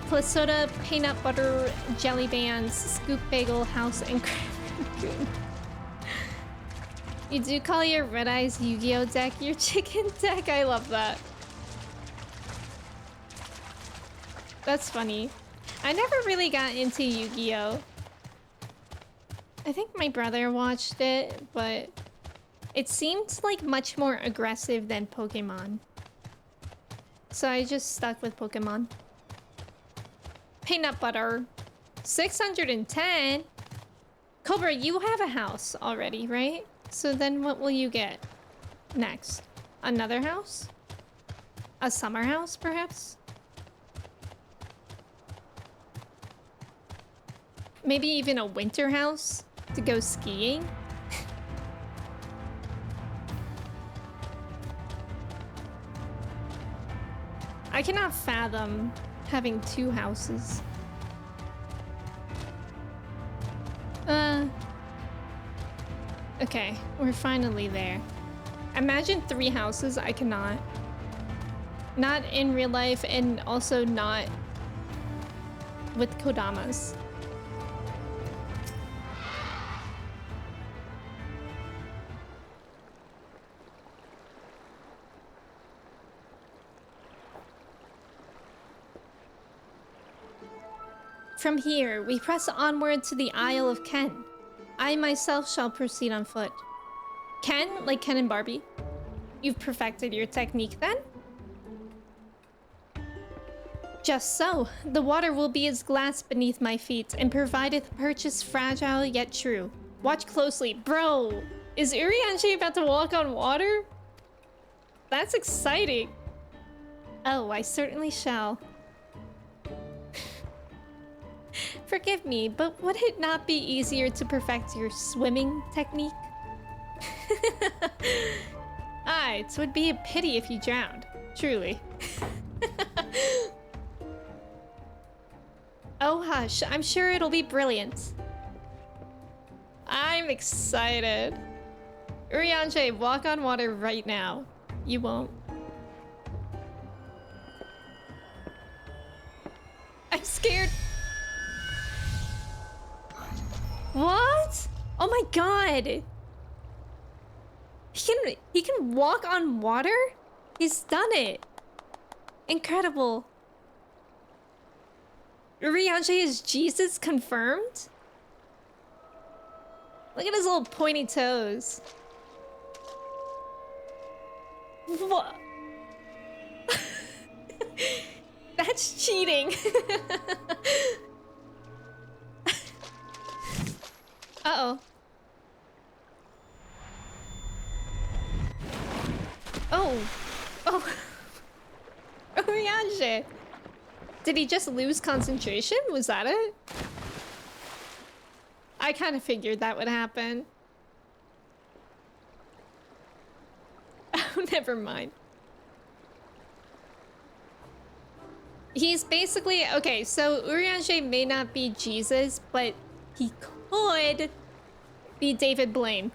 Plasoda, peanut butter, jelly bands, scoop bagel, house, and cream. You do call your Red Eyes Yu-Gi-Oh deck your chicken deck? I love that. That's funny. I never really got into Yu-Gi-Oh. I think my brother watched it, but it seemed like much more aggressive than Pokemon. So I just stuck with Pokemon. Peanut butter. 610? Cobra, you have a house already, right? So then what will you get next? Another house? A summer house, perhaps? Maybe even a winter house to go skiing? I cannot fathom having 2 houses. Okay, we're finally there. Imagine 3 houses, I cannot. Not in real life and also not with Kodamas. From here, we press onward to the Isle of Ken. I myself shall proceed on foot. Ken? Like Ken and Barbie? You've perfected your technique then? Just so. The water will be as glass beneath my feet, and provideth purchase fragile yet true. Watch closely. Bro! Is Urianger about to walk on water? That's exciting. Oh, I certainly shall. Forgive me, but would it not be easier to perfect your swimming technique? Aye, it would be a pity if you drowned. Truly. Oh hush, I'm sure it'll be brilliant. I'm excited. Urianger, walk on water right now. You won't. I'm scared. What? Oh my god! He can walk on water? He's done it. Incredible. Urianger is Jesus confirmed? Look at his little pointy toes. What? That's cheating. Uh-oh. Oh. Oh. Urianger. Did he just lose concentration? Was that it? I kind of figured that would happen. Oh, never mind. He's basically... Okay, so Urianger may not be Jesus, but he could be David Blaine.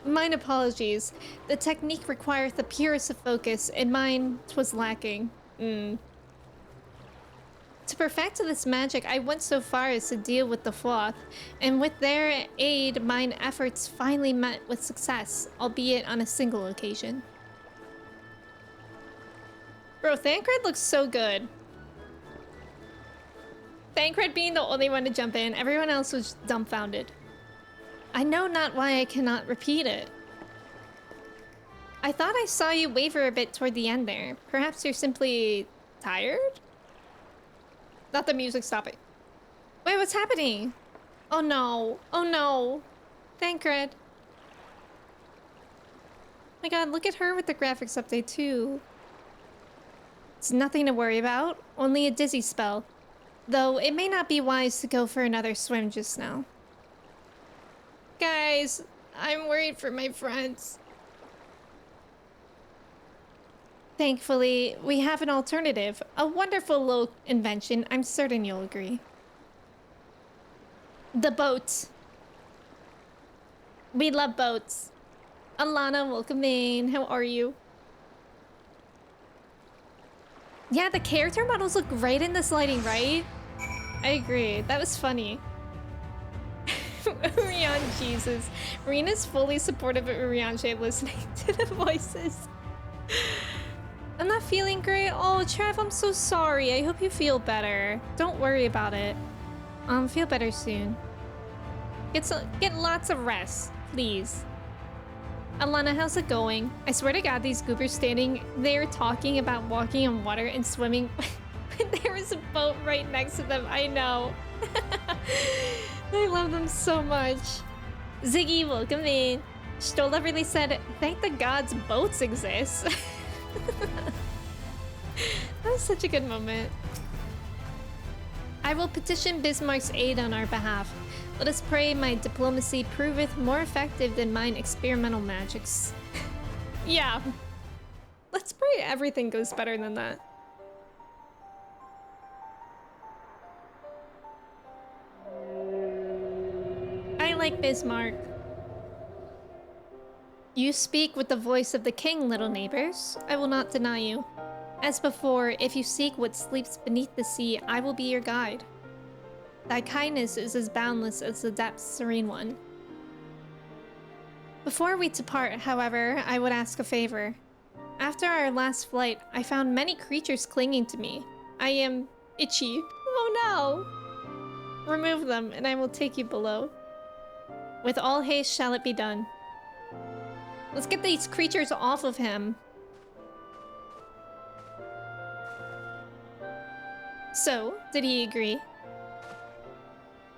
Mine apologies. The technique requires the purest of focus, and mine 'twas lacking. To perfect this magic, I went so far as to deal with the floth, and with their aid, mine efforts finally met with success, albeit on a single occasion. Bro, Thancred looks so good. Thancred being the only one to jump in, everyone else was dumbfounded. I know not why I cannot repeat it. I thought I saw you waver a bit toward the end there. Perhaps you're simply tired? Not the music, stop it. Wait, what's happening? Oh no, oh no. Thancred. My god, look at her with the graphics update too. It's nothing to worry about, only a dizzy spell. Though it may not be wise to go for another swim just now. Guys, I'm worried for my friends. Thankfully, we have an alternative. A wonderful little invention, I'm certain you'll agree. The boat. We love boats. Alana, welcome in. How are you? Yeah, the character models look great in this lighting, right? I agree. That was funny. Urianger, Jesus. Rena's fully supportive of Urianger listening to the voices. I'm not feeling great. Oh, Trev, I'm so sorry. I hope you feel better. Don't worry about it. Feel better soon. Get lots of rest, please. Alana, how's it going? I swear to God, these goobers standing there talking about walking on water and swimming There was a boat right next to them. I know. I love them so much. Ziggy, welcome in. Stola really said, thank the gods boats exist. That was such a good moment. I will petition Bismarck's aid on our behalf. Let us pray my diplomacy proveth more effective than mine experimental magics. Yeah. Let's pray everything goes better than that. I like Bismarck. You speak with the voice of the king, little neighbors. I will not deny you. As before, if you seek what sleeps beneath the sea, I will be your guide. Thy kindness is as boundless as the depths, serene one. Before we depart, however, I would ask a favor. After our last flight, I found many creatures clinging to me. I am itchy. Oh no! Remove them, and I will take you below. With all haste shall it be done. Let's get these creatures off of him. So, did he agree?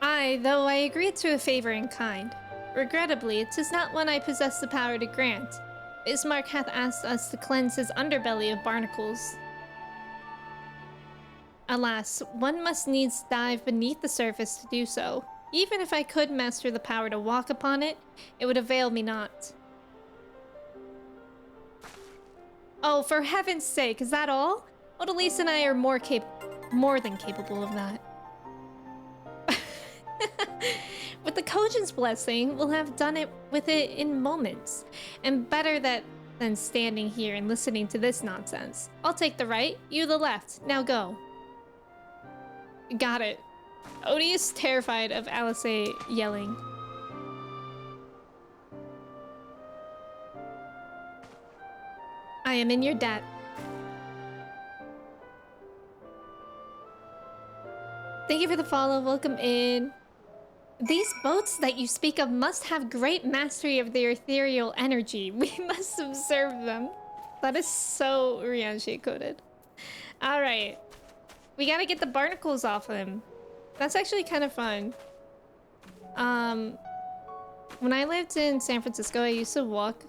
Aye, though I agreed to a favor in kind. Regrettably, 'tis not one I possess the power to grant. Bismarck hath asked us to cleanse his underbelly of barnacles. Alas, one must needs dive beneath the surface to do so. Even if I could master the power to walk upon it, it would avail me not. Oh, for heaven's sake, is that all? Odalise and I are more than capable of that. With the Kojin's blessing, we'll have done it with it in moments. And better that than standing here and listening to this nonsense. I'll take the right, you the left. Now go. Got it. Odie is terrified of Alice yelling. I am in your debt. Thank you for the follow. Welcome in. These boats that you speak of must have great mastery of their ethereal energy. We must observe them. That is so Rianchi coded. Alright. We gotta get the barnacles off him. That's actually kind of fun. When I lived in San Francisco, I used to walk...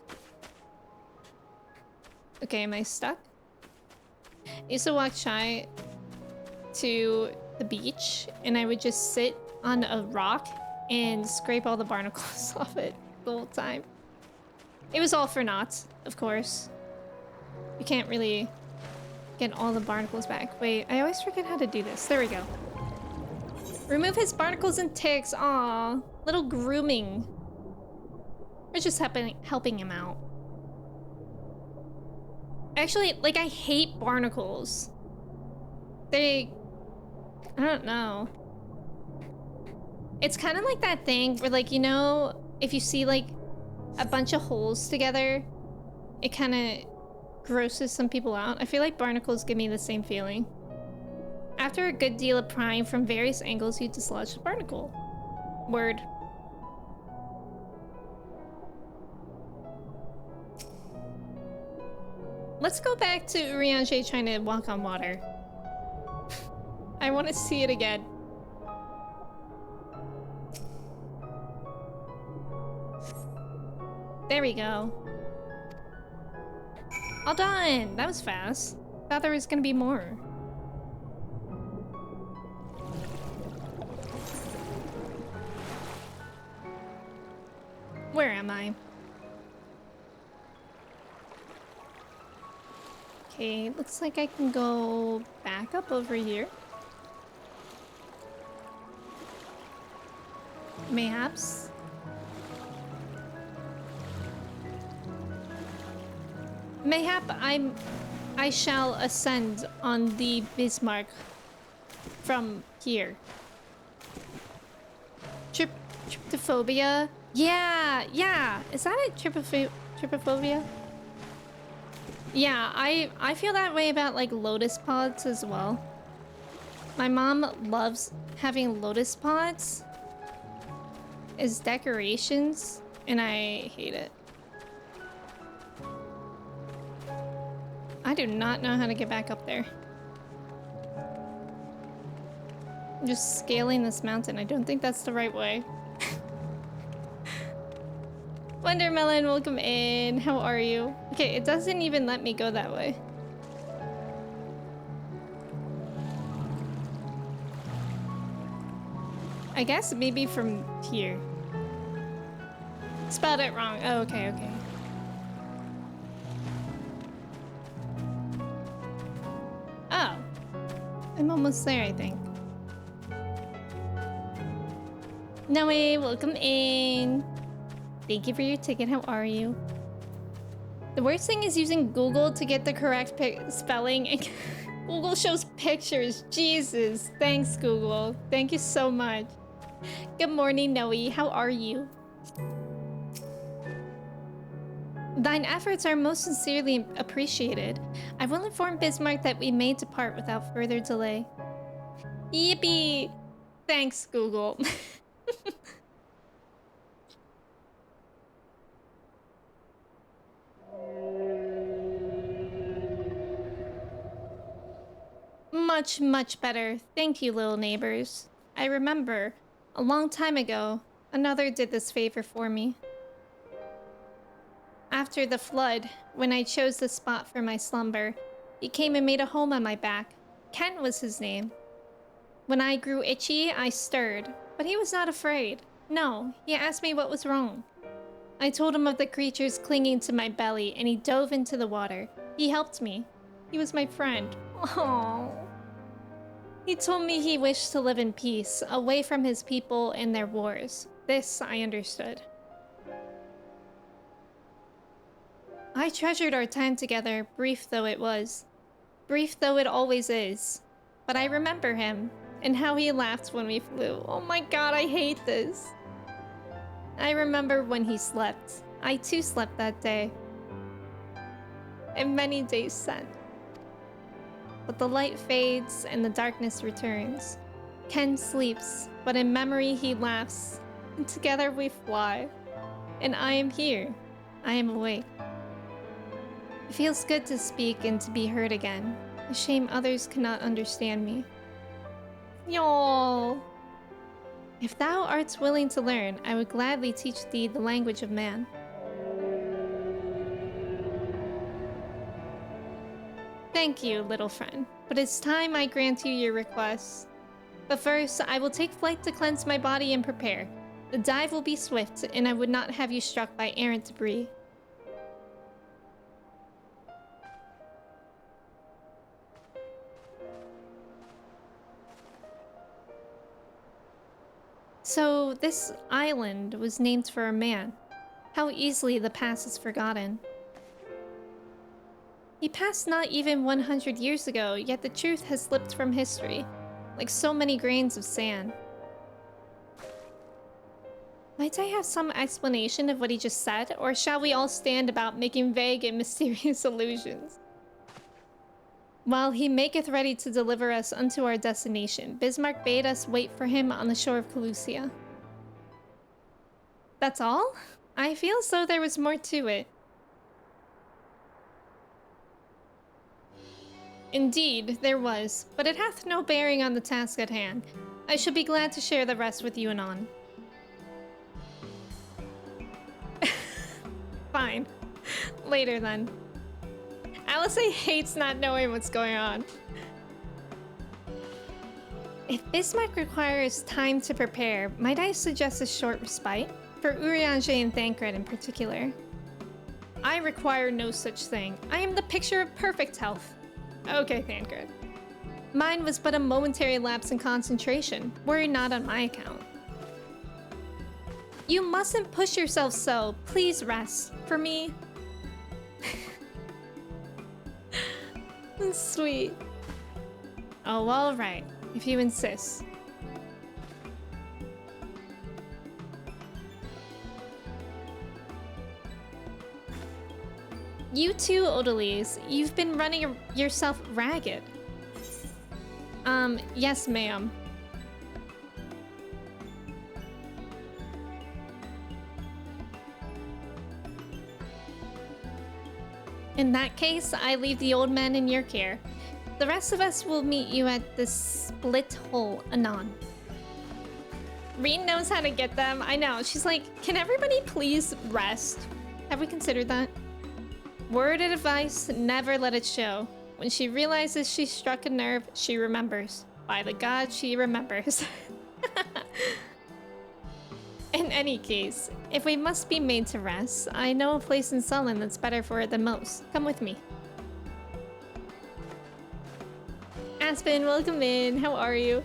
Okay, am I stuck? I used to walk shy to the beach, and I would just sit on a rock and scrape all the barnacles off it the whole time. It was all for naught, of course. You can't really get all the barnacles back. Wait, I always forget how to do this. There we go. Remove his barnacles and ticks. Aw, little grooming. We're just helping him out. Actually, like, I hate barnacles. I don't know. It's kind of like that thing where, like, you know, if you see, like, a bunch of holes together, it kind of grosses some people out. I feel like barnacles give me the same feeling. After a good deal of prying from various angles, you dislodge the barnacle. Word. Let's go back to Urianger trying to walk on water. I want to see it again. There we go. All done! That was fast. Thought there was gonna be more. Where am I? Okay, looks like I can go back up over here. Mayhaps. Mayhap I shall ascend on the Bismarck from here. Trypophobia? Yeah. Is that a trypophobia? Yeah, I feel that way about, like, lotus pods as well. My mom loves having lotus pods as decorations, and I hate it. I do not know how to get back up there. I'm just scaling this mountain. I don't think that's the right way. Wondermelon, welcome in. How are you? Okay, it doesn't even let me go that way. I guess maybe from here. Spelled it wrong. Oh, okay, okay. Oh. I'm almost there, I think. Noe, welcome in. Thank you for your ticket. How are you? The worst thing is using Google to get the correct spelling. Google shows pictures. Jesus. Thanks, Google. Thank you so much. Good morning, Noe. How are you? Thine efforts are most sincerely appreciated. I will inform Bismarck that we may depart without further delay. Yippee! Thanks, Google. Much, much better. Thank you, little neighbors. I remember, a long time ago, another did this favor for me. After the flood, when I chose the spot for my slumber, he came and made a home on my back. Kent was his name. When I grew itchy, I stirred, but he was not afraid. No, he asked me what was wrong. I told him of the creatures clinging to my belly, and he dove into the water. He helped me. He was my friend. Aww. He told me he wished to live in peace, away from his people and their wars. This I understood. I treasured our time together, brief though it was. Brief though it always is. But I remember him, and how he laughed when we flew. Oh my god, I hate this. I remember when he slept. I too slept that day. And many days since. But the light fades and the darkness returns. Ken sleeps, but in memory he laughs. And together we fly. And I am here. I am awake. It feels good to speak and to be heard again. A shame others cannot understand me. Y'all. If thou art willing to learn, I would gladly teach thee the language of man. Thank you, little friend, but it's time I grant you your request. But first, I will take flight to cleanse my body and prepare. The dive will be swift, and I would not have you struck by errant debris. So, this island was named for a man. How easily the past is forgotten. He passed not even 100 years ago, yet the truth has slipped from history, like so many grains of sand. Might I have some explanation of what he just said, or shall we all stand about making vague and mysterious allusions? While he maketh ready to deliver us unto our destination, Bismarck bade us wait for him on the shore of Calusia. That's all? I feel as though there was more to it. Indeed, there was, but it hath no bearing on the task at hand. I shall be glad to share the rest with you anon. Fine. Later then. Alice hates not knowing what's going on. If Bismarck requires time to prepare, might I suggest a short respite? For Urianger and Thancred in particular. I require no such thing. I am the picture of perfect health. Okay, Thancred. Mine was but a momentary lapse in concentration. Worry not on my account. You mustn't push yourself so. Please rest. For me... Sweet. Oh, all right. If you insist. You too, Odalise. You've been running yourself ragged. Yes, ma'am. In that case, I leave the old man in your care. The rest of us will meet you at the split hole anon. Reen knows how to get them. I know. She's like, can everybody please rest? Have we considered that? Word of advice, never let it show. When she realizes she struck a nerve, she remembers. By the god, she remembers. In any case, if we must be made to rest, I know a place in Sullen that's better for it than most. Come with me. Aspen, welcome in. How are you?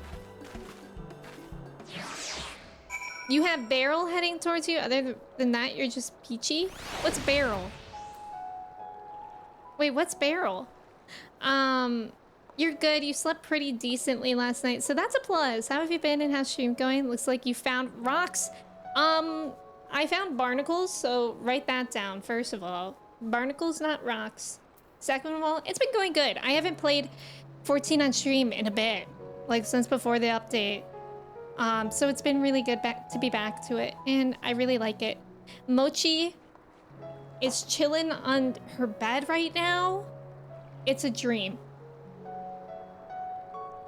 You have Beryl heading towards you? Other than that, you're just peachy? What's Beryl? Wait, what's Beryl? You're good. You slept pretty decently last night, so that's a plus. How have you been and how's stream going? Looks like you found rocks. I found barnacles, so write that down, first of all. Barnacles, not rocks. Second of all, it's been going good. I haven't played 14 on stream in a bit, like since before the update. So it's been really good to be back to it, and I really like it. Mochi is chilling on her bed right now. It's a dream.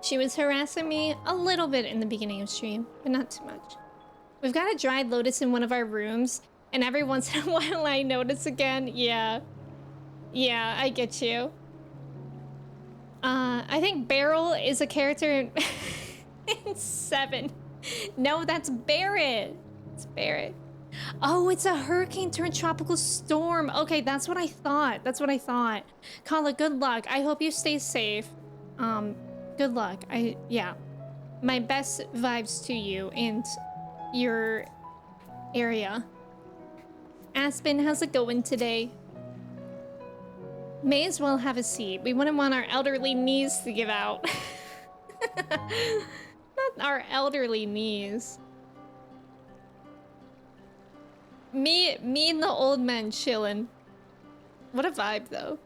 She was harassing me a little bit in the beginning of stream, but not too much. We've got a dried lotus in one of our rooms, and every once in a while I notice again. Yeah, I get you. I think Beryl is a character in, in 7. No, that's Barrett. It's Barrett. Oh, it's a hurricane turned tropical storm. Okay, that's what I thought. Kala, good luck. I hope you stay safe. Good luck. Yeah. My best vibes to you and your area. Aspen, how's it going today? May as well have a seat. We wouldn't want our elderly knees to give out. Not our elderly knees. Me and the old man chilling. What a vibe, though.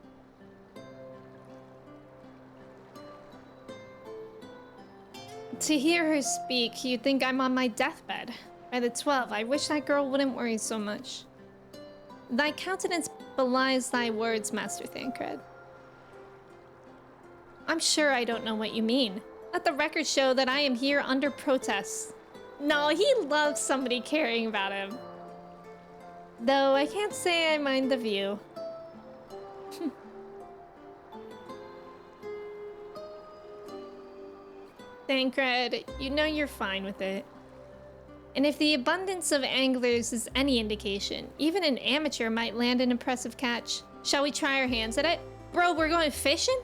To hear her speak, you'd think I'm on my deathbed. By the 12, I wish that girl wouldn't worry so much. Thy countenance belies thy words, Master Thancred. I'm sure I don't know what you mean. Let the record show that I am here under protest. No, he loves somebody caring about him. Though I can't say I mind the view. Thancred, you know you're fine with it. And if the abundance of anglers is any indication, even an amateur might land an impressive catch. Shall we try our hands at it? Bro, we're going fishing?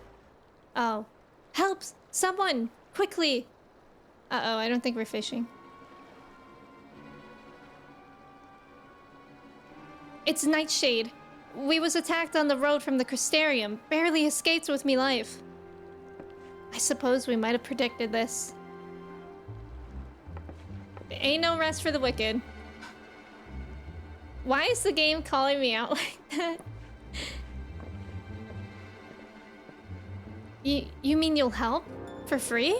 Oh. Help! Someone! Quickly! Uh-oh, I don't think we're fishing. It's Nightshade. We was attacked on the road from the Crystarium. Barely escaped with me life. I suppose we might have predicted this. Ain't no rest for the wicked. Why is the game calling me out like that? You mean you'll help? For free?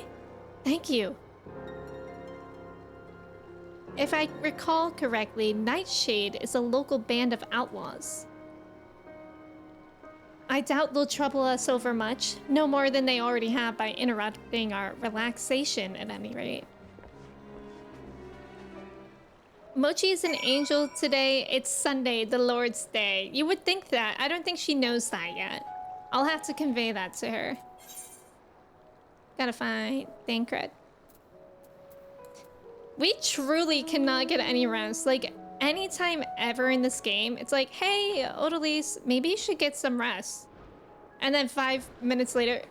Thank you. If I recall correctly, Nightshade is a local band of outlaws. I doubt they'll trouble us over much. No more than they already have by interrupting our relaxation, at any rate. Mochi is an angel today. It's Sunday, the Lord's Day. You would think that. I don't think she knows that yet. I'll have to convey that to her. Gotta find Thancred. We truly cannot get any rest. Like, anytime ever in this game, it's like, hey, Odalise, maybe you should get some rest. And then 5 minutes later,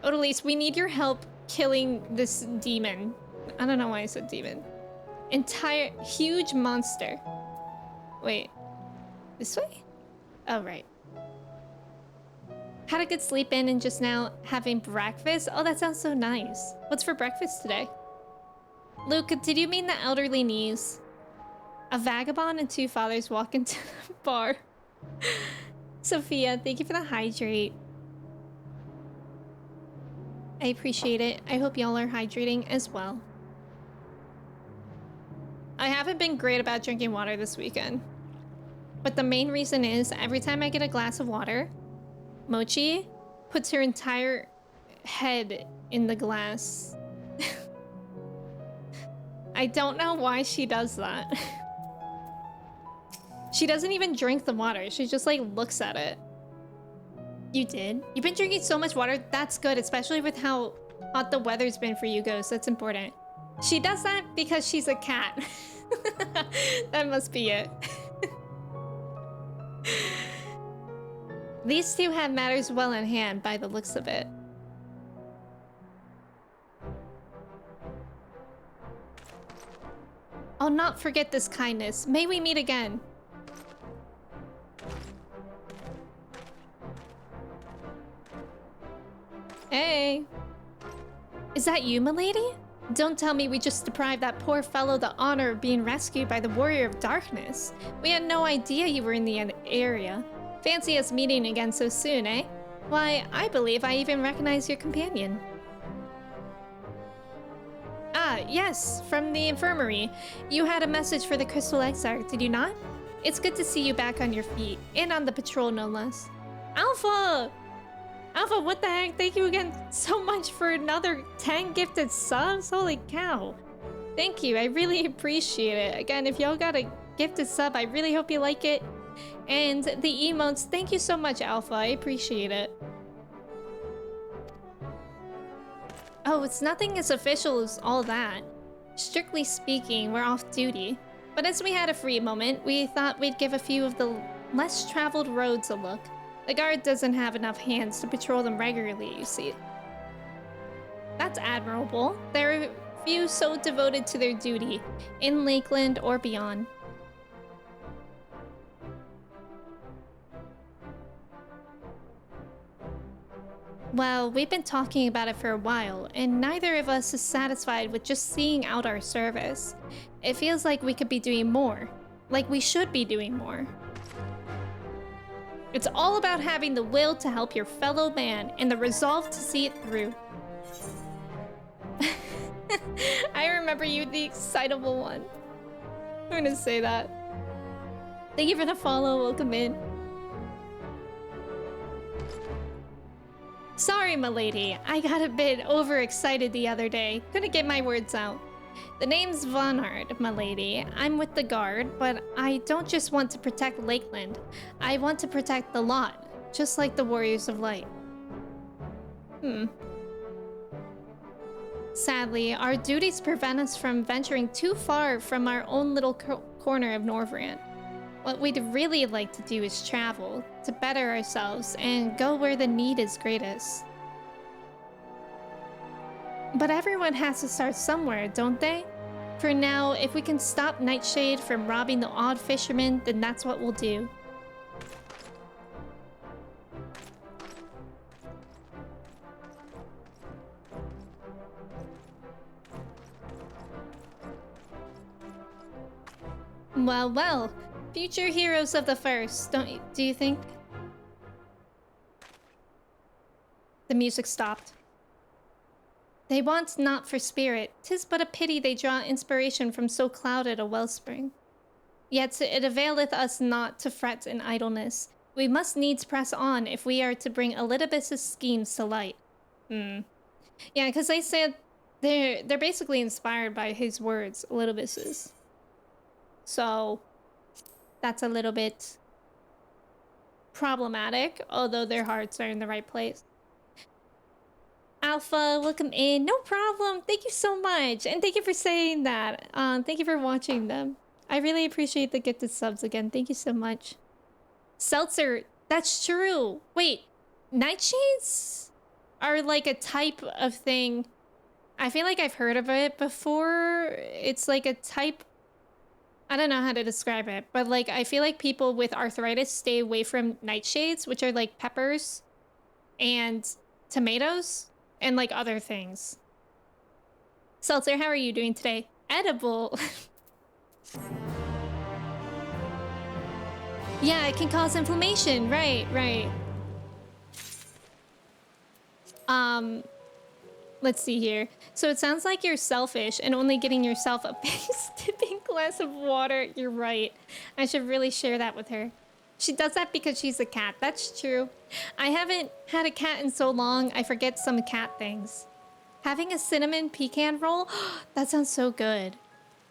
Odalise, we need your help killing this demon. I don't know why I said demon. Entire, huge monster. Wait, this way? Oh, right. Had a good sleep in and just now having breakfast. Oh, that sounds so nice. What's for breakfast today? Luke, did you mean the elderly knees? A vagabond and 2 fathers walk into the bar. Sophia, thank you for the hydrate. I appreciate it. I hope y'all are hydrating as well. I haven't been great about drinking water this weekend. But the main reason is every time I get a glass of water, Mochi puts her entire head in the glass. I don't know why she does that. She doesn't even drink the water. She just like looks at it. You did? You've been drinking so much water? That's good, especially with how hot the weather's been for you, Ghost. That's important. She does that because she's a cat. That must be it. These two have matters well in hand by the looks of it. I'll not forget this kindness. May we meet again. Hey. Is that you, milady? Don't tell me we just deprived that poor fellow the honor of being rescued by the Warrior of Darkness. We had no idea you were in the area. Fancy us meeting again so soon, eh? Why, I believe I even recognize your companion. Ah, yes, from the infirmary. You had a message for the Crystal Exarch, did you not? It's good to see you back on your feet, and on the patrol no less. Alpha! Alpha, what the heck? Thank you again so much for another 10 gifted subs. Holy cow. Thank you, I really appreciate it. Again, if y'all got a gifted sub, I really hope you like it. And the emotes, thank you so much, Alpha. I appreciate it. Oh, it's nothing as official as all that. Strictly speaking, we're off duty. But as we had a free moment, we thought we'd give a few of the less traveled roads a look. The guard doesn't have enough hands to patrol them regularly, you see. That's admirable. There are few so devoted to their duty, in Lakeland or beyond. Well, we've been talking about it for a while, and neither of us is satisfied with just seeing out our service. It feels like we could be doing more. Like we should be doing more. It's all about having the will to help your fellow man and the resolve to see it through. I remember you, the excitable one. I'm gonna say that. Thank you for the follow, welcome in. Sorry, milady. I got a bit overexcited the other day. Couldn't get my words out. The name's Vonard, milady. I'm with the guard, but I don't just want to protect Lakeland. I want to protect the lot, just like the Warriors of Light. Sadly, our duties prevent us from venturing too far from our own little corner of Norvrant. What we'd really like to do is travel, to better ourselves, and go where the need is greatest. But everyone has to start somewhere, don't they? For now, if we can stop Nightshade from robbing the odd fisherman, then that's what we'll do. Well, well. Future heroes of the first, do you think? The music stopped. They want not for spirit, 'tis but a pity they draw inspiration from so clouded a wellspring. Yet it availeth us not to fret in idleness. We must needs press on if we are to bring Elidibus's schemes to light. Yeah, because they said they're basically inspired by his words, Elidibus's. So that's a little bit problematic, although their hearts are in the right place. Alpha, welcome in. No problem. Thank you so much. And thank you for saying that. Thank you for watching them. I really appreciate the gifted subs again. Thank you so much. Seltzer, that's true. Wait, nightshades are like a type of thing. I feel like I've heard of it before. It's like a type... I don't know how to describe it, but like I feel like people with arthritis stay away from nightshades, which are like peppers and tomatoes and like other things. Seltzer, how are you doing today? Edible. Yeah, it can cause inflammation. Right. Let's see here. So it sounds like you're selfish and only getting yourself a big sipping glass of water. You're right. I should really share that with her. She does that because she's a cat. That's true. I haven't had a cat in so long, I forget some cat things. Having a cinnamon pecan roll? That sounds so good.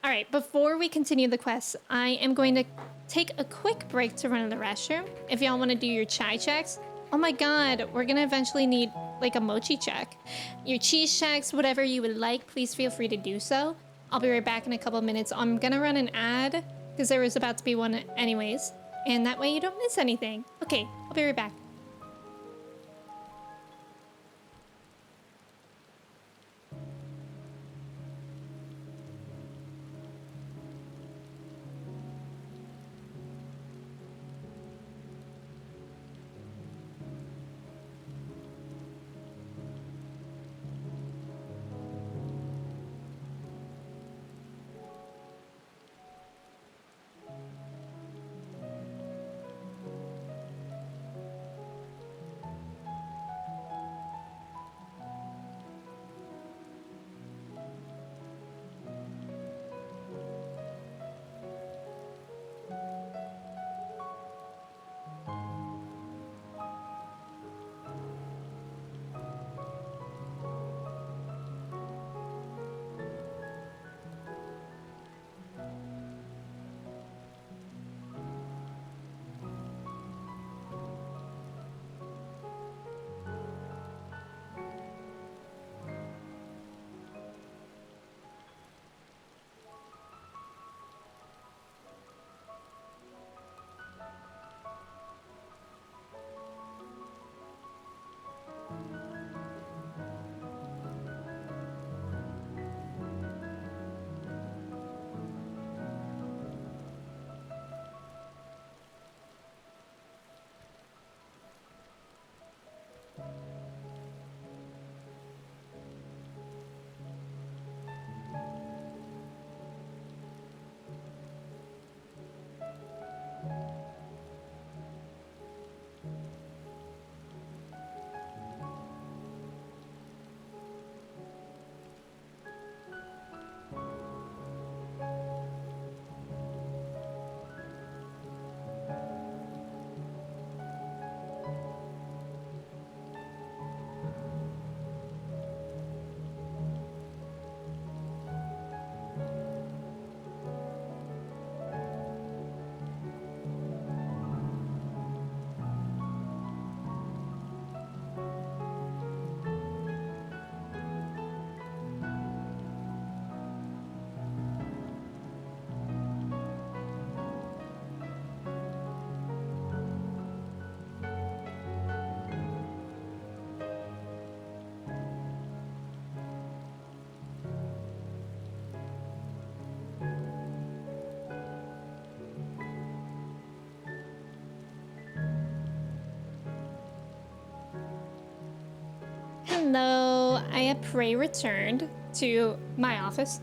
All right, before we continue the quest, I am going to take a quick break to run to the restroom. If y'all want to do your chai checks. Oh my god, we're going to eventually need like a mochi check. Your cheese checks, whatever you would like, please feel free to do so. I'll be right back in a couple minutes. I'm going to run an ad because there was about to be one anyways. And that way you don't miss anything. Okay, I'll be right back. Hello, I have returned to my office.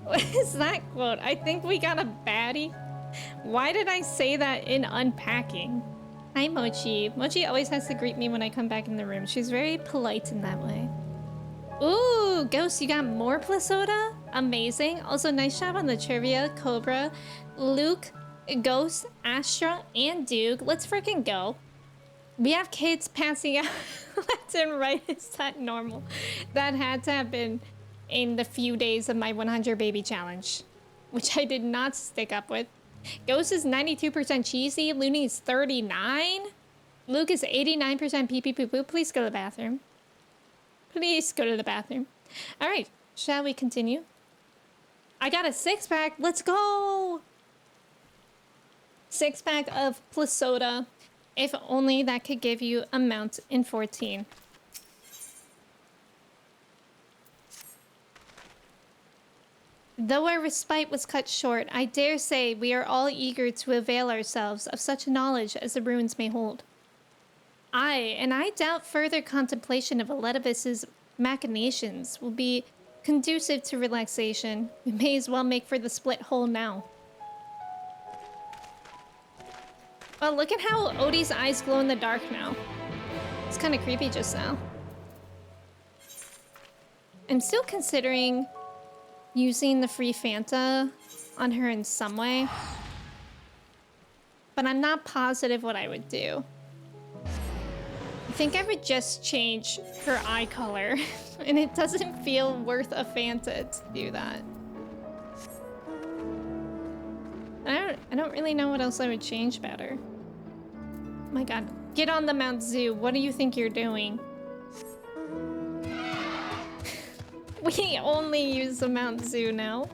What is that quote? I think we got a baddie. Why did I say that in unpacking? Hi, Mochi. Mochi always has to greet me when I come back in the room. She's very polite in that way. Ooh, Ghost, you got more Plasoda? Amazing. Also, nice job on the trivia, Cobra, Luke, Ghost, Astra, and Duke. Let's freaking go. We have kids passing out left and right. Is that normal? That had to have been in the few days of my 100 baby challenge, which I did not stick up with. Ghost is 92% cheesy. Looney is 39. Luke is 89% pee pee poo poo. Please go to the bathroom. Please go to the bathroom. All right, shall we continue? I got a 6-pack. Let's go. 6-pack of Plasoda. If only that could give you a mount in 14. Though our respite was cut short, I dare say we are all eager to avail ourselves of such knowledge as the ruins may hold. Aye, and I doubt further contemplation of Elidibus's machinations will be conducive to relaxation. We may as well make for the split hole now. Oh, look at how Odie's eyes glow in the dark now. It's kind of creepy just now. I'm still considering using the free Fanta on her in some way. but I'm not positive what I would do. I think I would just change her eye color, and it doesn't feel worth a Fanta to do that. I don't really know what else I would change about her. Oh my god. Get on the Mount Zoo. What do you think you're doing? We only use the Mount Zoo now.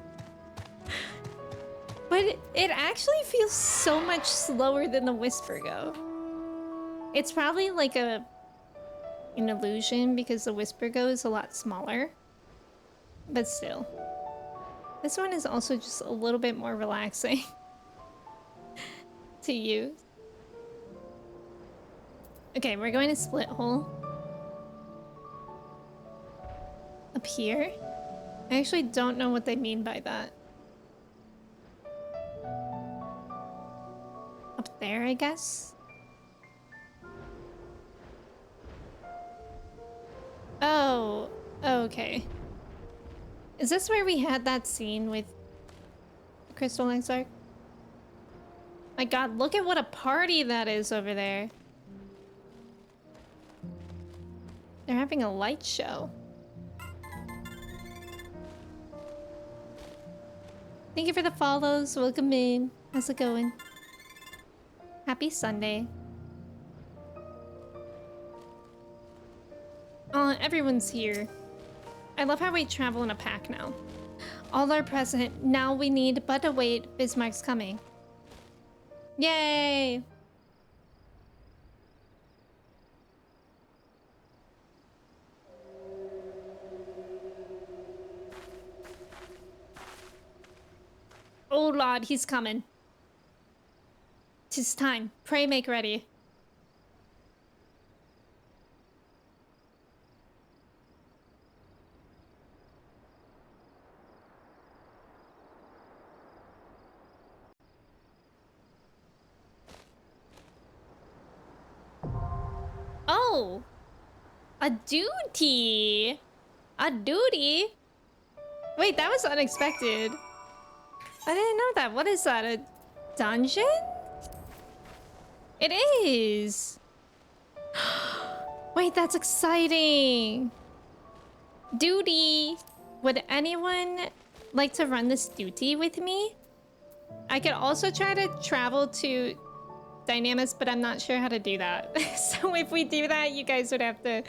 But it actually feels so much slower than the Whisper Go. It's probably like an illusion because the Whisper Go is a lot smaller. But still. This one is also just a little bit more relaxing to use. Okay, we're going to Split Hole. Up here? I actually don't know what they mean by that. Up there, I guess? Oh, okay. Is this where we had that scene with Crystal Exarch? My god, look at what a party that is over there. They're having a light show. Thank you for the follows. Welcome in. How's it going? Happy Sunday. Everyone's here. I love how we travel in a pack now. All are present. Now we need but to wait. Bismarck's coming. Yay! Oh Lord, he's coming. 'Tis time. Pray make ready. Oh! A duty! A duty? Wait, that was unexpected. I didn't know that. What is that? A dungeon? It is! Wait, that's exciting! Duty! Would anyone like to run this duty with me? I could also try to travel to Dynamis, but I'm not sure how to do that. So if we do that, you guys would have to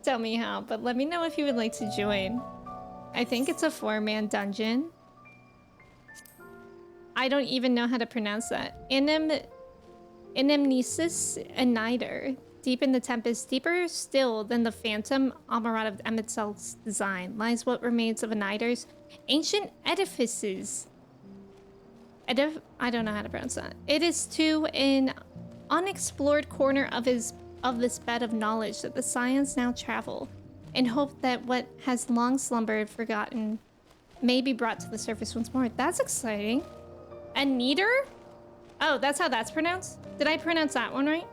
tell me how. But let me know if you would like to join. I think it's a 4-man dungeon. I don't even know how to pronounce that. Anamnesis and Nider. Deep in the Tempest, deeper still than the phantom Amarat of Emetzel's design, lies what remains of a Nider's ancient edifices. I don't know how to pronounce that. It is to an unexplored corner of this bed of knowledge that the Scions now travel, in hope that what has long slumbered, forgotten, may be brought to the surface once more. That's exciting. And Nieder? Oh, that's how that's pronounced? Did I pronounce that one right?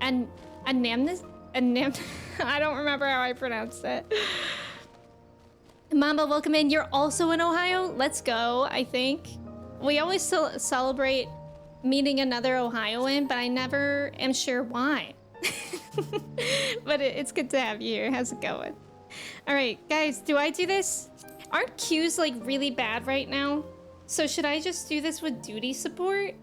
And I don't remember how I pronounced it. Mamba, welcome in. You're also in Ohio? Let's go, I think. We always celebrate meeting another Ohioan, but I never am sure why. But it's good to have you here. How's it going? All right, guys, do I do this? Aren't queues like really bad right now? So should I just do this with duty support?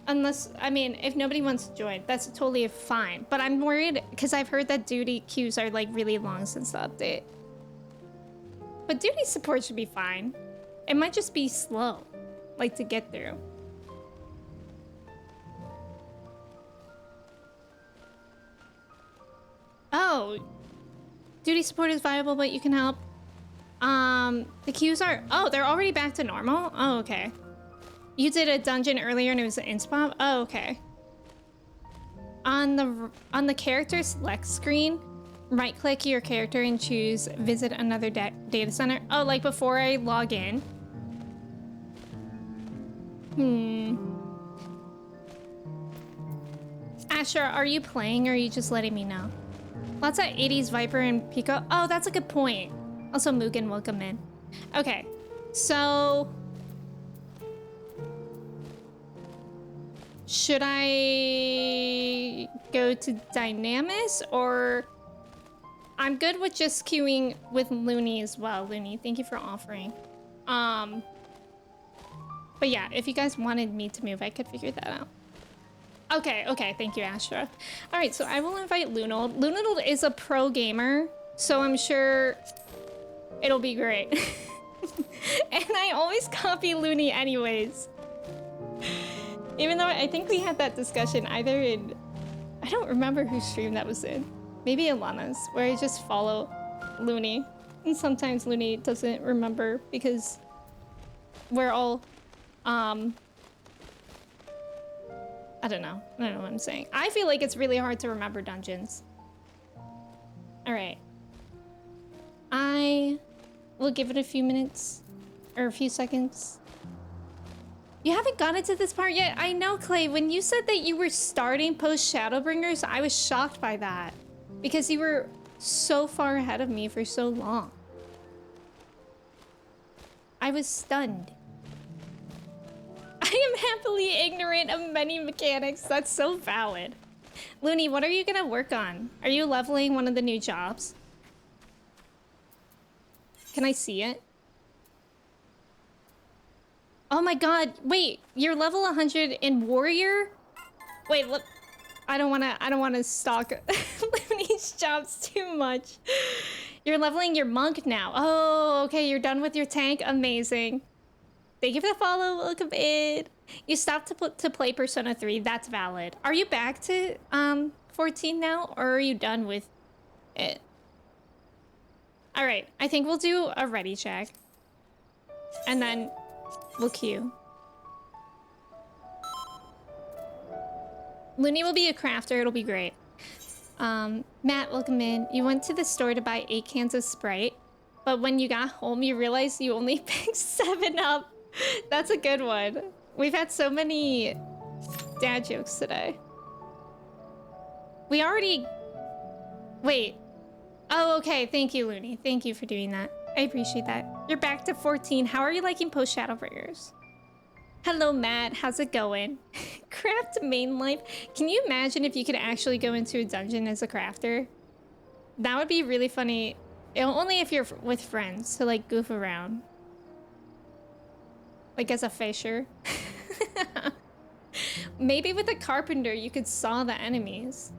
Unless, I mean, if nobody wants to join, that's totally fine. But I'm worried because I've heard that duty queues are like really long since the update. But duty support should be fine. It might just be slow, like to get through. Oh, duty support is viable, but you can help. The queues are, oh, they're already back to normal? Oh, okay. You did a dungeon earlier and it was an inspo? Oh, okay. On the character select screen, right click your character and choose visit another data center. Oh, like before I log in. Asher, are you playing or are you just letting me know? Lots of 80s Viper and Pico. Oh, that's a good point. Also, Mugen, welcome in. Okay, so Should I go to Dynamis, or I'm good with just queuing with Looney as well. Looney, thank you for offering. But yeah, if you guys wanted me to move, I could figure that out. Okay, thank you, Astra. All right, so I will invite Lunold. Lunold is a pro gamer, so I'm sure it'll be great. And I always copy Looney anyways. Even though I think we had that discussion either in... I don't remember whose stream that was in. Maybe Alana's, where I just follow Looney. And sometimes Looney doesn't remember because we're all... I don't know what I'm saying. I feel like it's really hard to remember dungeons. Alright. I will give it a few minutes. Or a few seconds. You haven't gotten to this part yet? I know, Clay. When you said that you were starting post Shadowbringers, I was shocked by that. Because you were so far ahead of me for so long. I was stunned. I am happily ignorant of many mechanics. That's so valid. Looney, what are you gonna work on? Are you leveling one of the new jobs? Can I see it? Oh my god, wait, you're level 100 in Warrior? Wait, look, I don't wanna stalk Looney's jobs too much. You're leveling your monk now. Oh, okay, you're done with your tank, amazing. Thank you for the follow, welcome in. You stopped to play Persona 3, that's valid. Are you back to 14 now, or are you done with it? All right, I think we'll do a ready check. And then we'll queue. Looney will be a crafter, it'll be great. Matt, welcome in. You went to the store to buy 8 cans of Sprite, but when you got home, you realized you only picked 7 up. That's a good one. We've had so many dad jokes today. We already... Wait. Oh, okay. Thank you, Looney. Thank you for doing that. I appreciate that. You're back to 14. How are you liking post Shadowbringers? Hello, Matt. How's it going? Craft main life. Can you imagine if you could actually go into a dungeon as a crafter? That would be really funny. Only if you're with friends to like goof around. Like as a fisher. Maybe with a carpenter you could saw the enemies.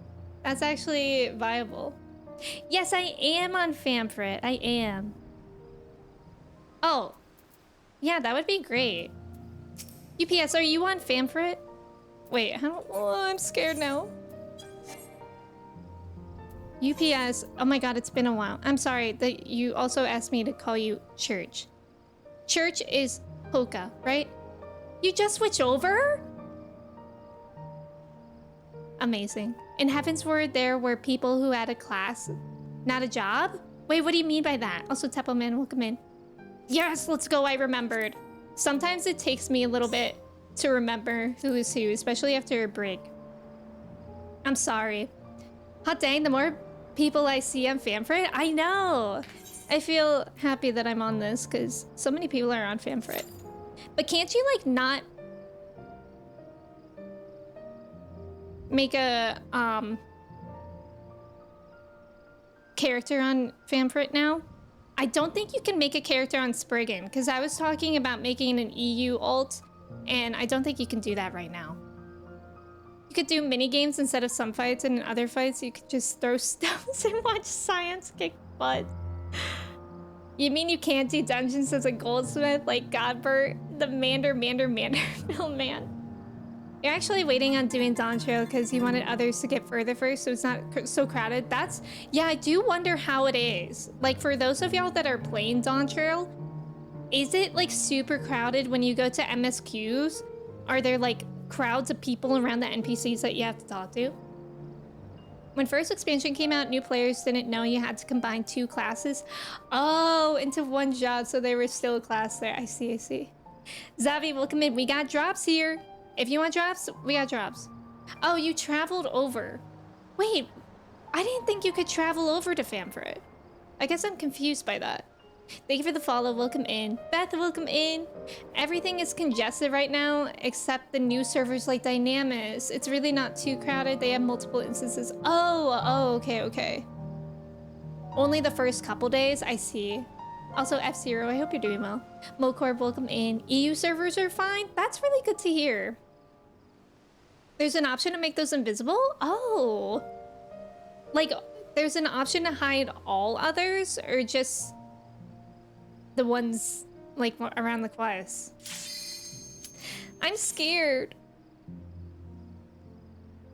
That's actually viable. Yes, I am on Famfrit. I am. Oh. Yeah, that would be great. UPS, are you on Famfrit? Wait, I'm scared now. UPS, oh my god, it's been a while. I'm sorry that you also asked me to call you Church. Church is Hoka, right? You just switch over? Amazing. In Heavensward, there were people who had a class, not a job? Wait, what do you mean by that? Also, Teppelman, welcome in. Yes, let's go, I remembered. Sometimes it takes me a little bit to remember who is who, especially after a break. I'm sorry. Hot dang, the more people I see on Famfrit, I know. I feel happy that I'm on this because so many people are on Famfrit. But can't you like not make a character on Famfrit now? I don't think you can make a character on Spriggan because I was talking about making an EU alt and I don't think you can do that right now. You could do mini games instead of some fights, and in other fights you could just throw stones and watch science kick butt. You mean you can't do dungeons as a goldsmith like Godbert, the Mander film man? You're actually waiting on doing Dawn Trail because you wanted others to get further first so it's not so crowded. Yeah, I do wonder how it is. Like for those of y'all that are playing Dawn Trail, is it like super crowded when you go to MSQs? Are there like crowds of people around the NPCs that you have to talk to? When first expansion came out, new players didn't know you had to combine 2 classes. Oh, into one job, so there was still a class there. I see. Zavi, welcome in. We got drops here. If you want drops, we got drops. Oh, you traveled over. Wait, I didn't think you could travel over to Famfrit. I guess I'm confused by that. Thank you for the follow. Welcome in. Beth, welcome in. Everything is congested right now except the new servers like Dynamis. It's really not too crowded. They have multiple instances. Oh, okay, okay. Only the first couple days, I see. Also, F-Zero, I hope you're doing well. Mocorb, welcome in. EU servers are fine? That's really good to hear. There's an option to make those invisible? Oh. Like, there's an option to hide all others, or just the ones, like, around the quest? I'm scared.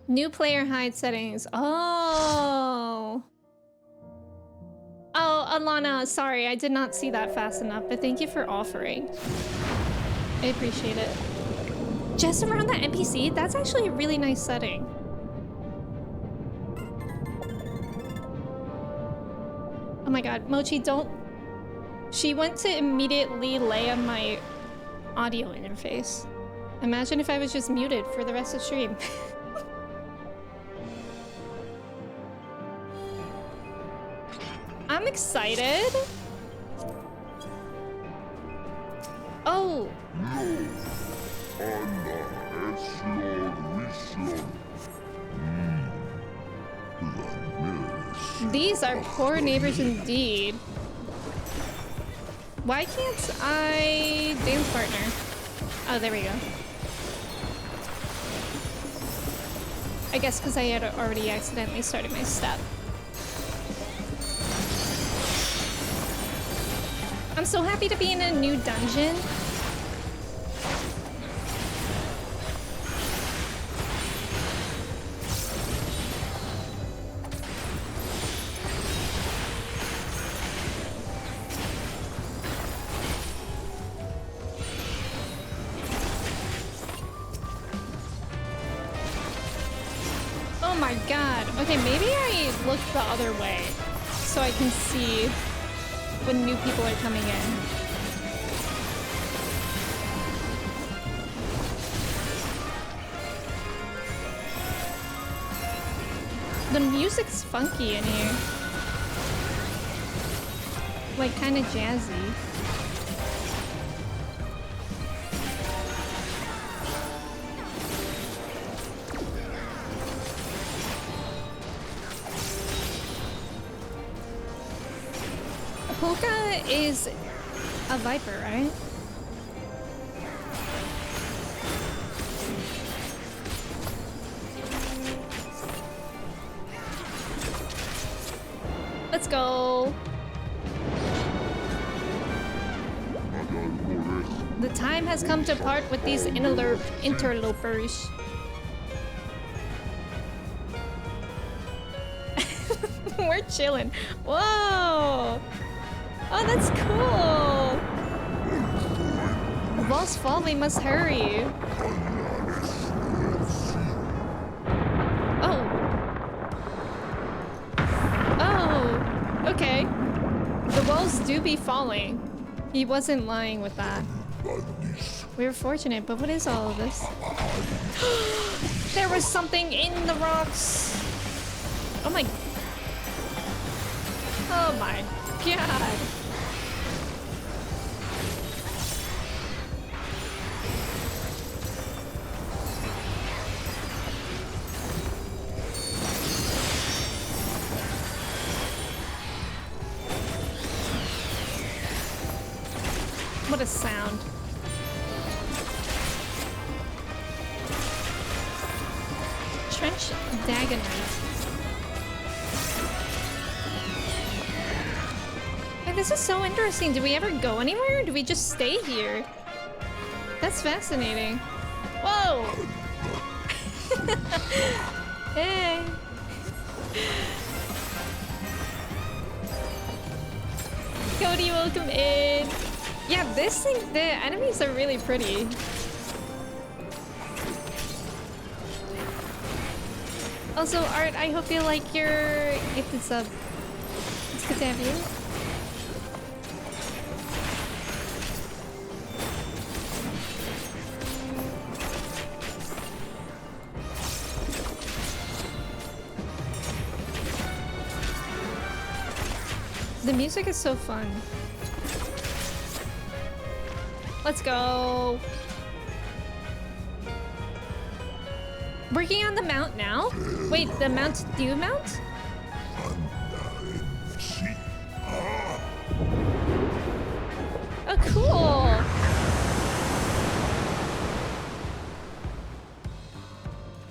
New player hide settings. Oh. Oh, Alana, sorry, I did not see that fast enough, but thank you for offering. I appreciate it. Just around that NPC? That's actually a really nice setting. Oh my god, Mochi, don't... She went to immediately lay on my audio interface. Imagine if I was just muted for the rest of the stream. I'm excited. Oh. These are poor neighbors indeed. Why can't I dance partner? Oh, there we go. I guess because I had already accidentally started my step. I'm so happy to be in a new dungeon. Oh my god. Okay, maybe I look the other way so I can see when new people are coming in. The music's funky in here. Like, kind of jazzy. Polka is a viper, right? Let's go. The time has come to part with these interlopers. We're chilling. Whoa! Oh, that's cool! The walls fall, we must hurry. Oh. Oh, okay. The walls do be falling. He wasn't lying with that. We were fortunate, but what is all of this? There was something in the rocks! Oh my... Oh my god! What a sound. Trench Dagonite. Hey, this is so interesting. Do we ever go anywhere, or do we just stay here? That's fascinating. Whoa! Hey! Cody, welcome in. Yeah, this thing, the enemies are really pretty. Also, Art, I hope you like your gifted sub. It's good to have you. The music is so fun. Let's go. Working on the mount now? Wait, the Mount Dew mount? Oh, cool.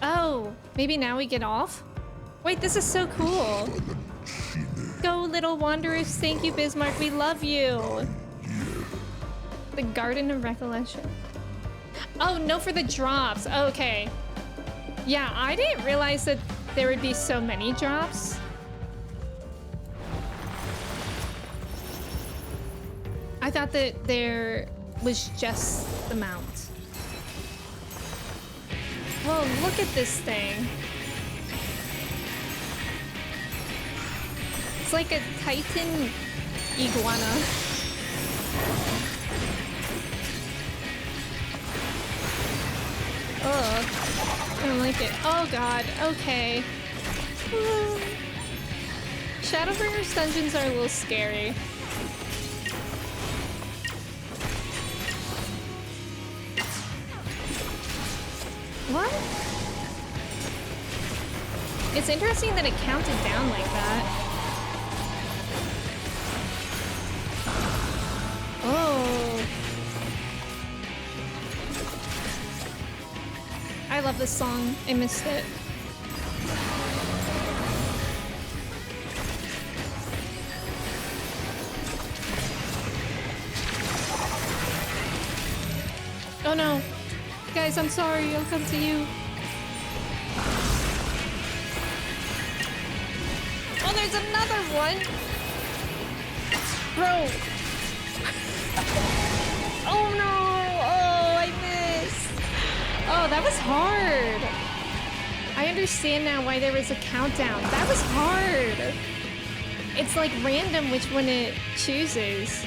Oh, maybe now we get off? Wait, this is so cool. Go, little wanderers. Thank you, Bismarck. We love you. The Garden of Recollection. Oh, no, for the drops. Okay. Yeah, I didn't realize that there would be so many drops. I thought that there was just the mount. Whoa, look at this thing. It's like a Titan iguana. Ugh. I don't like it. Oh god, okay. Shadowbringers dungeons are a little scary. What? It's interesting that it counted down like that. Oh. I love this song. I missed it. Oh no. Guys, I'm sorry. I'll come to you. Oh, there's another one. Bro. Oh no. Oh, I missed. Oh, that was hard. I understand now why there was a countdown. That was hard. It's like random which one it chooses.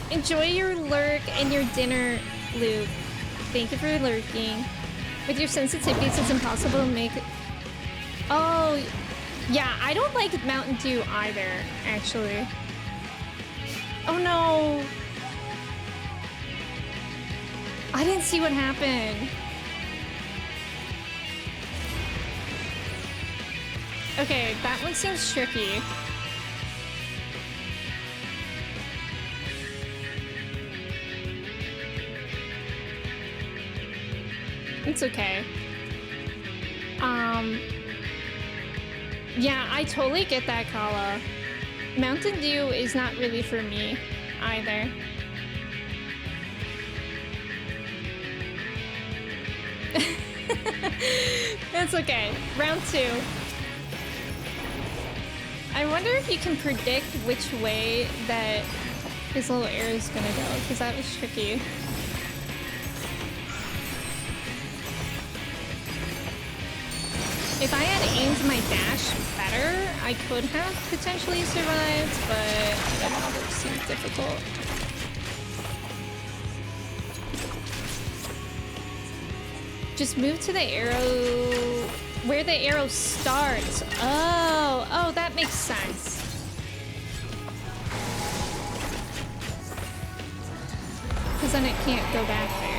Enjoy your lurk and your dinner, Luke. Thank you for lurking. With your sensitivities, it's impossible to make... Oh, yeah, I don't like Mountain Dew either, actually. Oh no! I didn't see what happened. Okay, that one seems tricky. It's okay. Yeah, I totally get that, Kala. Mountain Dew is not really for me either. That's okay. Round 2. I wonder if you can predict which way that his little arrow is gonna go, because that was tricky. If I had aimed my dash better, I could have potentially survived, but I don't know, it seems difficult. Just move to the arrow, where the arrow starts. Oh, that makes sense. Because then it can't go back there.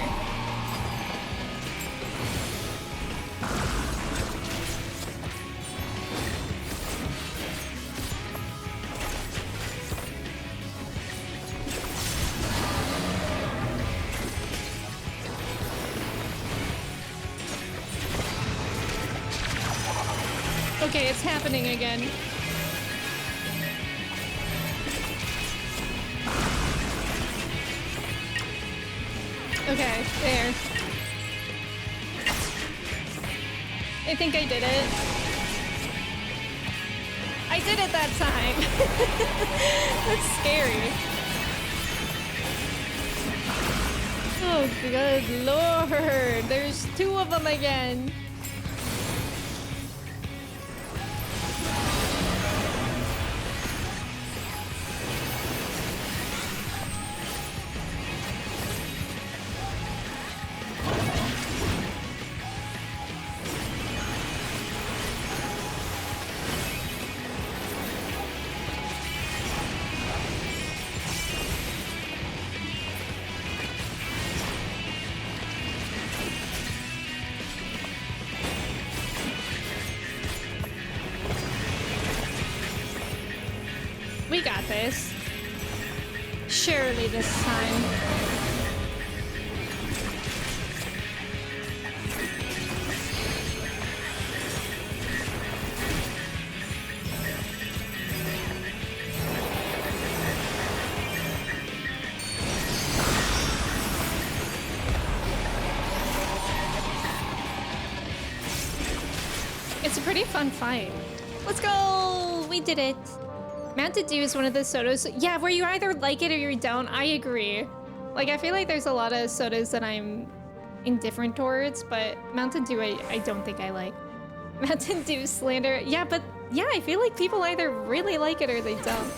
Okay, it's happening again. Okay, there. I think I did it. I did it that time. That's scary. Oh, good lord. There's 2 of them again. got this. Surely this time. It's a pretty fun fight. Let's go! We did it. Mountain Dew is one of the sodas. Yeah, where you either like it or you don't. I agree. Like, I feel like there's a lot of sodas that I'm indifferent towards, but Mountain Dew I don't think I like. Mountain Dew slander. Yeah, but yeah, I feel like people either really like it or they don't.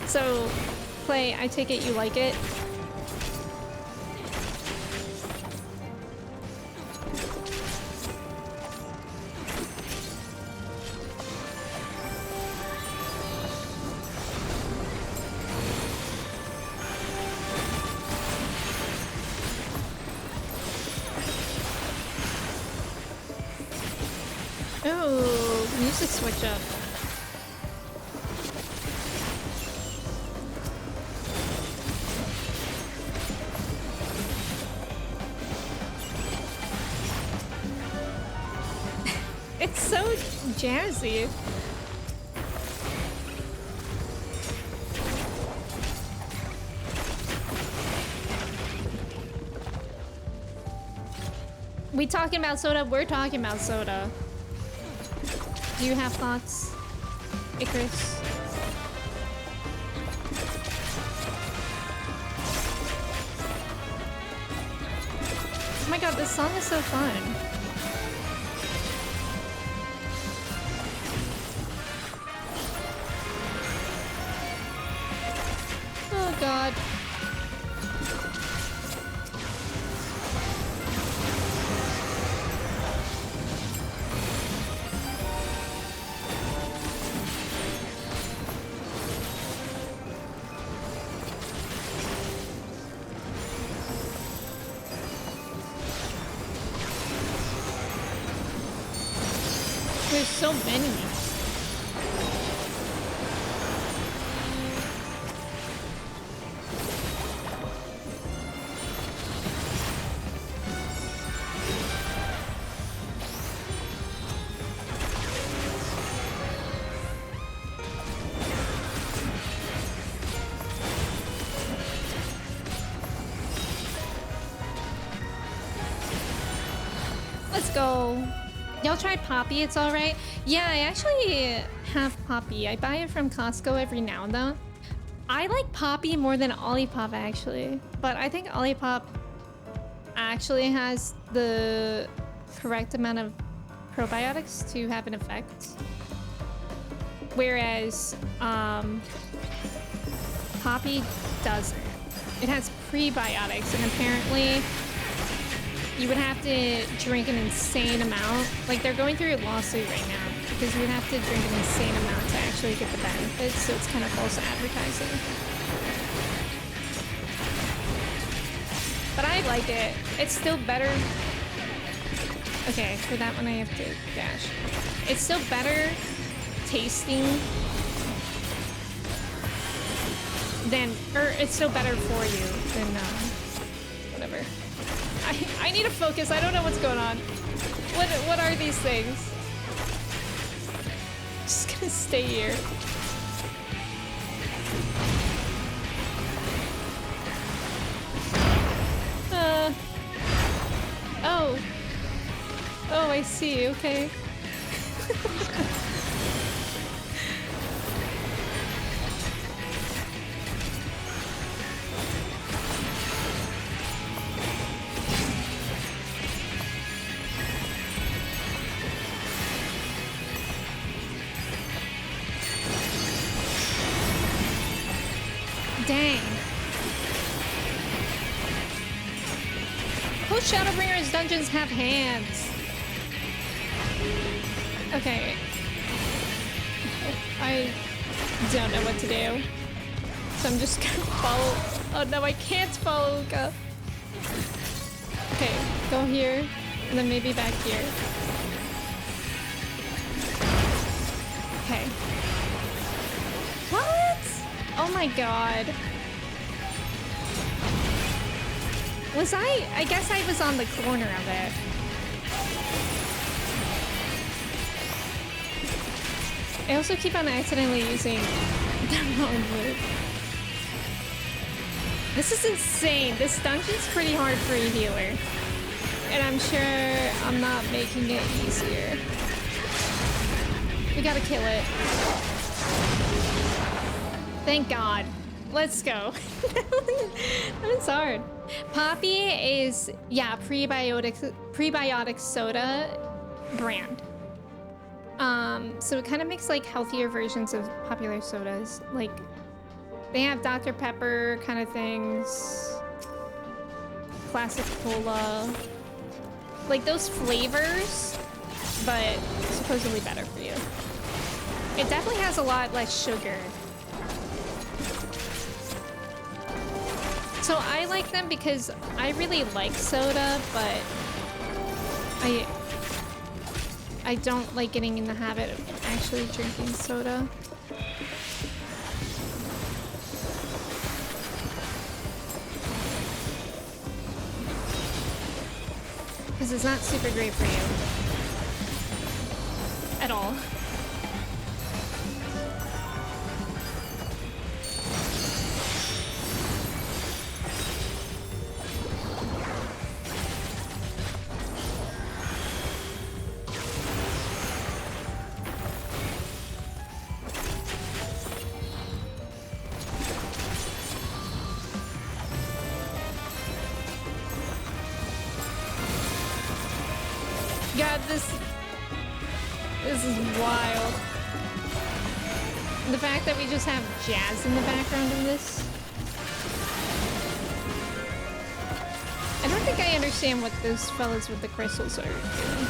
So, Clay, I take it you like it. Oh, music switch up. It's so jazzy. We talking about soda? We're talking about soda. Do you have thoughts, Icarus? Oh my god, this song is so fun. Oh god. There's so many. Let's go. Y'all tried Poppy? It's all right. Yeah, I actually have Poppy. I buy it from Costco every now and then. I like Poppy more than Olipop actually, but I think Olipop actually has the correct amount of probiotics to have an effect, whereas Poppy doesn't. It has prebiotics, and apparently you would have to drink an insane amount. Like, they're going through a lawsuit right now because you would have to drink an insane amount to actually get the benefits, so it's kind of false advertising. But I like it. It's still better. Okay, for that one I have to dash. It's still better tasting than, or it's still better for you than, whatever. I need to focus. I don't know what's going on. What are these things? Just gonna stay here. Oh. Oh, I see. Okay. Dang. Whose Shadowbringers dungeons have hands? Okay. I don't know what to do. So I'm just gonna follow. Oh no, I can't follow Uka. Okay, go here, and then maybe back here. Okay. What? Oh my god. Was I guess I was on the corner of it. I also keep on accidentally using the wrong move. This is insane. This dungeon's pretty hard for a healer. And I'm sure I'm not making it easier. We gotta kill it. Thank God. Let's go. That was hard. Poppy is, yeah, prebiotic soda brand. So it kind of makes like healthier versions of popular sodas. Like they have Dr. Pepper kind of things, classic cola, like those flavors, but supposedly better for you. It definitely has a lot less sugar. So I like them because I really like soda, but I don't like getting in the habit of actually drinking soda. Because it's not super great for you. At all. God, this is wild. The fact that we just have jazz in the background of this. I don't think I understand what those fellas with the crystals are doing.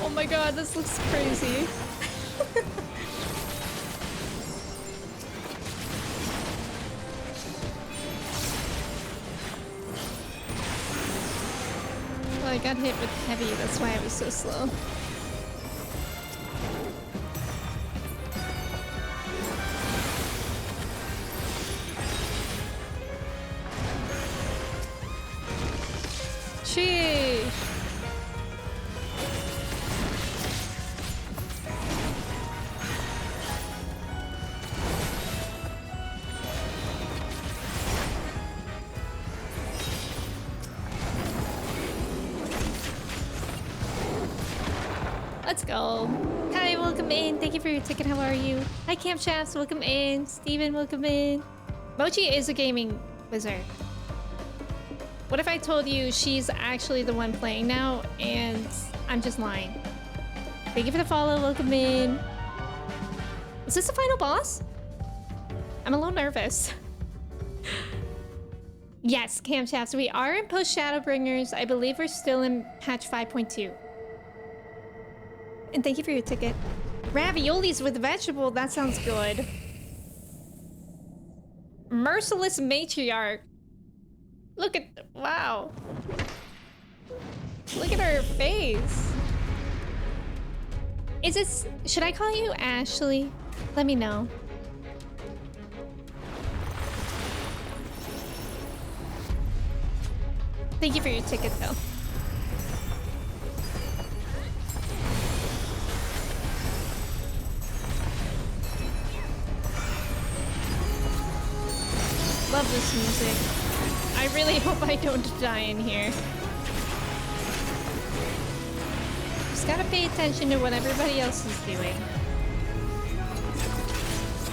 Oh my god, this looks crazy. Well, I got hit with heavy, that's why I was so slow. Sheesh. Let's go. Hi, welcome in. Thank you for your ticket. How are you? Hi, Camp Shafts. Welcome in. Steven, welcome in. Mochi is a gaming wizard. What if I told you she's actually the one playing now and I'm just lying? Thank you for the follow. Welcome in. Is this the final boss? I'm a little nervous. Yes, Camp Shafts. We are in post Shadowbringers. I believe we're still in patch 5.2. And thank you for your ticket. Raviolis with vegetable, that sounds good. Merciless matriarch. Look at, wow. Look at her face. Is this, should I call you Ashley? Let me know. Thank you for your ticket though. Love this music. I really hope I don't die in here. Just gotta pay attention to what everybody else is doing.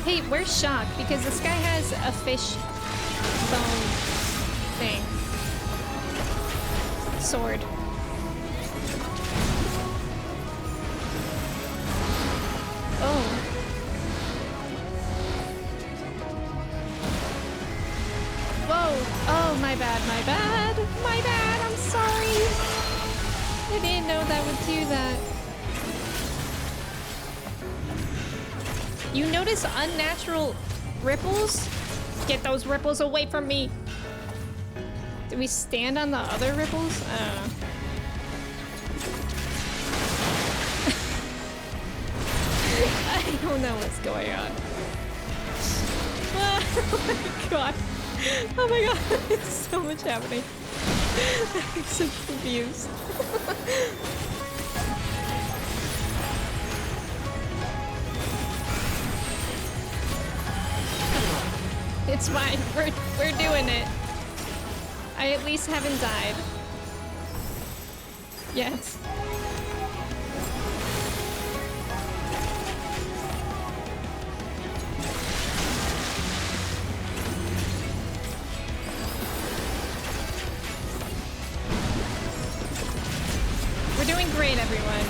Hey, where's Shock? Because this guy has a fish bone thing. Sword. Oh. Whoa! Oh, my bad, my bad! My bad, I'm sorry! I didn't know that would do that. You notice unnatural ripples Get those ripples away from me. Do we stand on the other ripples? I don't know. I don't know what's going on. Oh my god. Oh my god. There's so much happening. I'm so confused. It's fine. We're doing it. I at least haven't died. Yet. We're doing great, everyone.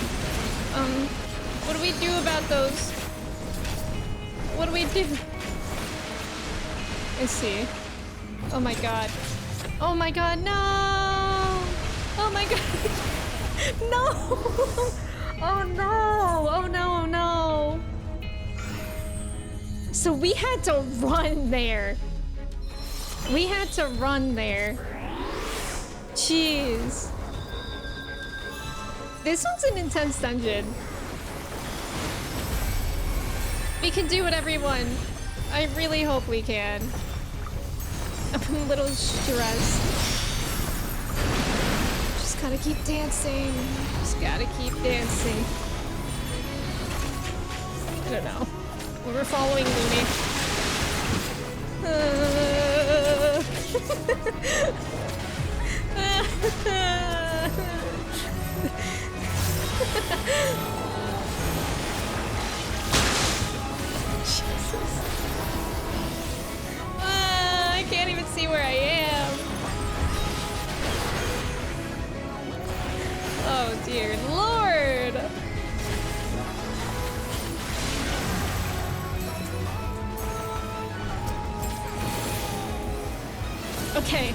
What do we do about those? What do we do? Let's see. Oh my god. Oh my god, no! Oh my god! No! Oh no! Oh no, oh no! So we had to run there. We had to run there. Jeez. This one's an intense dungeon. We can do it, everyone. I really hope we can. I'm a little stressed. Just gotta keep dancing. Just gotta keep dancing. I don't know. We were following Looney. Jesus. I can't even see where I am. Oh dear Lord. Okay,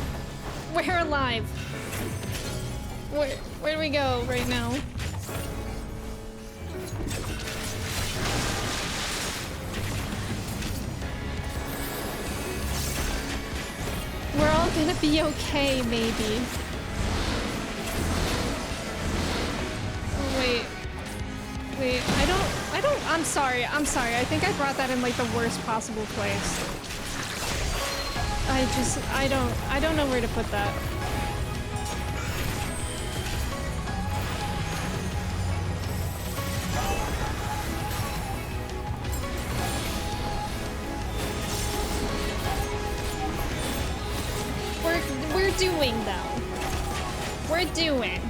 we're alive. Where do we go right now? We're all gonna be okay, maybe. Oh, wait. Wait, I'm sorry. I think I brought that in like the worst possible place. I don't know where to put that. We're doing though. We're doing.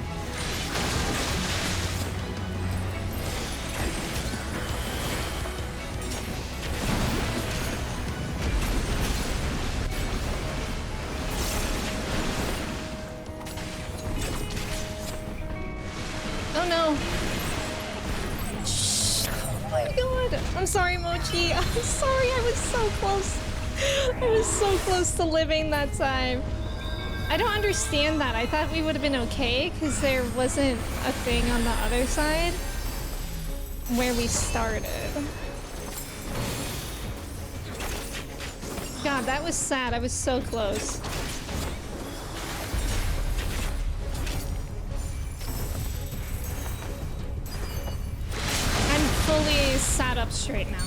Oh no. Shh. Oh my god. I'm sorry, Mochi. I'm sorry. I was so close. I was so close to living that time. I don't understand that. I thought we would have been okay because there wasn't a thing on the other side where we started. God, that was sad. I was so close. I'm fully sat up straight now.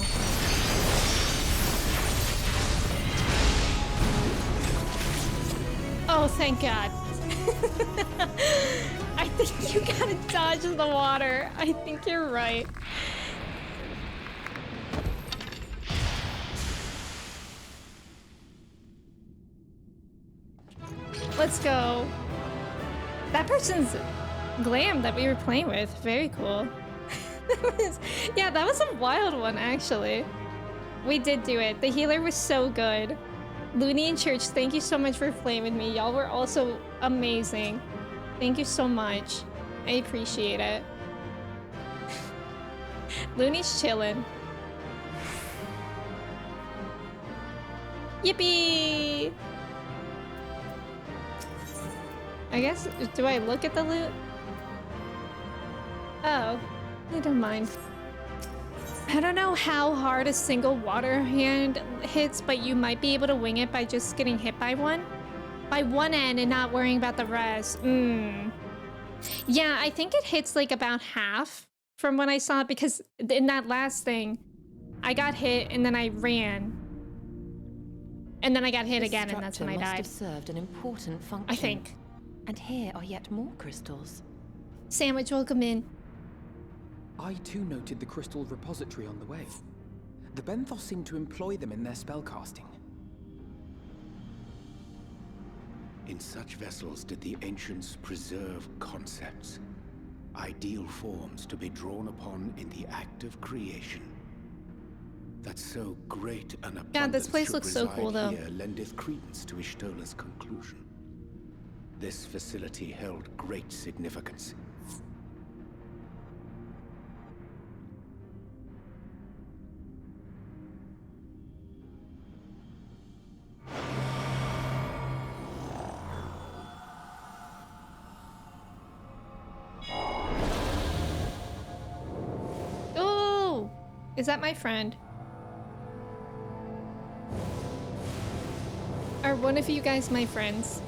Oh, thank God. I think you gotta dodge the water. I think you're right. Let's go. That person's glam that we were playing with. Very cool. Yeah, that was a wild one, actually. We did do it. The healer was so good. Looney and Church, thank you so much for playing with me. Y'all were also amazing. Thank you so much. I appreciate it. Looney's chilling. Yippee! I guess, do I look at the loot? Oh, I don't mind. I don't know how hard a single water hand hits, but you might be able to wing it by just getting hit by one. By one end and not worrying about the rest. Yeah, I think it hits like about half from when I saw it, because in that last thing, I got hit and then I ran. And then I got hit again, and that's when I died. Must have served an important function. I think. And here are yet more crystals. Sandwich, welcome in. I too noted the crystal repository on the way. The Benthos seem to employ them in their spellcasting. In such vessels did the ancients preserve concepts, ideal forms to be drawn upon in the act of creation. That so great an abundance God, this place should looks so cool, though. here lendeth credence to Ishtola's conclusion. This facility held great significance. Oh, is that my friend? Are one of you guys my friends?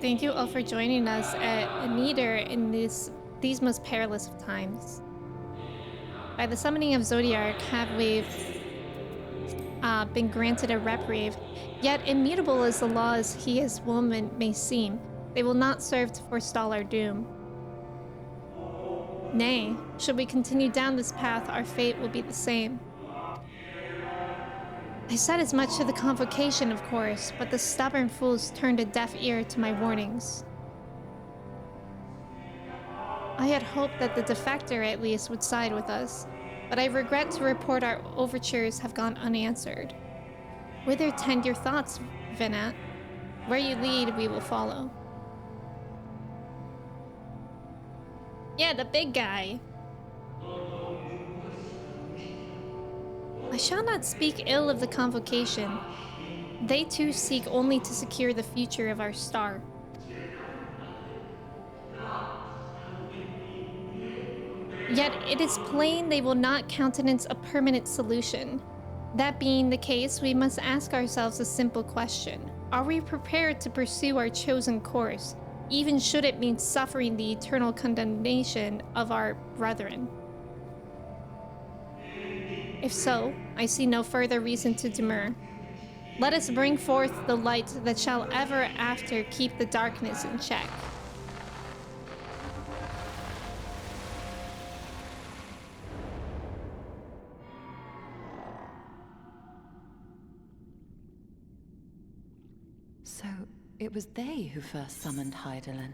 Thank you all for joining us at Aneder in these most perilous of times. By the summoning of Zodiark have we been granted a reprieve, yet immutable as the laws he as woman may seem, they will not serve to forestall our doom. Nay, should we continue down this path, our fate will be the same. I said as much to the convocation, of course, but the stubborn fools turned a deaf ear to my warnings. I had hoped that the defector at least would side with us, but I regret to report our overtures have gone unanswered. Whither tend your thoughts, Venat? Where you lead, we will follow. Yeah, the big guy. I shall not speak ill of the convocation. They too seek only to secure the future of our star. Yet it is plain they will not countenance a permanent solution. That being the case, we must ask ourselves a simple question. Are we prepared to pursue our chosen course, even should it mean suffering the eternal condemnation of our brethren? If so, I see no further reason to demur. Let us bring forth the light that shall ever after keep the darkness in check. So, it was they who first summoned Hydaelyn.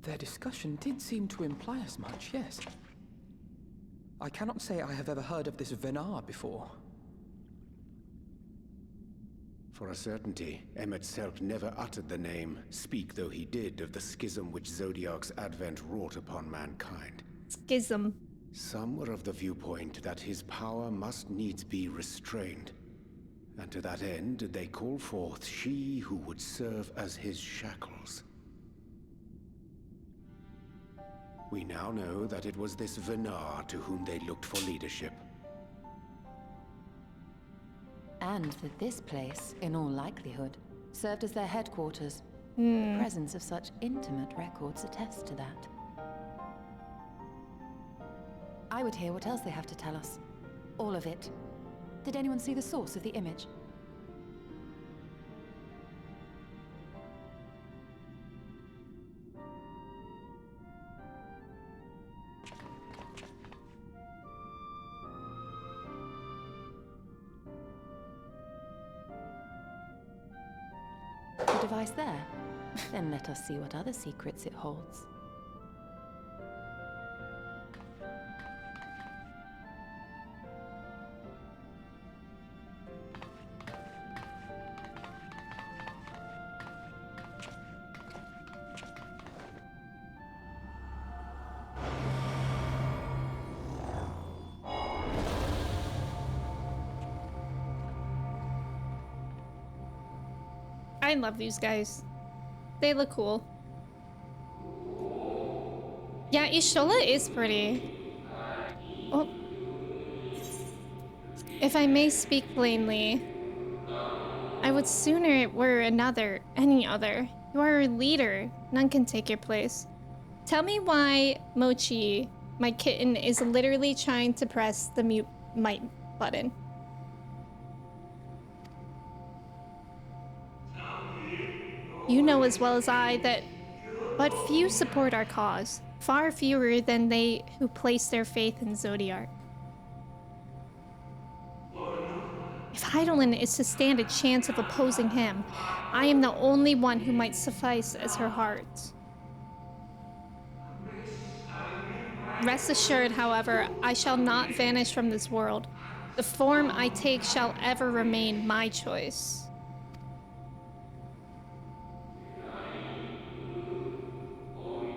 Their discussion did seem to imply as much, yes. I cannot say I have ever heard of this Venar before. For a certainty, Emet-Selch never uttered the name, speak though he did of the schism which Zodiark's advent wrought upon mankind. Schism. Some were of the viewpoint that his power must needs be restrained, and to that end did they call forth she who would serve as his shackles. We now know that it was this Venar to whom they looked for leadership. And that this place, in all likelihood, served as their headquarters. The presence of such intimate records attests to that. I would hear what else they have to tell us. All of it. Did anyone see the source of the image? The device there? Then let us see what other secrets it holds. I love these guys. They look cool. Yeah, Ishola is pretty. Oh. If I may speak plainly, I would sooner it were any other. You are a leader. None can take your place. Tell me why Mochi, my kitten, is literally trying to press the mute mic button. You know as well as I that but few support our cause. Far fewer than they who place their faith in Zodiark. If Heidelin is to stand a chance of opposing him, I am the only one who might suffice as her heart. Rest assured, however, I shall not vanish from this world. The form I take shall ever remain my choice.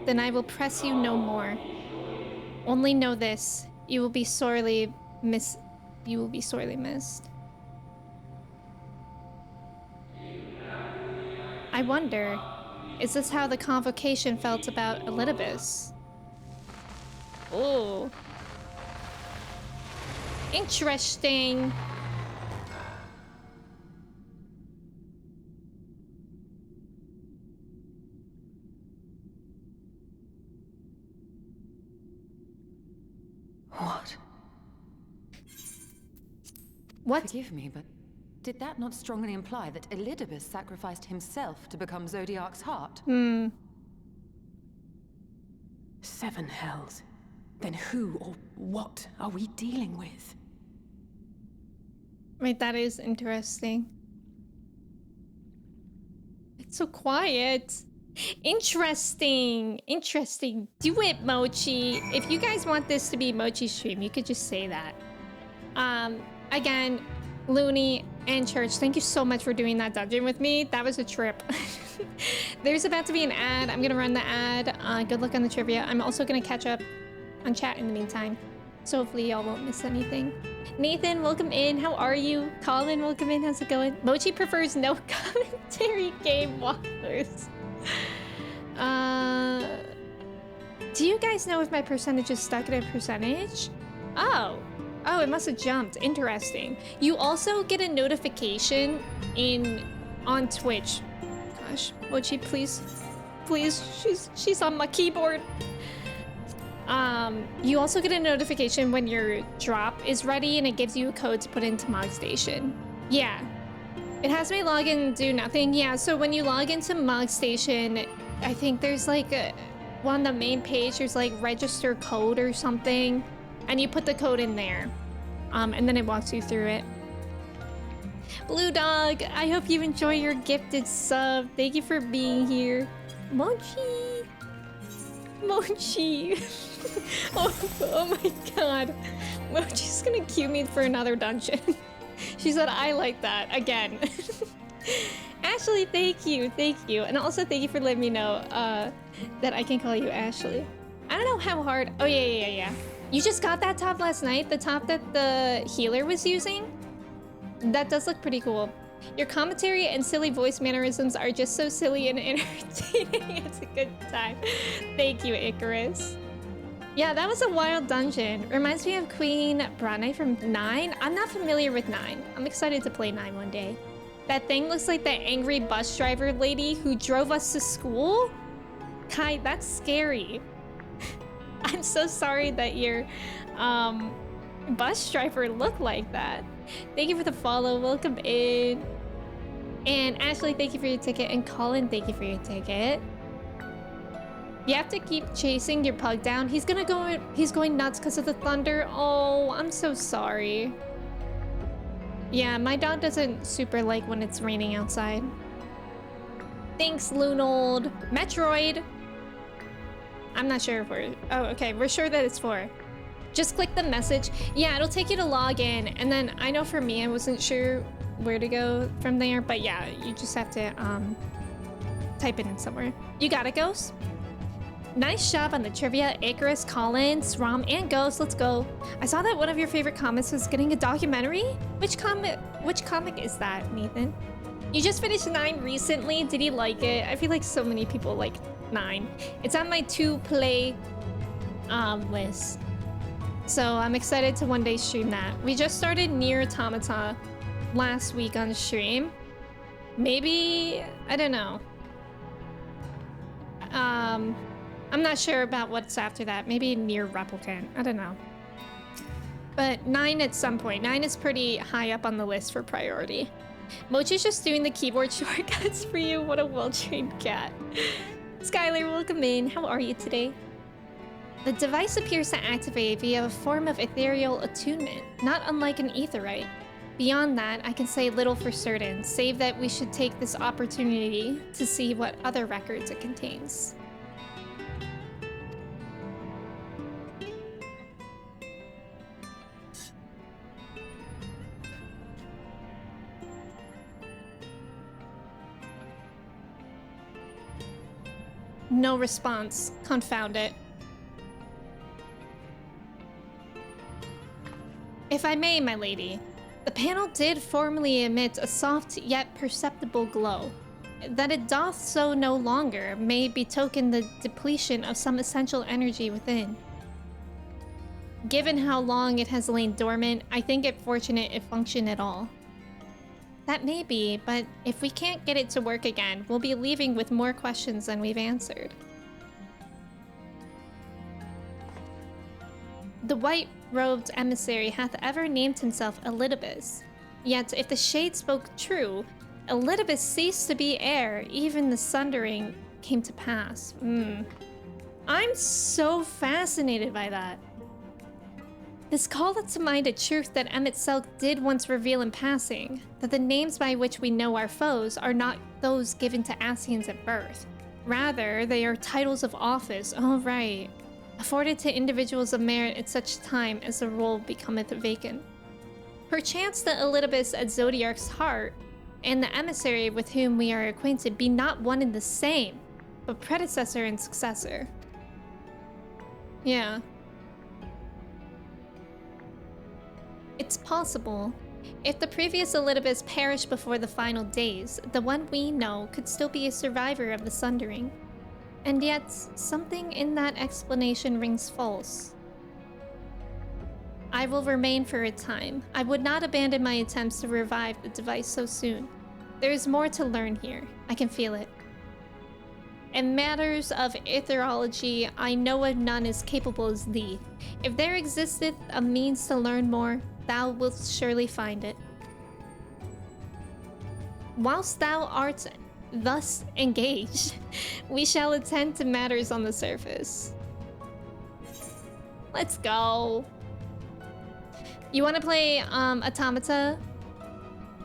Then I will press you no more. Only know this, you will be sorely missed. I wonder, is this how the convocation felt about Elidibus? Oh. Interesting. What? Forgive me, but did that not strongly imply that Elidibus sacrificed himself to become Zodiark's heart? 7 hells. Then who or what are we dealing with? Wait, that is interesting. It's so quiet. Interesting. Interesting. Do it, Mochi. If you guys want this to be Mochi's stream, you could just say that. Again, Looney and Church, thank you so much for doing that dungeon with me. That was a trip. There's about to be an ad. I'm gonna run the ad. Good luck on the trivia. I'm also gonna catch up on chat in the meantime. So hopefully y'all won't miss anything. Nathan, welcome in. How are you? Colin, welcome in. How's it going? Mochi prefers no commentary game walkthroughs. Do you guys know if my percentage is stuck at a percentage? Oh, it must have jumped. Interesting. You also get a notification on Twitch. Gosh, Mochi, please, she's on my keyboard. You also get a notification when your drop is ready, and it gives you a code to put into Mog Station. Yeah, it has me log in and do nothing. Yeah, so when you log into Mog Station, I think there's like on the main page, there's like register code or something. And you put the code in there, and then it walks you through it. Blue Dog, I hope you enjoy your gifted sub. Thank you for being here. Mochi. Oh my god. Mochi's gonna cue me for another dungeon. She said, I like that. Again. Ashley, thank you. And also thank you for letting me know that I can call you Ashley. I don't know how hard. Oh, yeah. You just got that top last night? The top that the healer was using? That does look pretty cool. Your commentary and silly voice mannerisms are just so silly and entertaining. It's a good time. Thank you, Icarus. Yeah, that was a wild dungeon. Reminds me of Queen Brane from 9. I'm not familiar with 9. I'm excited to play 9 one day. That thing looks like that angry bus driver lady who drove us to school? Kai, that's scary. I'm so sorry that your bus driver looked like that. Thank you for the follow. Welcome in. And Ashley, thank you for your ticket. And Colin, thank you for your ticket. You have to keep chasing your pug down. He's going nuts because of the thunder. Oh, I'm so sorry. Yeah, my dog doesn't super like when it's raining outside. Thanks, Lunold. Metroid. I'm not sure if we're... Oh, okay. We're sure that it's 4. Just click the message. Yeah, it'll take you to log in. And then I know for me, I wasn't sure where to go from there. But yeah, you just have to type it in somewhere. You got it, Ghost? Nice job on the trivia. Icarus, Colin, Srom, and Ghost. Let's go. I saw that one of your favorite comics was getting a documentary. Which comic is that, Nathan? You just finished 9 recently. Did you like it? I feel like so many people like 9. It's on my to-play list. So I'm excited to one day stream that. We just started Nier Automata last week on stream. Maybe, I don't know. I'm not sure about what's after that. Maybe Nier Replicant. I don't know. But 9 at some point. 9 is pretty high up on the list for priority. Mochi's just doing the keyboard shortcuts for you. What a well-trained cat. Skylar, welcome in. How are you today? The device appears to activate via a form of ethereal attunement, not unlike an aetherite. Beyond that, I can say little for certain, save that we should take this opportunity to see what other records it contains. No response. Confound it. If I may, my lady, the panel did formerly emit a soft yet perceptible glow. That it doth so no longer may betoken the depletion of some essential energy within. Given how long it has lain dormant, I think it fortunate it functioned at all. That may be, but if we can't get it to work again, we'll be leaving with more questions than we've answered. The white-robed emissary hath ever named himself Elidibus. Yet, if the shade spoke true, Elidibus ceased to be air, even the sundering came to pass. I'm so fascinated by that. This calleth to mind a truth that Emmett Selk did once reveal in passing, that the names by which we know our foes are not those given to Ascians at birth. Rather, they are titles of office, oh right, afforded to individuals of merit at such time as the role becometh vacant. Perchance the Elidibus at Zodiark's heart, and the emissary with whom we are acquainted be not one and the same, but predecessor and successor. Yeah. It's possible. If the previous Elidibus perished before the final days, the one we know could still be a survivor of the Sundering. And yet, something in that explanation rings false. I will remain for a time. I would not abandon my attempts to revive the device so soon. There is more to learn here. I can feel it. In matters of aetherology, I know of none as capable as thee. If there existeth a means to learn more, thou wilt surely find it. Whilst thou art thus engaged, we shall attend to matters on the surface. Let's go. You want to play Automata?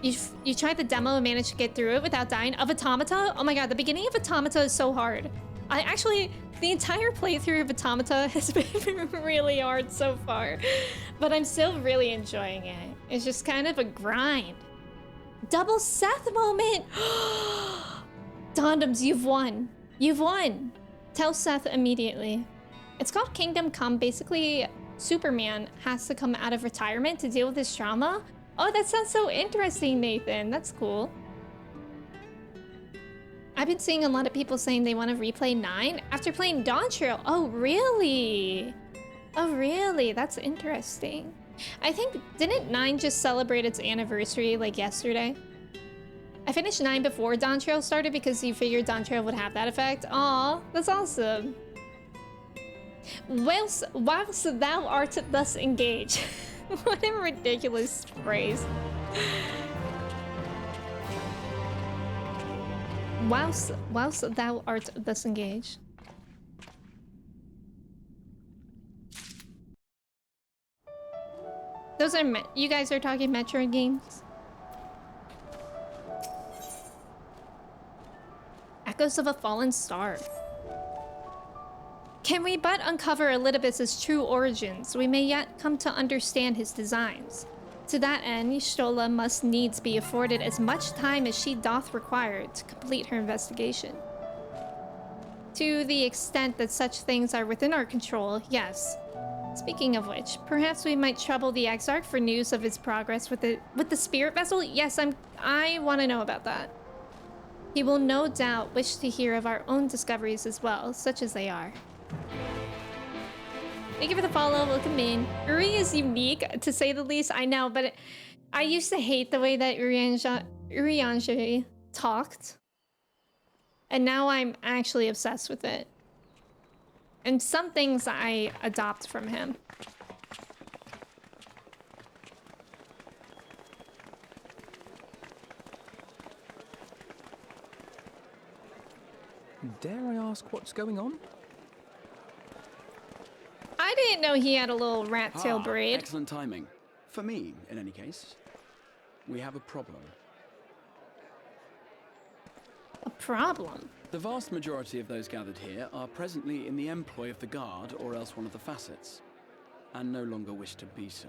You tried the demo and managed to get through it without dying? Of Automata? Oh my god, the beginning of Automata is so hard. The entire playthrough of Automata has been really hard so far, but I'm still really enjoying it. It's just kind of a grind. Double Seth moment! Dondoms, you've won. You've won. Tell Seth immediately. It's called Kingdom Come. Basically, Superman has to come out of retirement to deal with his trauma. Oh, that sounds so interesting, Nathan. That's cool. I've been seeing a lot of people saying they want to replay 9 after playing Dawn Trail. Oh, really? Oh, really? That's interesting. I think, didn't 9 just celebrate its anniversary like yesterday? I finished 9 before Dawn Trail started because you figured Dawn Trail would have that effect. Aw, that's awesome. Whilst thou art thus engaged. What a ridiculous phrase. Whilst thou art thus engaged. Those are you guys are talking Metroid games? Echoes of a Fallen Star. Can we but uncover Elidibus's true origins, we may yet come to understand his designs. To that end, Y'shtola must needs be afforded as much time as she doth require to complete her investigation. To the extent that such things are within our control, yes. Speaking of which, perhaps we might trouble the Exarch for news of its progress with the spirit vessel? Yes, I want to know about that. He will no doubt wish to hear of our own discoveries as well, such as they are. Thank you for the follow. Welcome in. Uri is unique, to say the least. I know, but I used to hate the way that Urianger talked. And now I'm actually obsessed with it. And some things I adopt from him. Dare I ask what's going on? I didn't know he had a little rat tail braid. Excellent timing. For me, in any case. We have a problem. A problem? The vast majority of those gathered here are presently in the employ of the Guard or else one of the facets, and no longer wish to be so.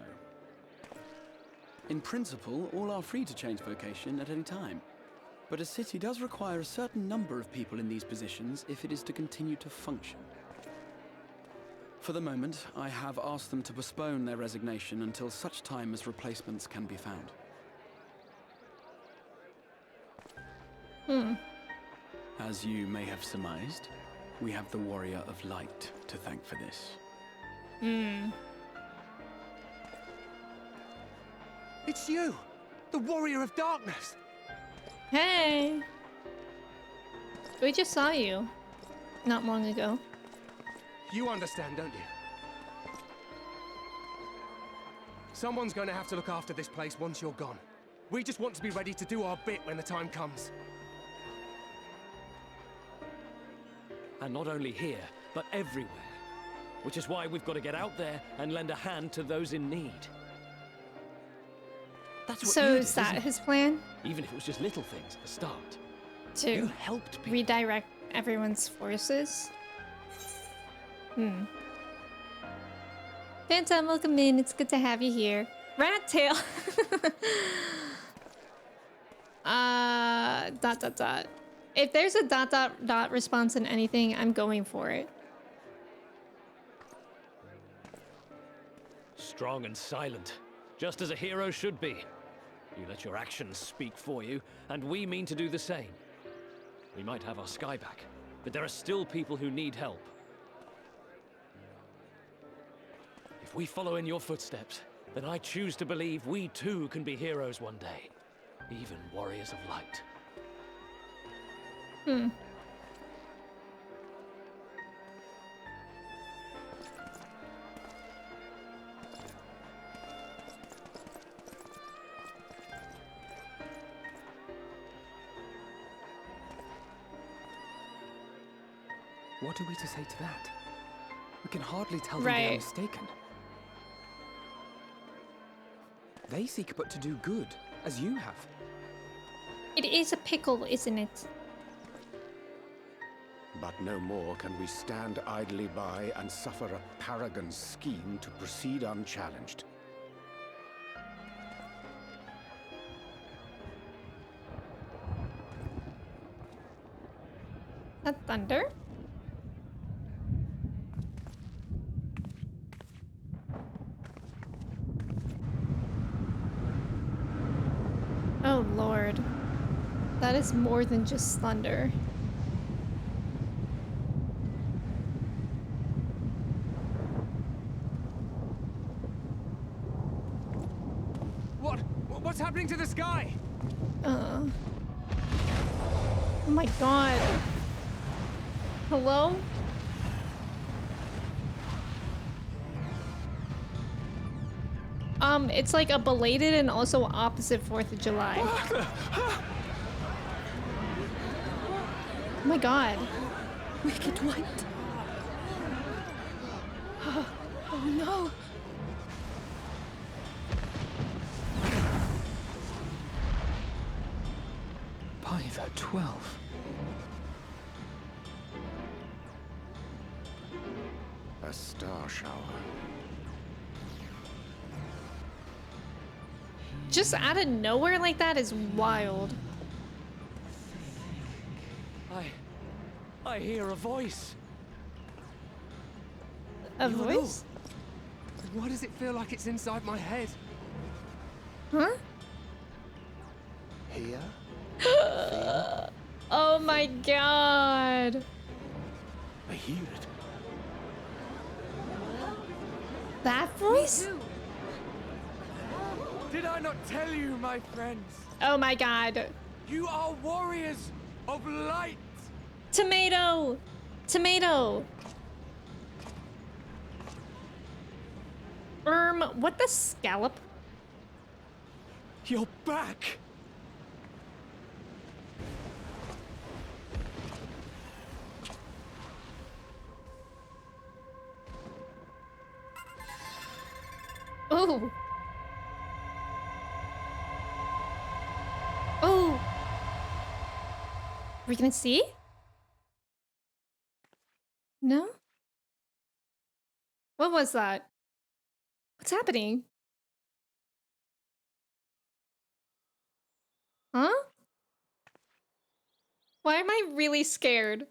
In principle, all are free to change vocation at any time, but a city does require a certain number of people in these positions if it is to continue to function. For the moment, I have asked them to postpone their resignation until such time as replacements can be found. As you may have surmised, we have the Warrior of Light to thank for this. It's you! The Warrior of Darkness! Hey! We just saw you not long ago. You understand, don't you? Someone's going to have to look after this place once you're gone. We just want to be ready to do our bit when the time comes. And not only here, but everywhere. Which is why we've got to get out there and lend a hand to those in need. That's what So you is did, that isn't his plan? it? Even if it was just little things at the start. To You helped people. redirect everyone's forces? Phantom, welcome in. It's good to have you here. Rat tail. Dot dot dot. If there's a dot dot dot response in anything, I'm going for it. Strong and silent, just as a hero should be. You let your actions speak for you, and we mean to do the same. We might have our sky back, but there are still people who need help. If we follow in your footsteps, then I choose to believe we too can be heroes one day. Even warriors of light. What are we to say to that? We can hardly tell them they are Right. mistaken. They seek but to do good, as you have. It is a pickle, isn't it? But no more can we stand idly by and suffer a paragon's scheme to proceed unchallenged. That thunder? Oh lord. That is more than just thunder. What's happening to the sky? Oh my god. Hello? It's like a belated and also opposite 4th of July. Oh my god. Wicked White. Oh no. By the 12. A star shower. Just out of nowhere like that is wild. I hear a voice. A voice? Why does it feel like it's inside my head? Huh? Here? Feel? Oh my god. I hear it. That voice? Did I not tell you, my friends? Oh my god. You are warriors of light. Tomato. Tomato. What the scallop? You're back. Oh. Oh. We gonna see? No? What was that? What's happening? Huh? Why am I really scared?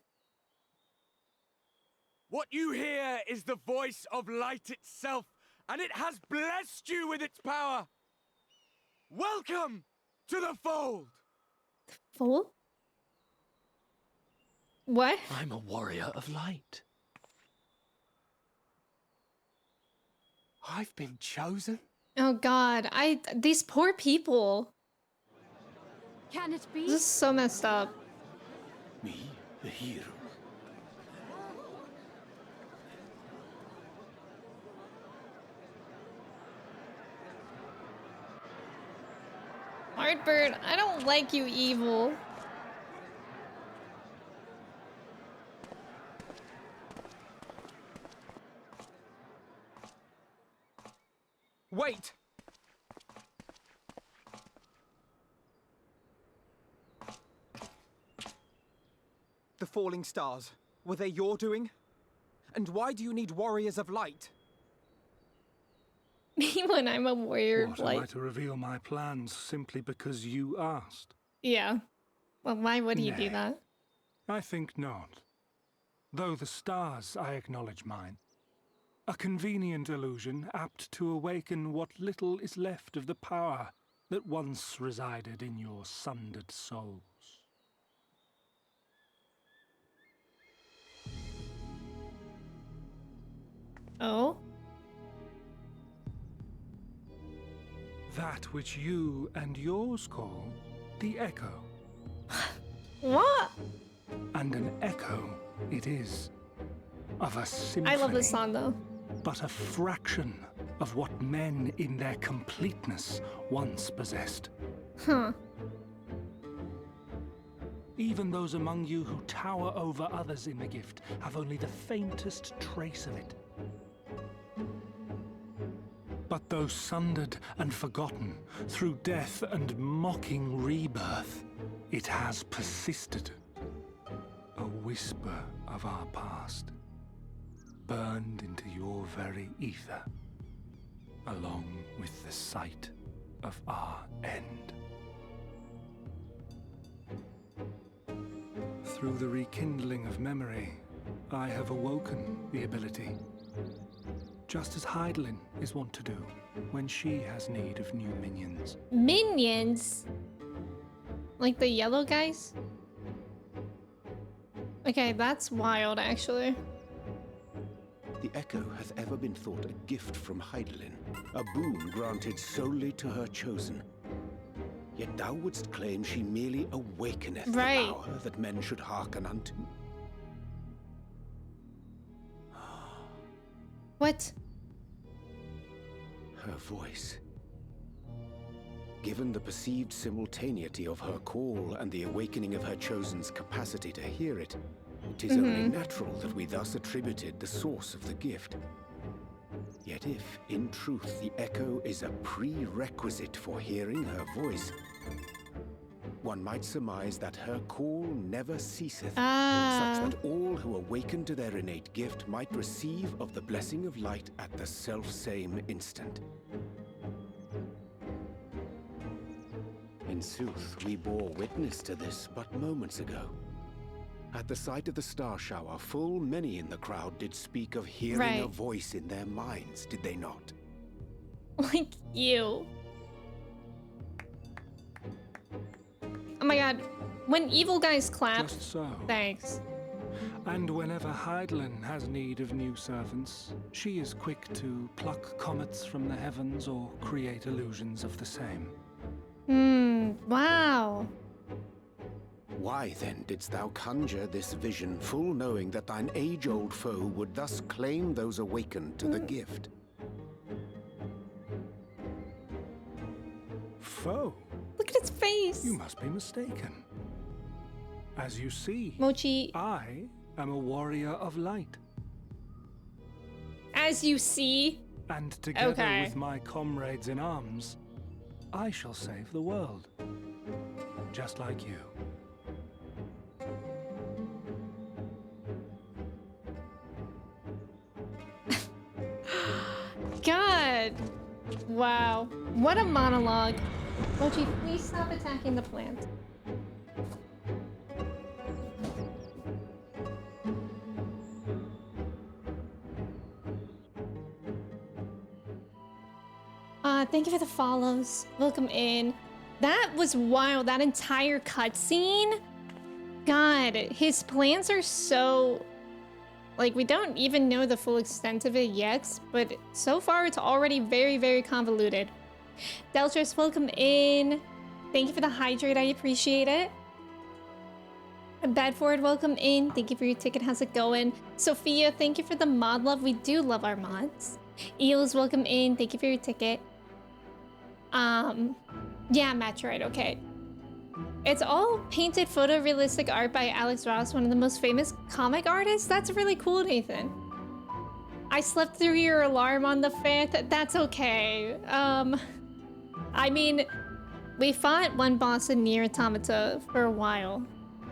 What you hear is the voice of light itself, and it has blessed you with its power. Welcome to the fold. Fold? What? I'm a warrior of light. I've been chosen? Oh god, these poor people. Can it be? This is so messed up. Me, the hero. Heartbird, I don't like you, evil. Wait! The falling stars, were they your doing? And why do you need warriors of light? Me when I'm a warrior of What, am I light. to reveal my plans simply because you asked? Yeah. Well, why would he do Nay. that? I think not. Though the stars, I acknowledge mine. A convenient illusion apt to awaken what little is left of the power that once resided in your sundered souls. Oh? That which you and yours call the echo. What? And an echo it is, of a symphony. I love this song though. But a fraction of what men in their completeness once possessed. Huh. Even those among you who tower over others in the gift have only the faintest trace of it. But though sundered and forgotten through death and mocking rebirth, it has persisted. A whisper of our past, burned into your very ether, along with the sight of our end. Through the rekindling of memory, I have awoken the ability, just as Heidelin is wont to do when she has need of new minions. Minions? Like the yellow guys? Okay, that's wild actually. The echo hath ever been thought a gift from Heidelin, a boon granted solely to her chosen. Yet thou wouldst claim she merely awakeneth the power that men should hearken unto. What? Her voice. Given the perceived simultaneity of her call and the awakening of her chosen's capacity to hear it, it is only natural that we thus attributed the source of the gift. Yet if, in truth, the echo is a prerequisite for hearing her voice, one might surmise that her call never ceaseth, such that all who awaken to their innate gift might receive of the blessing of light at the self-same instant. In sooth, we bore witness to this but moments ago. At the sight of the star shower, full many in the crowd did speak of hearing a voice in their minds, did they not? Like you. Oh my god. When evil guys clap. Just so. Thanks. And whenever Hydaelyn has need of new servants, she is quick to pluck comets from the heavens or create illusions of the same. Wow. Why then didst thou conjure this vision, full knowing that thine age-old foe would thus claim those awakened to the gift? Foe? Look at its face. You must be mistaken. As you see, Mochi. I am a warrior of light. As you see. And together with my comrades in arms, I shall save the world. Just like you. God. Wow. What a monologue. Mochi, please stop attacking the plant. Thank you for the follows. Welcome in. That was wild. That entire cutscene. God, his plans are so... Like, we don't even know the full extent of it yet, but so far it's already very, very convoluted. Deltras, welcome in. Thank you for the hydrate. I appreciate it. Bedford, welcome in. Thank you for your ticket. How's it going? Sophia, thank you for the mod love. We do love our mods. Eels, welcome in. Thank you for your ticket. Yeah, Metroid, okay. It's all painted photorealistic art by Alex Ross, one of the most famous comic artists. That's really cool, Nathan. I slept through your alarm on the 5th. That's okay. I mean, we fought one boss in Nier Automata for a while,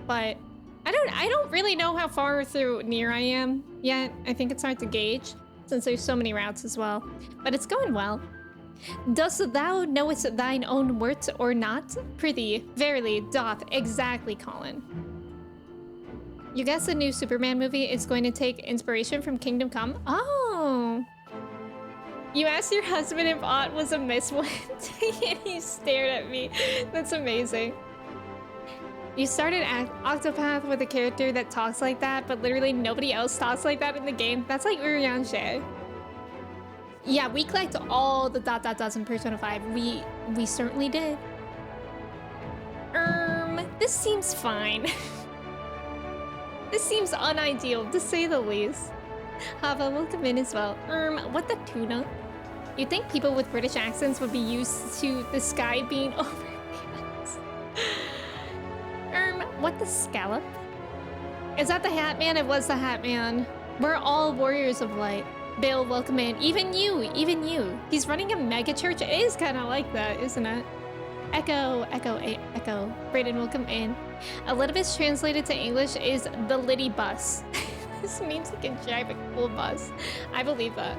but I don't really know how far through Nier I am yet. I think it's hard to gauge since there's so many routes as well, but it's going well. Dost thou knowest thine own worth or not? Prithee, verily doth exactly, Colin. You guess the new Superman movie is going to take inspiration from Kingdom Come? Oh. You asked your husband if Ott was a miswind, and he stared at me. That's amazing. You started Octopath with a character that talks like that, but literally nobody else talks like that in the game. That's like Urianshe. Yeah, we collect all the ... in Persona 5. We certainly did. This seems fine. This seems unideal, to say the least. Hava, welcome in as well. What the tuna? You'd think people with British accents would be used to the sky being overcast. What the scallop? Is that the Hat Man? It was the Hat Man. We're all warriors of light. Bill, welcome in. Even you, even you. He's running a mega church. It is kind of like that, isn't it? Echo, echo, echo. Brayden, welcome in. Elidibus translated to English is the Liddy bus. This means he can drive a cool bus. I believe that.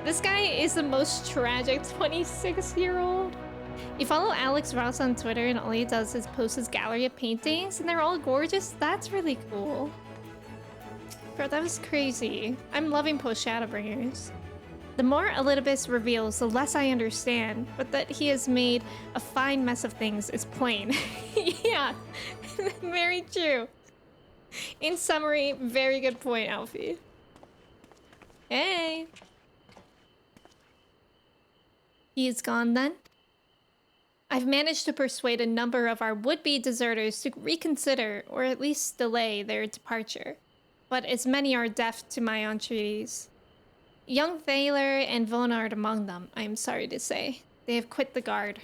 This guy is the most tragic 26-year-old. You follow Alex Ross on Twitter and all he does is post his gallery of paintings and they're all gorgeous. That's really cool. Bro, that was crazy. I'm loving post Shadowbringers. The more Elidibus reveals, the less I understand, but that he has made a fine mess of things is plain. Yeah, very true. In summary, very good point, Alfie. Hey. He is gone then? I've managed to persuade a number of our would-be deserters to reconsider, or at least delay, their departure. But as many are deaf to my entreaties. Young Thaler and Vonard among them, I am sorry to say. They have quit the guard.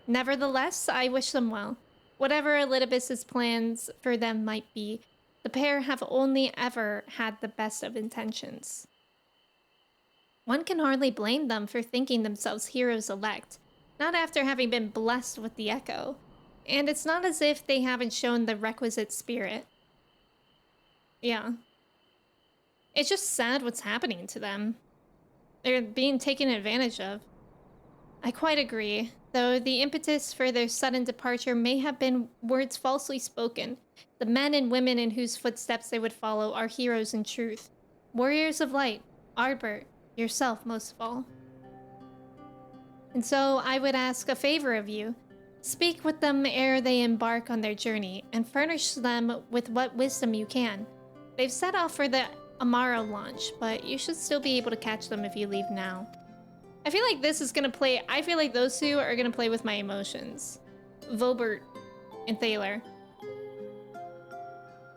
Nevertheless, I wish them well. Whatever Elidibus's plans for them might be, the pair have only ever had the best of intentions. One can hardly blame them for thinking themselves heroes elect, not after having been blessed with the Echo. And it's not as if they haven't shown the requisite spirit. Yeah. It's just sad what's happening to them. They're being taken advantage of. I quite agree, though the impetus for their sudden departure may have been words falsely spoken. The men and women in whose footsteps they would follow are heroes in truth. Warriors of light, Ardbert, yourself most of all. And so I would ask a favor of you. Speak with them ere they embark on their journey, and furnish them with what wisdom you can. They've set off for the Amaro launch, but you should still be able to catch them if you leave now. I feel like this is gonna play. I feel like those two are gonna play with my emotions. Vobert and Thaler.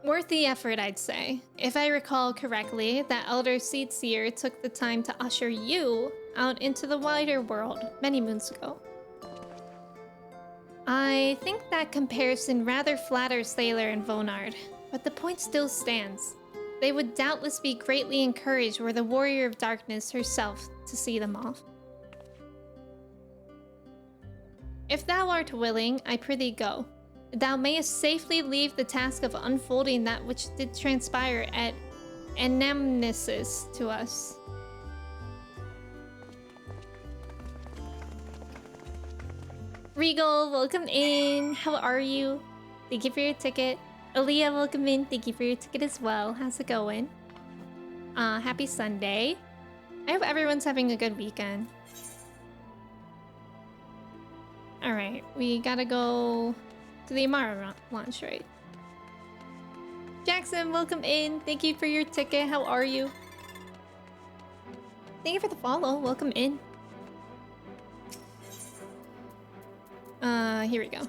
Worth the effort, I'd say. If I recall correctly, that Elder Seedseer took the time to usher you out into the wider world many moons ago. I think that comparison rather flatters Thaler and Vonard, but the point still stands. They would doubtless be greatly encouraged were the Warrior of Darkness herself to see them off. If thou art willing, I prithee go. Thou mayest safely leave the task of unfolding that which did transpire at Anamnesis to us. Regal, welcome in. How are you? Thank you for your ticket. Aaliyah, welcome in. Thank you for your ticket as well. How's it going? Happy Sunday. I hope everyone's having a good weekend. Alright, we gotta go to the Amara launch, right? Jackson, welcome in. Thank you for your ticket. How are you? Thank you for the follow. Welcome in. Here we go.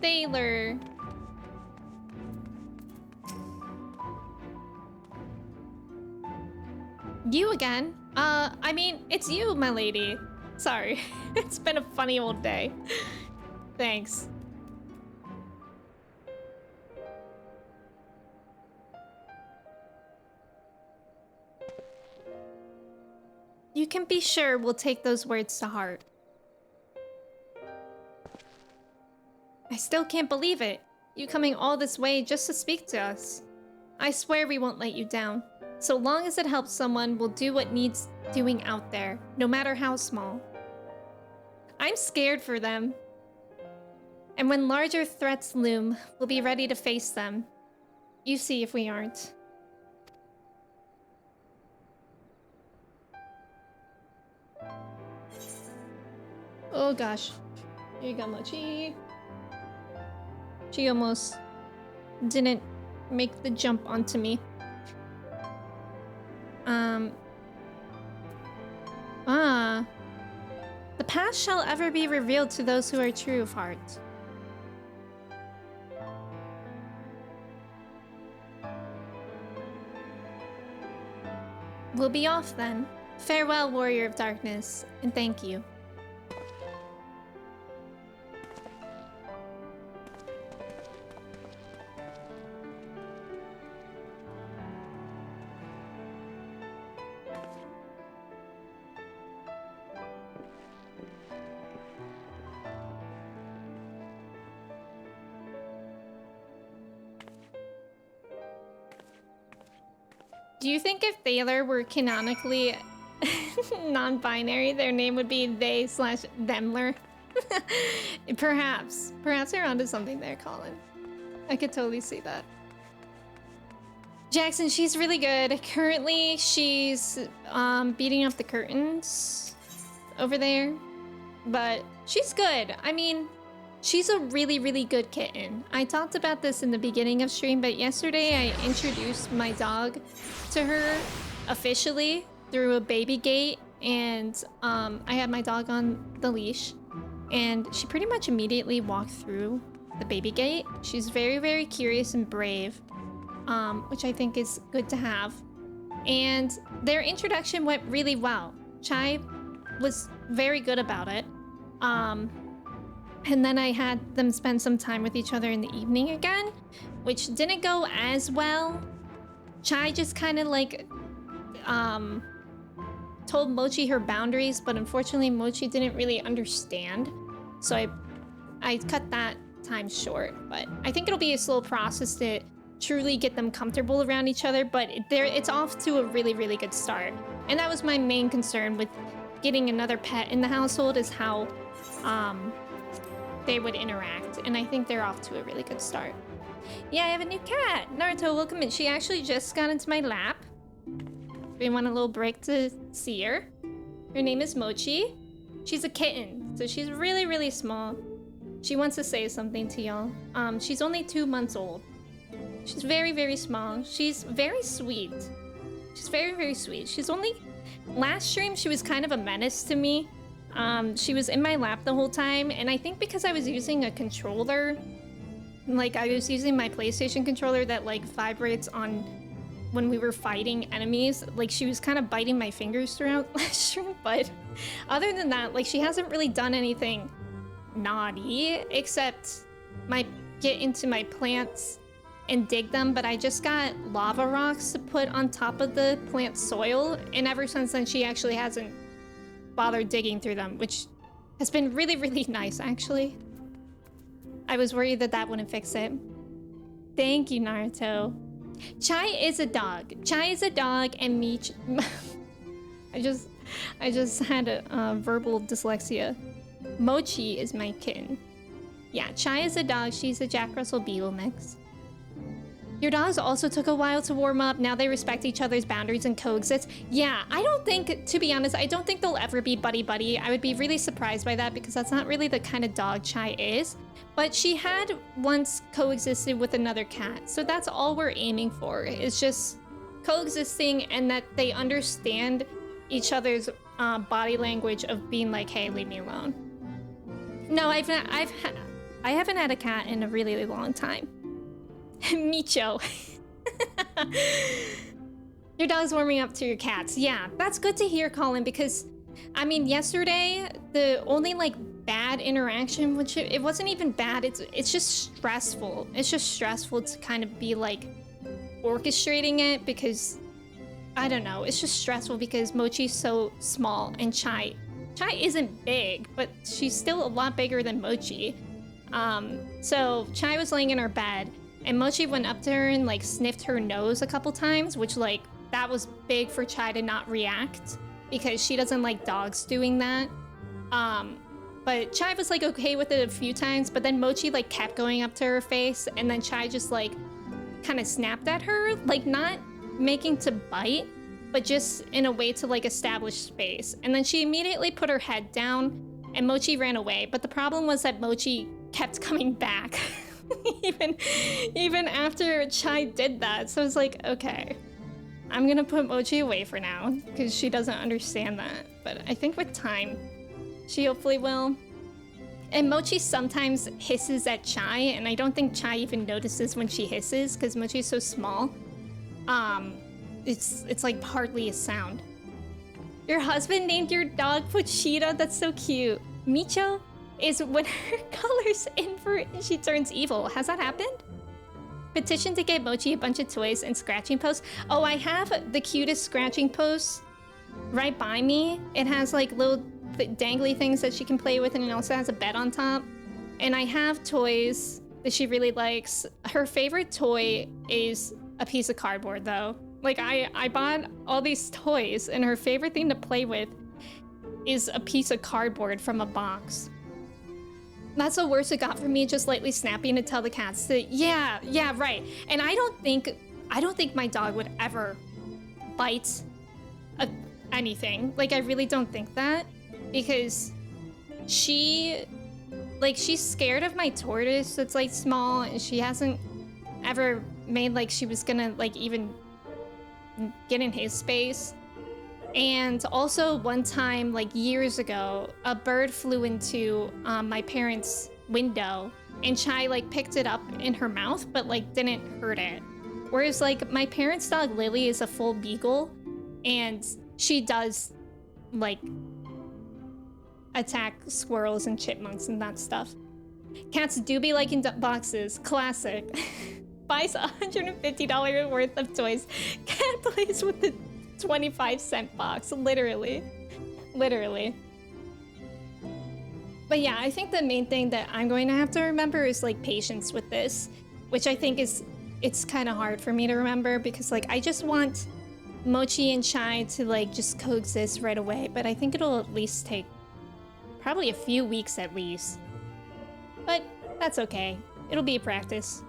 Thaler. You again? I mean, it's you, my lady. Sorry. It's been a funny old day. Thanks. You can be sure we'll take those words to heart. I still can't believe it. You coming all this way just to speak to us. I swear we won't let you down. So long as it helps someone, we'll do what needs doing out there, no matter how small. I'm scared for them. And when larger threats loom, we'll be ready to face them. You see if we aren't. Oh gosh. Here you go, Mochi. She almost didn't make the jump onto me. The past shall ever be revealed to those who are true of heart. We'll be off then. Farewell, Warrior of Darkness, and thank you. Do you think if Thaler were canonically non-binary, their name would be they/themler? Perhaps. Perhaps you're onto something there, Colin. I could totally see that. Jackson, she's really good. Currently, she's beating up the curtains over there. But she's good. I mean, she's a really, really good kitten. I talked about this in the beginning of stream, but yesterday I introduced my dog to her officially through a baby gate, and I had my dog on the leash, and she pretty much immediately walked through the baby gate. She's very, very curious and brave, which I think is good to have. And their introduction went really well. Chai was very good about it. And then I had them spend some time with each other in the evening again, which didn't go as well. Chai just kind of like told Mochi her boundaries, but unfortunately Mochi didn't really understand. So I cut that time short, but I think it'll be a slow process to truly get them comfortable around each other, but it's off to a really, really good start. And that was my main concern with getting another pet in the household, is how they would interact, and I think they're off to a really good start. Yeah, I have a new cat. Naruto, welcome in. She actually just got into my lap. We want a little break to see her. Her name is Mochi. She's a kitten, so she's really, really small. She wants to say something to y'all. She's only 2 months old. She's very, very small. She's very sweet. She's very, very sweet. She's only... Last stream, she was kind of a menace to me. She was in my lap the whole time, and I think because I was using a controller, like I was using my PlayStation controller that like vibrates on when we were fighting enemies, like she was kind of biting my fingers throughout last stream, but other than that, like she hasn't really done anything naughty, except get into my plants and dig them, but I just got lava rocks to put on top of the plant soil, and ever since then she actually hasn't bothered digging through them, which has been really, really nice, actually. I was worried that that wouldn't fix it. Thank you, Naruto. Chai is a dog. Chai is a dog, and Meech... I just had a verbal dyslexia. Mochi is my kitten. Yeah, Chai is a dog. She's a Jack Russell Beagle mix. Your dogs also took a while to warm up. Now they respect each other's boundaries and coexist. Yeah, I don't think, to be honest, I don't think they'll ever be buddy-buddy. I would be really surprised by that because that's not really the kind of dog Chai is. But she had once coexisted with another cat. So that's all we're aiming for. It's just coexisting and that they understand each other's body language of being like, hey, leave me alone. No, I haven't had a cat in a really, really long time. Micho. Your dog's warming up to your cats. Yeah, that's good to hear, Colin, because, I mean, yesterday, the only, like, bad interaction, which it wasn't even bad, it's just stressful. It's just stressful to kind of be, like, orchestrating it because, I don't know, it's just stressful because Mochi's so small and Chai isn't big, but she's still a lot bigger than Mochi. So Chai was laying in her bed, and Mochi went up to her and like sniffed her nose a couple times, which like that was big for Chai to not react because she doesn't like dogs doing that. But Chai was like okay with it a few times, but then Mochi like kept going up to her face, and then Chai just like kind of snapped at her, like not making to bite, but just in a way to like establish space. And then she immediately put her head down and Mochi ran away. But the problem was that Mochi kept coming back. even after Chai did that. So I was like, okay, I'm gonna put Mochi away for now because she doesn't understand that. But I think with time, she hopefully will. And Mochi sometimes hisses at Chai, and I don't think Chai even notices when she hisses because Mochi's so small. It's like hardly a sound. Your husband named your dog Pochita? That's so cute. Micho is when her color's invert and she turns evil. Has that happened? Petition to get Mochi a bunch of toys and scratching posts. Oh, I have the cutest scratching post right by me. It has like little dangly things that she can play with, and it also has a bed on top. And I have toys that she really likes. Her favorite toy is a piece of cardboard though. Like I bought all these toys and her favorite thing to play with is a piece of cardboard from a box. That's the worst it got for me, just lightly snapping to tell the cats to, yeah, right. And I don't think my dog would ever bite anything. Like, I really don't think that, because she's scared of my tortoise that's like small, and she hasn't ever made like she was gonna like even get in his space. And also one time, like years ago, a bird flew into my parents' window, and Chai like picked it up in her mouth, but like didn't hurt it. Whereas like my parents' dog Lily is a full beagle, and she does like attack squirrels and chipmunks and that stuff. Cats do be liking boxes. Classic. Buys $150 worth of toys. Cat plays with the 25-cent box. Literally. But yeah, I think the main thing that I'm going to have to remember is like patience with this, which I think it's kind of hard for me to remember, because like I just want Mochi and Chai to like just coexist right away, but I think it'll at least take probably a few weeks at least. But that's okay. It'll be a practice.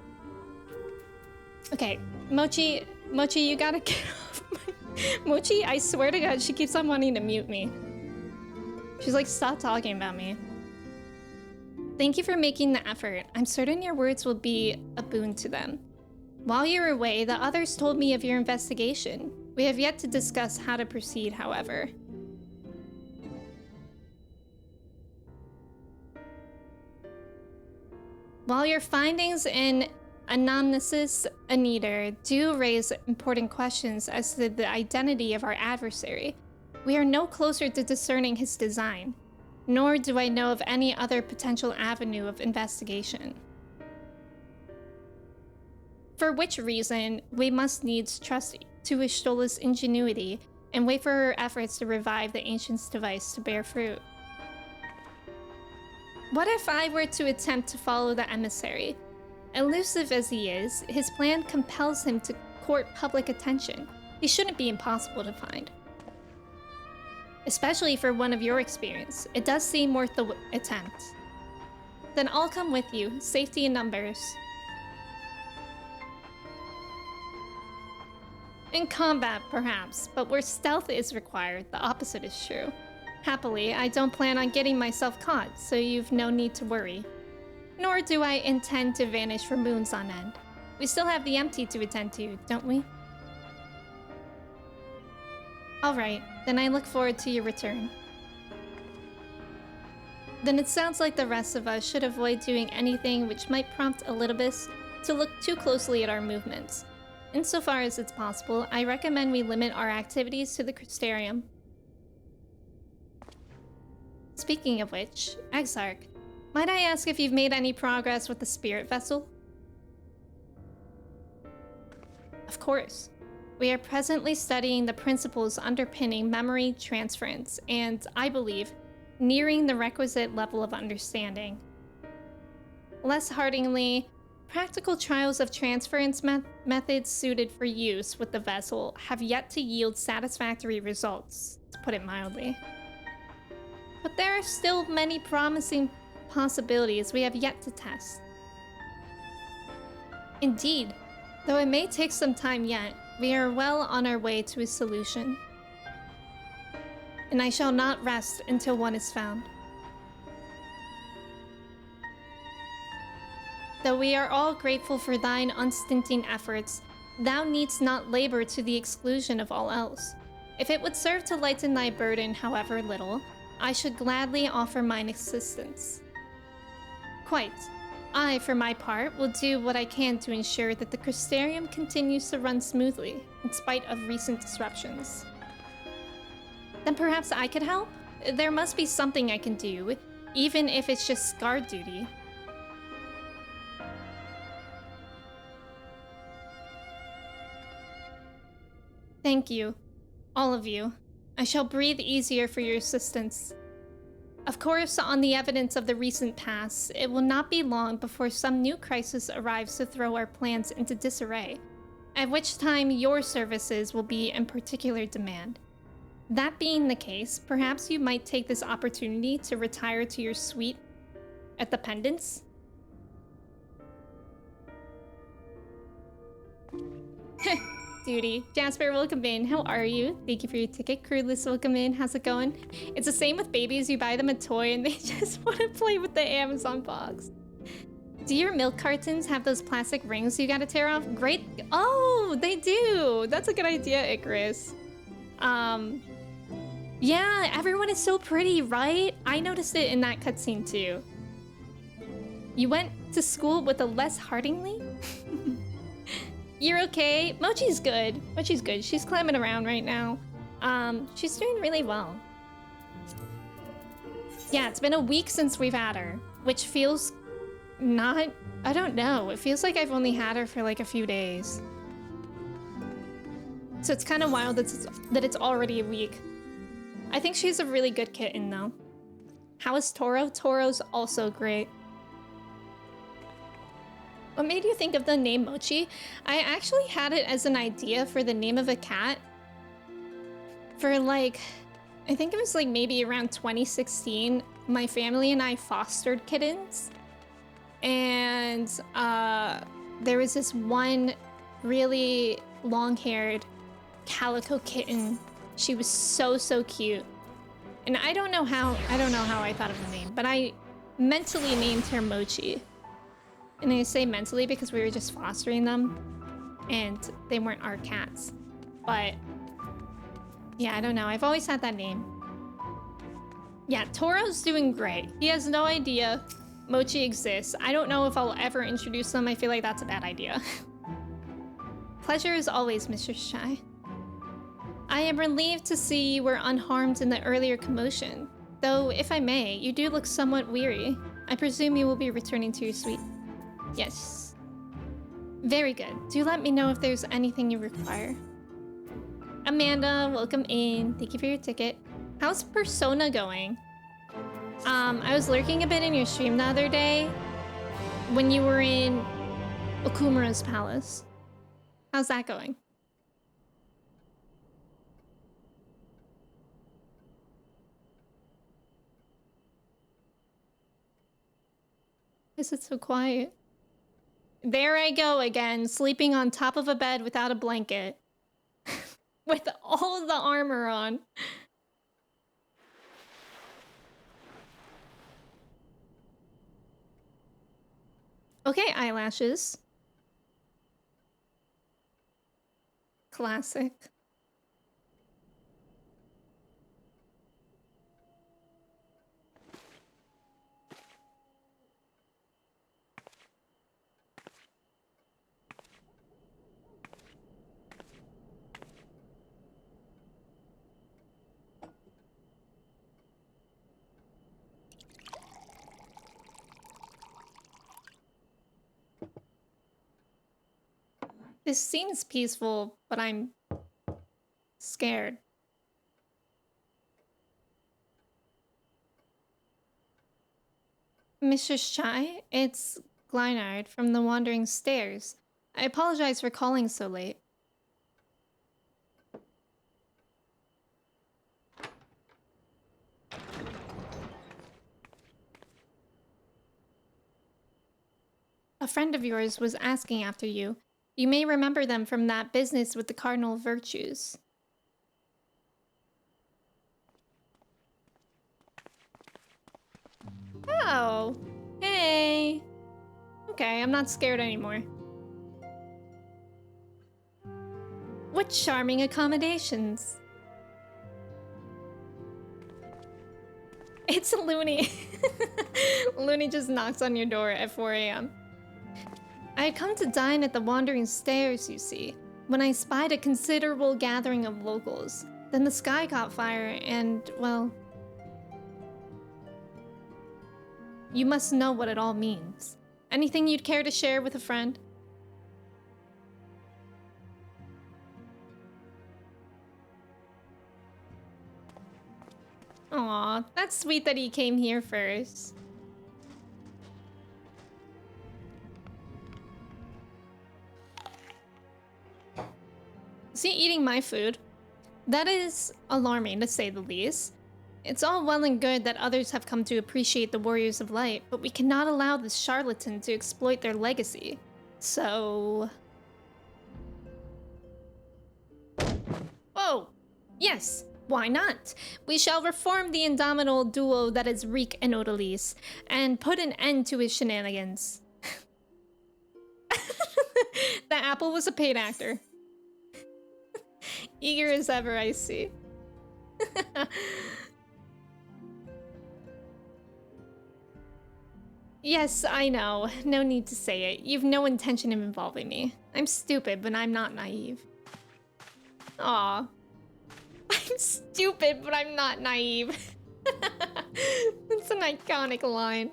Okay, Mochi, you gotta get off my... Mochi, I swear to God, she keeps on wanting to mute me. She's like, stop talking about me. Thank you for making the effort. I'm certain your words will be a boon to them. While you were away, the others told me of your investigation. We have yet to discuss how to proceed, however. While your findings in Anamnesis Aniter do raise important questions as to the identity of our adversary, we are no closer to discerning his design, nor do I know of any other potential avenue of investigation. For which reason, we must needs trust to Ishtola's ingenuity and wait for her efforts to revive the Ancient's device to bear fruit. What if I were to attempt to follow the emissary? Elusive as he is, his plan compels him to court public attention. He shouldn't be impossible to find. Especially for one of your experience, it does seem worth the attempt. Then I'll come with you, safety in numbers. In combat, perhaps, but where stealth is required, the opposite is true. Happily, I don't plan on getting myself caught, so you've no need to worry. Nor do I intend to vanish for moons on end. We still have the empty to attend to, don't we? Alright, then I look forward to your return. Then it sounds like the rest of us should avoid doing anything which might prompt Elidibus to look too closely at our movements. Insofar as it's possible, I recommend we limit our activities to the Crystarium. Speaking of which, Exarch, might I ask if you've made any progress with the spirit vessel? Of course. We are presently studying the principles underpinning memory transference and, I believe, nearing the requisite level of understanding. Less heartily, practical trials of transference methods suited for use with the vessel have yet to yield satisfactory results, to put it mildly. But there are still many promising possibilities we have yet to test. Indeed, though it may take some time yet, we are well on our way to a solution. And I shall not rest until one is found. Though we are all grateful for thine unstinting efforts, thou needst not labor to the exclusion of all else. If it would serve to lighten thy burden, however little, I should gladly offer mine assistance. Quite. I, for my part, will do what I can to ensure that the Crystarium continues to run smoothly, in spite of recent disruptions. Then perhaps I could help? There must be something I can do, even if it's just guard duty. Thank you, all of you. I shall breathe easier for your assistance. Of course, on the evidence of the recent past, it will not be long before some new crisis arrives to throw our plans into disarray, at which time your services will be in particular demand. That being the case, perhaps you might take this opportunity to retire to your suite at the Pendants? Duty. Jasper, welcome in. How are you? Thank you for your ticket. Crewless, welcome in. How's it going? It's the same with babies. You buy them a toy and they just want to play with the Amazon box. Do your milk cartons have those plastic rings you gotta tear off? Great. Oh, they do. That's a good idea, Icarus. Yeah, everyone is so pretty, right? I noticed it in that cutscene too. You went to school with a Les Hardingley? You're okay? Mochi's good. Mochi's good. She's climbing around right now. She's doing really well. Yeah, it's been a week since we've had her, which feels not... I don't know. It feels like I've only had her for like a few days. So it's kind of wild that it's already a week. I think she's a really good kitten, though. How is Toro? Toro's also great. What made you think of the name Mochi? I actually had it as an idea for the name of a cat. For like, I think it was like maybe around 2016. My family and I fostered kittens. And there was this one really long-haired calico kitten. She was so, so cute. And I don't know how I thought of the name, but I mentally named her Mochi. And I say mentally because we were just fostering them and they weren't our cats. But yeah, I don't know. I've always had that name. Yeah, Toro's doing great. He has no idea Mochi exists. I don't know if I'll ever introduce them. I feel like that's a bad idea. Pleasure as always, Mr. Shy. I am relieved to see you were unharmed in the earlier commotion. Though, if I may, you do look somewhat weary. I presume you will be returning to your suite. Yes. Very good. Do let me know if there's anything you require. Amanda, welcome in. Thank you for your ticket. How's Persona going? I was lurking a bit in your stream the other day when you were in Okumura's palace. How's that going? Why is it so quiet? There I go again, sleeping on top of a bed without a blanket. With all the armor on. Okay, eyelashes. Classic. This seems peaceful, but I'm scared. Mr. Shy, it's Glynard from the Wandering Stairs. I apologize for calling so late. A friend of yours was asking after you. You may remember them from that business with the cardinal virtues. Oh, hey. Okay, I'm not scared anymore. What charming accommodations. It's Looney. Looney just knocks on your door at 4 a.m. I had come to dine at the Wandering Stairs, you see, when I spied a considerable gathering of locals. Then the sky caught fire and, well... You must know what it all means. Anything you'd care to share with a friend? Aw, that's sweet that he came here first. Is he eating my food? That is alarming, to say the least. It's all well and good that others have come to appreciate the Warriors of Light, but we cannot allow this charlatan to exploit their legacy. So... Oh! Yes! Why not? We shall reform the indomitable duo that is Reek and Odalise, and put an end to his shenanigans. The apple was a paid actor. Eager as ever, I see. Yes, I know. No need to say it. You've no intention of involving me. I'm stupid, but I'm not naive. Aw. I'm stupid, but I'm not naive. That's an iconic line.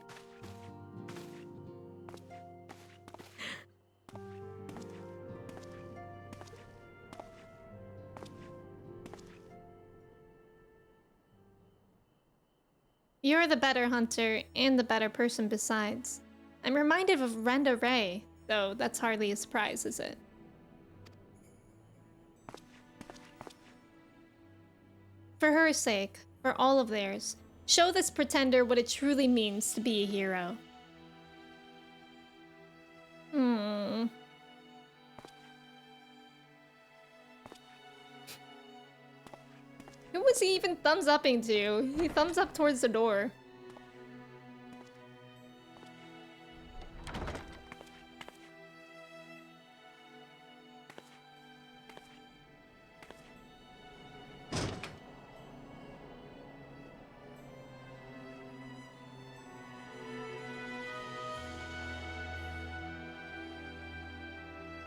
You're the better hunter, and the better person besides. I'm reminded of Renda Ray, though that's hardly a surprise, is it? For her sake, for all of theirs, show this pretender what it truly means to be a hero. Who was he even thumbs upping to? He thumbs up towards the door.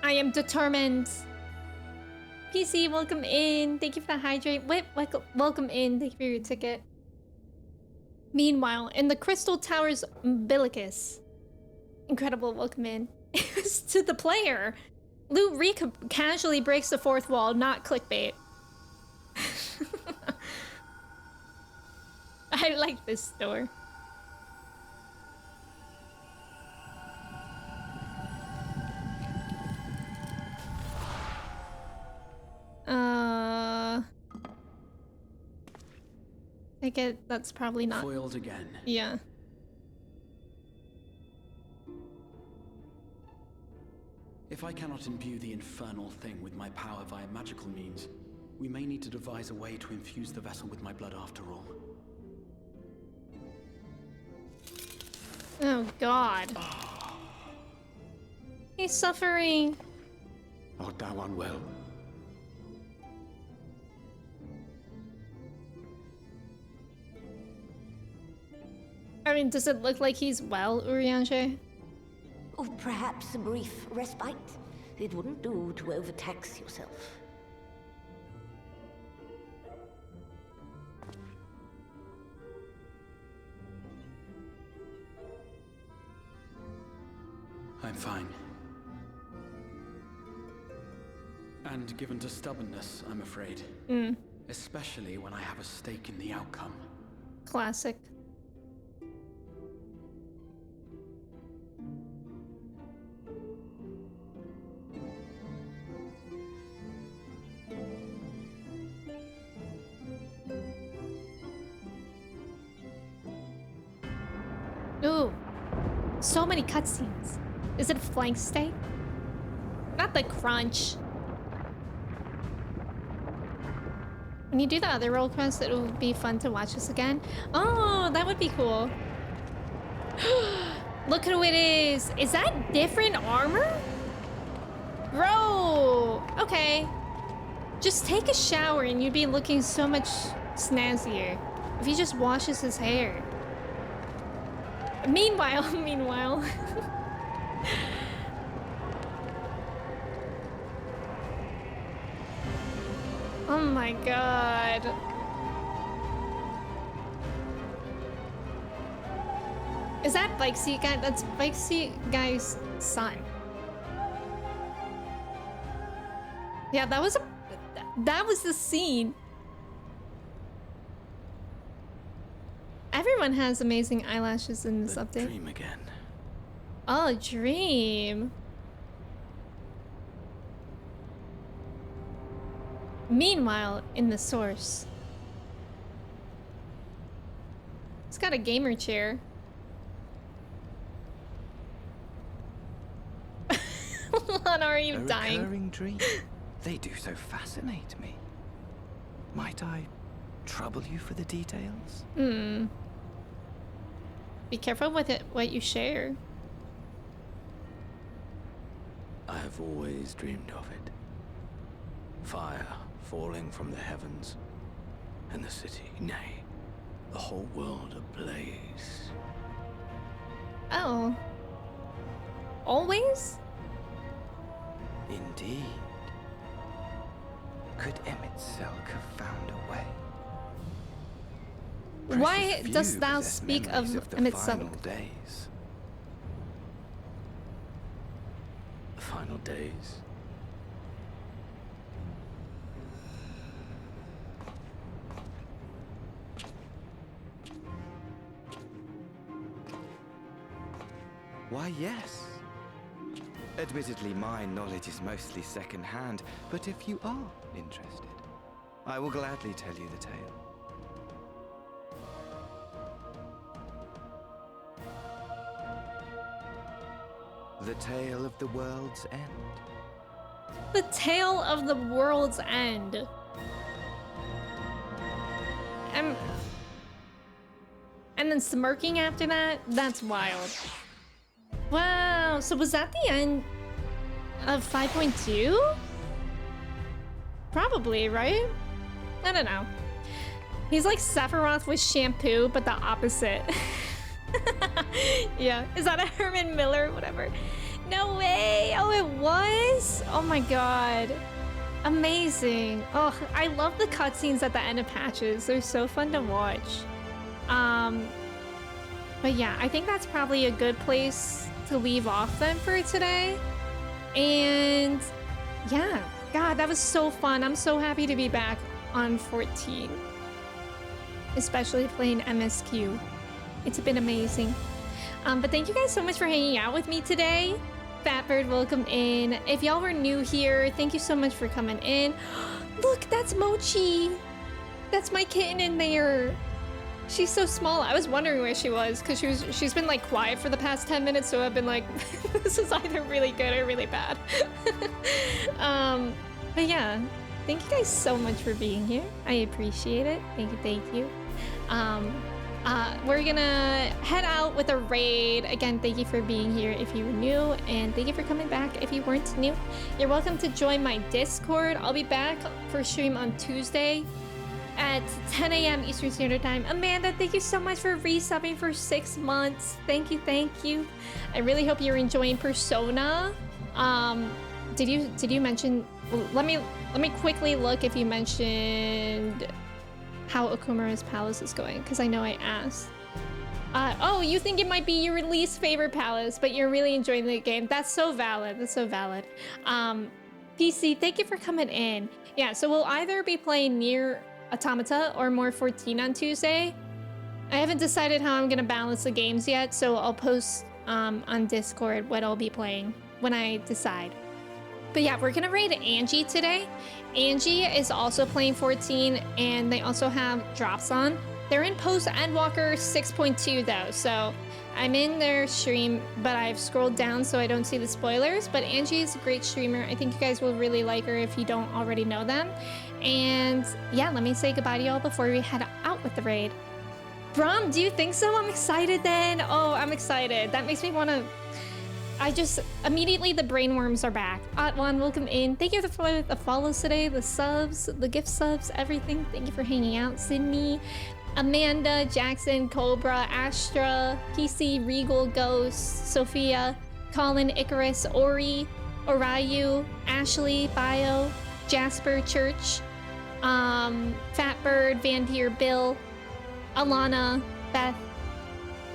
I am determined. PC, welcome in. Thank you for the hydrate. Whip, welcome in. Thank you for your ticket. Meanwhile, in the Crystal Tower's umbilicus. Incredible, welcome in. It's to the player. Loot Rika casually breaks the fourth wall, not clickbait. I like this door. I get that's probably not foiled again. Yeah. If I cannot imbue the infernal thing with my power via magical means, we may need to devise a way to infuse the vessel with my blood after all. Oh God. He's suffering. Art thou unwell? I mean, does it look like he's well, Urianger? Oh, perhaps a brief respite. It wouldn't do to overtax yourself. I'm fine. And given to stubbornness, I'm afraid. Especially when I have a stake in the outcome. Classic. Ooh, so many cutscenes. Is it a flank state? Not the crunch. When you do the other role quest, it will be fun to watch this again. Oh, that would be cool. Look who it is. Is that different armor? Bro, okay. Just take a shower and you'd be looking so much snazzier if he just washes his hair. Meanwhile. Oh my God. Is that Bike Seat guy? That's Bike Seat guy's son. Yeah, that was the scene. Everyone has amazing eyelashes in this update. Dream again. Oh, dream. Meanwhile, in the source. It's got a gamer chair. Lana, are you dying? A recurring dream? They do so fascinate me. Might I trouble you for the details? Be careful with it, what you share. I have always dreamed of it. Fire falling from the heavens, and the city, nay, the whole world ablaze. Oh. Always? Indeed. Could Emmett Selk have found a way? Why dost thou speak of Emmett Selk? Final days. The final days. Why, yes. Admittedly, my knowledge is mostly second-hand, but if you are interested, I will gladly tell you the tale. The tale of the world's end. The tale of the world's end. And then smirking after that? That's wild. Wow, so was that the end of 5.2? Probably, right? I don't know. He's like Sephiroth with shampoo, but the opposite. Yeah, is that a Herman Miller? Whatever. No way! Oh, it was? Oh my god. Amazing. Oh, I love the cutscenes at the end of patches. They're so fun to watch. But yeah, I think that's probably a good place to leave off then for today. And yeah, God, that was so fun. I'm so happy to be back on 14. Especially playing MSQ. It's been amazing. But thank you guys so much for hanging out with me today. Fatbird, welcome in. If y'all were new here, thank you so much for coming in. Look, that's Mochi. That's my kitten in there. She's so small. I was wondering where she was because she's been like quiet for the past 10 minutes, so I've been like, this is either really good or really bad. But yeah, thank you guys so much for being here. I appreciate it. Thank you. We're gonna head out with a raid. Again, thank you for being here if you were new, and thank you for coming back if you weren't new. You're welcome to join my Discord. I'll be back for stream on Tuesday at 10 a.m. Eastern Standard Time. Amanda, thank you so much for resubbing for 6 months. Thank you. I really hope you're enjoying Persona. Did you mention? Let me quickly look if you mentioned how Okumura's Palace is going, because I know I asked. Oh, you think it might be your least favorite palace, but you're really enjoying the game. That's so valid. PC, thank you for coming in. Yeah, so we'll either be playing Nier Automata or more 14 on Tuesday. I haven't decided how I'm gonna balance the games yet, so I'll post on Discord what I'll be playing when I decide. But yeah, we're gonna raid Angie today. Angie is also playing 14, and they also have drops on. They're in Post Endwalker 6.2 though, so I'm in their stream, but I've scrolled down so I don't see the spoilers. But Angie is a great streamer. I think you guys will really like her if you don't already know them. And yeah, let me say goodbye to y'all before we head out with the raid. Brom, do you think so? I'm excited then. Oh, I'm excited. That makes me want to... immediately the brainworms are back. Atwan, welcome in. Thank you for the follows today, the subs, the gift subs, everything. Thank you for hanging out. Sydney, Amanda, Jackson, Cobra, Astra, PC, Regal, Ghost, Sophia, Colin, Icarus, Ori, Orayu, Ashley, Bio, Jasper, Church, Fatbird, Vandier, Bill, Alana, Beth,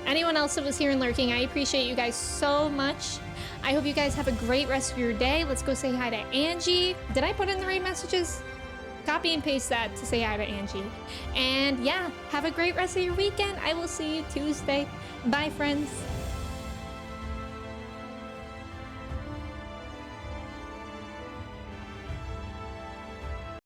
anyone else that was here and lurking. I appreciate you guys so much. I hope you guys have a great rest of your day. Let's go say hi to Angie. Did I put in the right messages? Copy and paste that to say hi to Angie. And yeah, have a great rest of your weekend. I will see you Tuesday. Bye, friends.